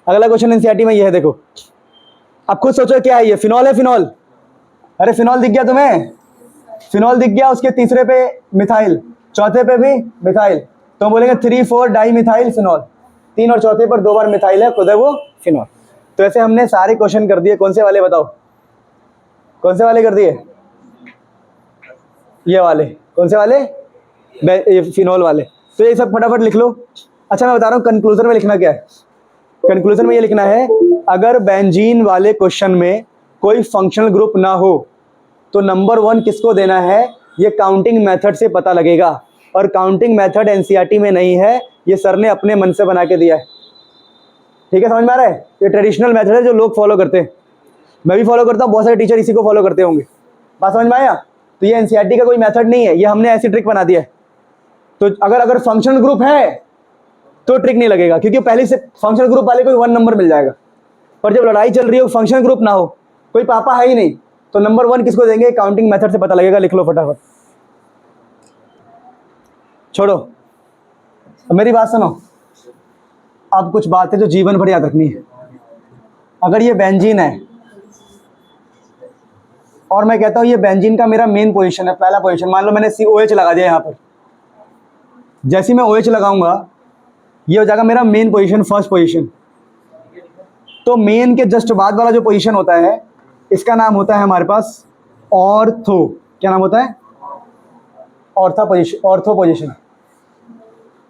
अगला क्वेश्चन एनसीईआरटी में ये है, देखो अब खुद सोचो क्या है ये, फिनॉल है, फिनॉल। अरे फिनॉल दिख गया तुम्हें, फिनॉल दिख गया, उसके तीसरे पे मिथाइल, चौथे पे भी मिथाइल, तो हम बोलेंगे 3,4 डाई मिथाइल फिनॉल। 3 और चौथे पर 2 बार मिथाइल है, खुद है वो फिनॉल। तो ऐसे हमने सारे क्वेश्चन कर दिए। कौन से वाले बताओ, कौन से वाले कर दिए, ये वाले। कौन से वाले, ये फिनॉल वाले। तो ये सब फटाफट लिख लो। अच्छा मैं बता रहा हूँ कंक्लूजन में लिखना क्या है। कंक्लूजन में ये लिखना है, अगर बेंजीन वाले क्वेश्चन में कोई फंक्शनल ग्रुप ना हो तो नंबर 1 किसको देना है, ये काउंटिंग मेथड से पता लगेगा। और काउंटिंग मेथड एनसीईआरटी में नहीं है, ये सर ने अपने मन से बना के दिया है। ठीक है, समझ में आ रहा है। ये ट्रेडिशनल मेथड है जो लोग फॉलो करते हैं, मैं भी फॉलो करता हूँ, बहुत सारे टीचर इसी को फॉलो करते होंगे। बात समझ में आया। तो ये एनसीईआरटी का कोई मेथड नहीं है, ये हमने ऐसी ट्रिक बना दिया है। तो अगर फंक्शनल ग्रुप है तो ट्रिक नहीं लगेगा, क्योंकि पहले से फंक्शनल ग्रुप वाले को 1 नंबर मिल जाएगा। पर जब लड़ाई चल रही हो, फंक्शनल ग्रुप ना हो, कोई पापा है ही नहीं, तो नंबर 1 किसको देंगे, काउंटिंग मेथड से पता लगेगा। लिख लो फटाफट, छोड़ो। अब मेरी बात सुनो, अब कुछ बात है जो जीवन भर याद रखनी है। अगर ये बेंजीन है और मैं कहता हूं ये बेंजीन का मेरा मेन पोजीशन है, पहला पोजीशन, मान लो मैंने COH लगा दिया यहाँ पर, जैसे मैं OH लगाऊंगा ये हो जाएगा मेरा मेन पोजीशन, फर्स्ट पोजीशन। तो मेन के जस्ट बाद वाला जो पोजीशन होता है, इसका नाम होता है हमारे पास ऑर्थो। क्या नाम होता है, ऑर्थो पोजीशन।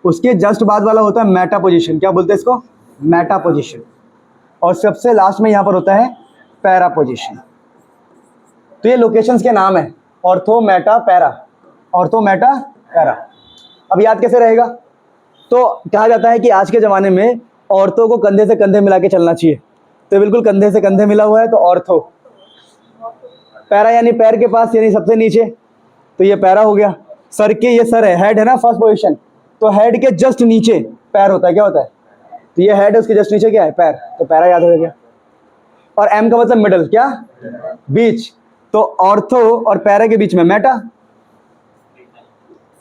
उसके जस्ट बाद वाला होता है मेटा पोजीशन। क्या बोलते हैं इसको, मेटा पोजीशन। और सबसे लास्ट में यहाँ पर होता है पैरा पोजीशन। तो ये लोकेशंस के नाम है, ortho, Meta, para, ortho, Meta, para. अब याद कैसे रहेगा, तो कहा जाता है कि आज के ज़माने में औरतों को कंधे से कंधे मिला के चलना चाहिए। तो बिल्कुल कंधे से कंधे मिला हुआ है, तो ऑर्थो। पैरा यानी पैर के पास, यानी सबसे नीचे, तो ये पैरा हो गया। सर के, ये सर है, हेड है ना फर्स्ट पोजीशन, तो हेड के जस्ट नीचे पैर होता है। क्या होता है, तो ये हेड है, उसके जस्ट नीचे क्या है, पैर, तो पैरा याद हो गया। और एम का मतलब मिडल, क्या, बीच, तो ऑर्थो और पैरा के बीच में मेटा।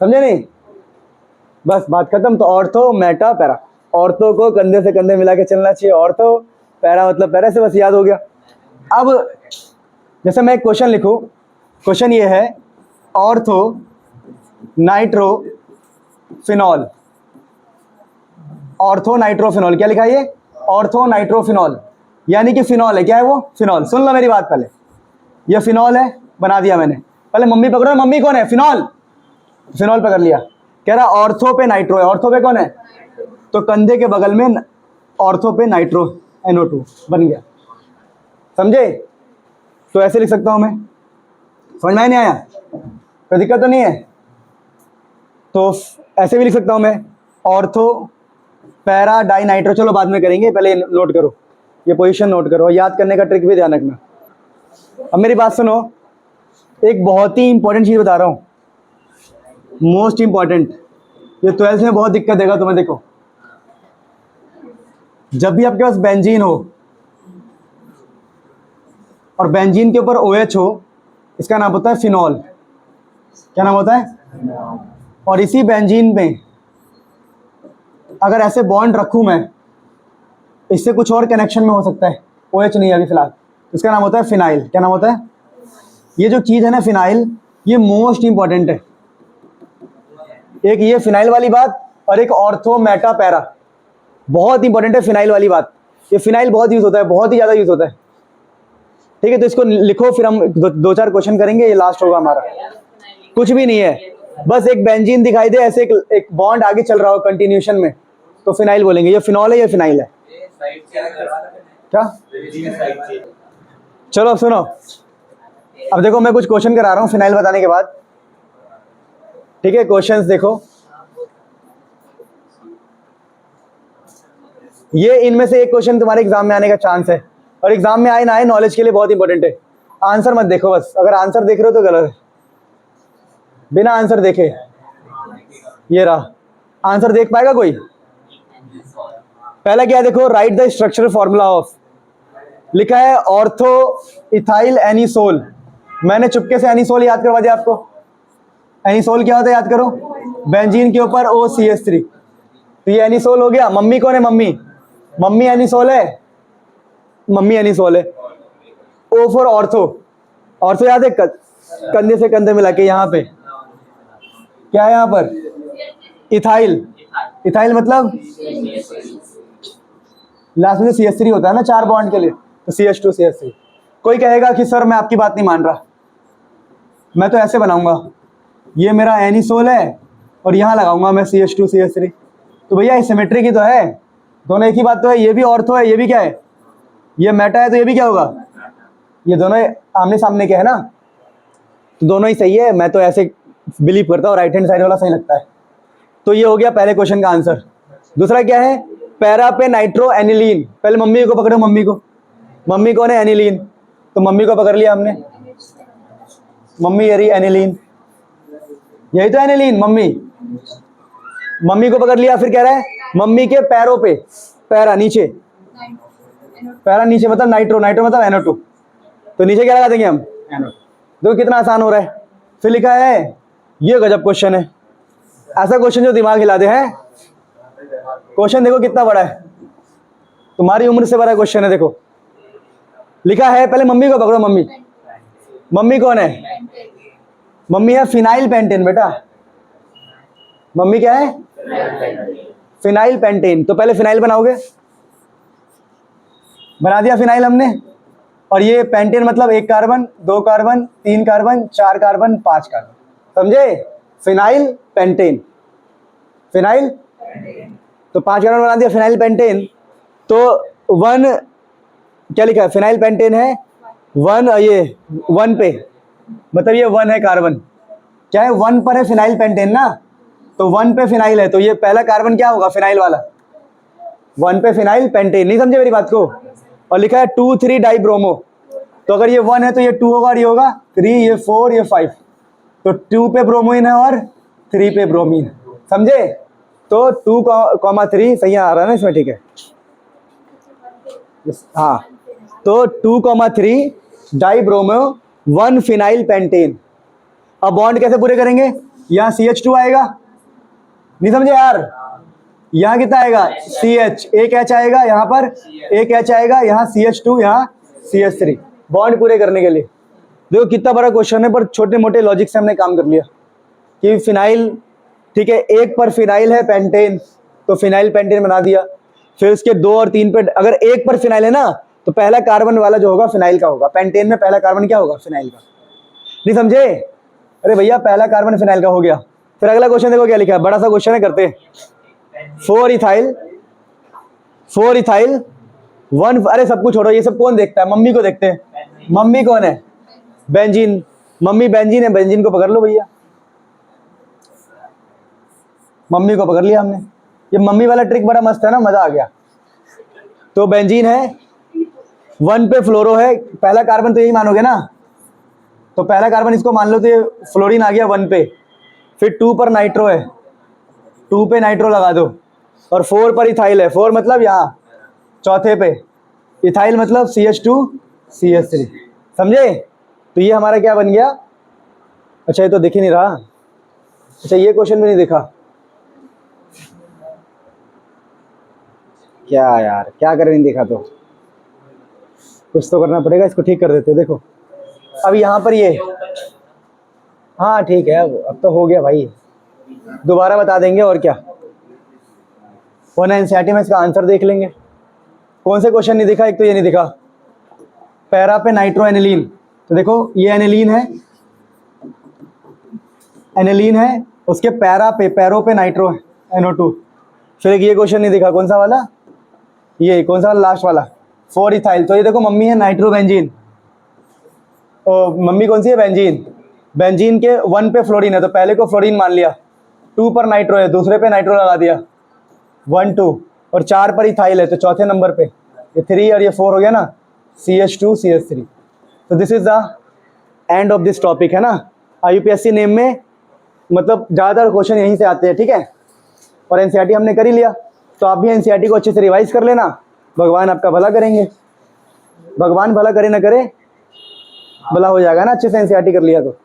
समझे नहीं, बस बात खत्म। तो ऑर्थो, मेटा, पैरा। ऑर्थो को कंधे से कंधे मिला के चलना चाहिए, ऑर्थो, पैरा मतलब पैरा, से बस याद हो गया। अब जैसे मैं एक क्वेश्चन लिखूं, क्वेश्चन ये है, ortho nitro phenol, ortho nitrophenol. क्या लिखा है ये, ऑर्थो नाइट्रोफिनॉल, यानी कि फिनॉल है। क्या है वो, फिनॉल। सुन लो मेरी बात, पहले ये फिनॉल है, बना दिया मैंने। पहले मम्मी पकड़ो, मम्मी कौन है, फिनॉल, फिनॉल पकड़ लिया। कह रहा ऑर्थो पे नाइट्रो है, ऑर्थो पे कौन है, तो कंधे के बगल में ऑर्थो पे नाइट्रो NO2 बन गया, समझे? तो ऐसे लिख सकता हूँ मैं, समझ में नहीं आया? कोई दिक्कत तो नहीं है? तो ऐसे भी लिख सकता हूँ मैं, ऑर्थो पैरा डाई नाइट्रो। चलो बाद में करेंगे, पहले नोट करो, ये पोजीशन नोट करो, याद करने का ट्रिक भी ध्यान रखना। अब मेरी बात सुनो, एक बहुत ही इंपॉर्टेंट चीज़ बता रहा हूँ, मोस्ट इंपॉर्टेंट, ये 12th में बहुत दिक्कत देगा तुम्हें। देखो, जब भी आपके पास बेंजीन हो और बेंजीन के ऊपर OH हो, इसका नाम होता है फिनॉल। क्या नाम होता है? और इसी बेंजीन में अगर ऐसे बॉन्ड रखूं मैं, इससे कुछ और कनेक्शन में हो सकता है, OH नहीं अभी फिलहाल, इसका नाम होता है फिनाइल। क्या नाम होता है? ये जो चीज़ है ना फिनाइल, ये मोस्ट इंपॉर्टेंट है। एक ये फिनाइल वाली बात और एक ऑर्थो मेटा पैरा, बहुत इंपॉर्टेंट है फिनाइल वाली बात। ये फिनाइल बहुत यूज़ होता है, बहुत ही ज़्यादा यूज़ होता है, ठीक है? तो इसको लिखो, फिर हम दो चार क्वेश्चन करेंगे, ये लास्ट होगा हमारा। कुछ भी नहीं है, बस एक बेंजीन दिखाई दे, ऐसे एक बॉन्ड आगे चल रहा हो कंटिन्यूशन में, तो फिनाइल बोलेंगे। ये फिनॉल है, ये फिनाइल है। क्या? चलो अब सुनो, अब देखो मैं कुछ क्वेश्चन करा रहा हूँ फिनाइल बताने के बाद, ठीक है? क्वेश्चंस देखो, ये इनमें से एक क्वेश्चन तुम्हारे एग्जाम में आने का चांस है, और एग्जाम में आए ना आए, नॉलेज के लिए बहुत इंपॉर्टेंट है। आंसर मत देखो, बस अगर आंसर देख रहे हो तो गलत है, बिना आंसर देखे। ये रहा आंसर, देख पाएगा कोई? पहला क्या देखो, right the structural formula of, लिखा है ऑर्थो इथाइल एनिसोल। मैंने चुपके से एनिसोल याद करवा दिया आपको। एनिसोल क्या होता है याद करो, बेंजीन के ऊपर OCH3, तो ये एनिसोल हो गया। मम्मी कौन है? मम्मी एनिसोल है, मम्मी एनिसोल है। O फॉर ऑर्थो, ऑर्थो याद है, कंधे से कंधे मिला के, यहाँ पे क्या है, यहाँ पर इथाइल। इथाइल मतलब लास्ट में CH3 होता है ना 4 बॉन्ड के लिए, तो CH2 CH3। कोई कहेगा कि सर मैं आपकी बात नहीं मान रहा, मैं तो ऐसे बनाऊंगा, ये मेरा एनिसोल है और यहाँ लगाऊंगा मैं CH2 CH3, तो भैया सिमेट्री की तो है, दोनों एक ही बात तो है। ये भी ऑर्थो है, ये भी क्या है, ये मेटा है, तो ये भी क्या होगा, ये दोनों आमने सामने के है ना, तो दोनों ही सही है। मैं तो ऐसे बिलीव करता हूँ, राइट हैंड साइड वाला सही लगता है। तो ये हो गया पहले क्वेश्चन का आंसर। दूसरा क्या है, पैरा पे नाइट्रो एनिलीन। पहले मम्मी को पकड़ो, मम्मी को, मम्मी कौन है? एनिलीन, तो मम्मी को पकड़ लिया हमने, मम्मी यही एनिलीन, यही तो एनिलीन। मम्मी को पकड़ लिया, फिर कह रहा है मम्मी के पैरों पे, पैरा नीचे, पैरा नीचे मतलब नाइट्रो, नाइट्रो मतलब NO2, तो नीचे क्या लगा देंगे हम? NO2। देखो कितना आसान हो रहा है। फिर लिखा है, ये गजब क्वेश्चन है, ऐसा क्वेश्चन जो दिमाग हिला दे है। क्वेश्चन देखो कितना बड़ा है, तुम्हारी उम्र से बड़ा क्वेश्चन है। देखो लिखा है, पहले मम्मी को पकड़ो, मम्मी कौन है? मम्मी है फिनाइल पेंटेन बेटा, मम्मी क्या है? Phenyl pentane. तो पहले फिनाइल बनाओगे, बना दिया फिनाइल हमने, और ये पेंटेन मतलब 1 carbon 2 carbon 3 carbon 4 carbon 5 carbon, समझे? फिनाइल पेंटेन, फिनाइल, तो 5 कार्बन बना दिया फिनाइल पेंटेन। तो 1 क्या लिखा है, फिनाइल पेंटेन है 1, ये 1 पे, मतलब ये 1 है कार्बन, क्या है 1 पर है फिनाइल पेंटेन ना, तो 1 पे फिनाइल है, तो ये पहला कार्बन क्या होगा, फिनाइल वाला, 1 पे फिनाइल पेंटेन। नहीं समझे मेरी बात को? और लिखा है 2 3 डाई ब्रोमो, तो अगर ये 1 है तो ये 2 होगा और ये होगा 3, ये 4, ये 5, तो 2 पे ब्रोमीन है और 3 पे ब्रोमीन, समझे? तो 2,3 सही आ रहा है ना इसमें, ठीक है? हाँ, तो 2,3 डाई ब्रोमो 1 फिनाइल पेंटेन। अब बॉन्ड कैसे पूरे करेंगे, यहाँ CH2 आएगा, नहीं समझे यार? यहाँ कितना आएगा, CH, एक H आएगा यहाँ पर, एक H आएगा यहाँ, CH2 यहाँ CH3, बॉन्ड पूरे करने के लिए। देखो कितना बड़ा क्वेश्चन है, पर छोटे मोटे लॉजिक से हमने काम कर लिया कि फिनाइल, ठीक है, 1 पर फिनाइल है पेंटेन, तो फिनाइल पेंटेन बना दिया। फिर उसके 2 और 3 पे, अगर 1 पर फिनाइल है ना, तो पहला कार्बन वाला जो होगा फिनाइल का होगा, पेंटेन में पहला कार्बन क्या होगा, फिनाइल का। नहीं समझे? अरे भैया पहला कार्बन फिनाइल का हो गया। फिर अगला क्वेश्चन देखो क्या लिखा है, बड़ा सा क्वेश्चन है, करते हैं। 4 इथाइल 4 इथाइल 1, अरे सब कुछ छोड़ो, ये सब कौन देखता है, मम्मी को देखते हैं। मम्मी कौन है, बेंजीन, मम्मी बेंजीन है, बेंजीन को पकड़ लो भैया, मम्मी को पकड़ लिया हमने। ये मम्मी वाला ट्रिक बड़ा मस्त है ना, मजा आ गया। तो बेंजीन है, 1 पे फ्लोरो है, पहला कार्बन तो यही मानोगे ना, तो पहला कार्बन इसको मान लो, तो ये फ्लोरीन आ गया 1 पे। फिर 2 पर नाइट्रो है, 2 पे नाइट्रो लगा दो, और 4 पर इथाइल है, 4 मतलब यहाँ चौथे पे, इथाइल मतलब CH2 CH3, समझे। तो ये हमारा क्या बन गया, अच्छा ये तो दिख ही नहीं रहा, अच्छा ये क्वेश्चन भी नहीं दिखा, क्या यार क्या करें, नहीं देखा तो कुछ तो करना पड़ेगा, इसको ठीक कर देते। देखो अब यहाँ पर ये, हाँ ठीक है, अब तो हो गया भाई, दोबारा बता देंगे और क्या, वरना एनसीईआरटी में इसका आंसर देख लेंगे। कौन से क्वेश्चन नहीं दिखा, एक तो ये नहीं दिखा, पैरा पे नाइट्रो एनिलीन, तो देखो ये एनिलीन है, एनिलीन है, उसके पैरा पे, पैरों पे नाइट्रो है NO2। फिर एक ये क्वेश्चन नहीं दिखा, कौन सा वाला, ये कौन सा वाला, लास्ट वाला 4 इथाइल, तो ये देखो मम्मी है नाइट्रो बेंजीन, और मम्मी कौन सी है, बेंजीन, बेंजीन के 1 पे फ्लोरीन है, तो पहले को फ्लोरीन मान लिया, 2 पर नाइट्रो है, दूसरे पे नाइट्रो लगा दिया, 1 2, और 4 पर इथाइल है, तो चौथे नंबर पे ये 3 और ये 4 हो गया ना, CH2 CH3। तो this is the end of this topic, है ना। IUPAC नेम में मतलब ज़्यादातर क्वेश्चन यहीं से आते हैं, ठीक है। और एनसीईआरटी हमने कर ही लिया, तो आप भी एनसीईआरटी को अच्छे से रिवाइज कर लेना, भगवान आपका भला करेंगे, भगवान भला करे ना करे, भला हो जाएगा ना अच्छे से एनसीईआरटी कर लिया तो।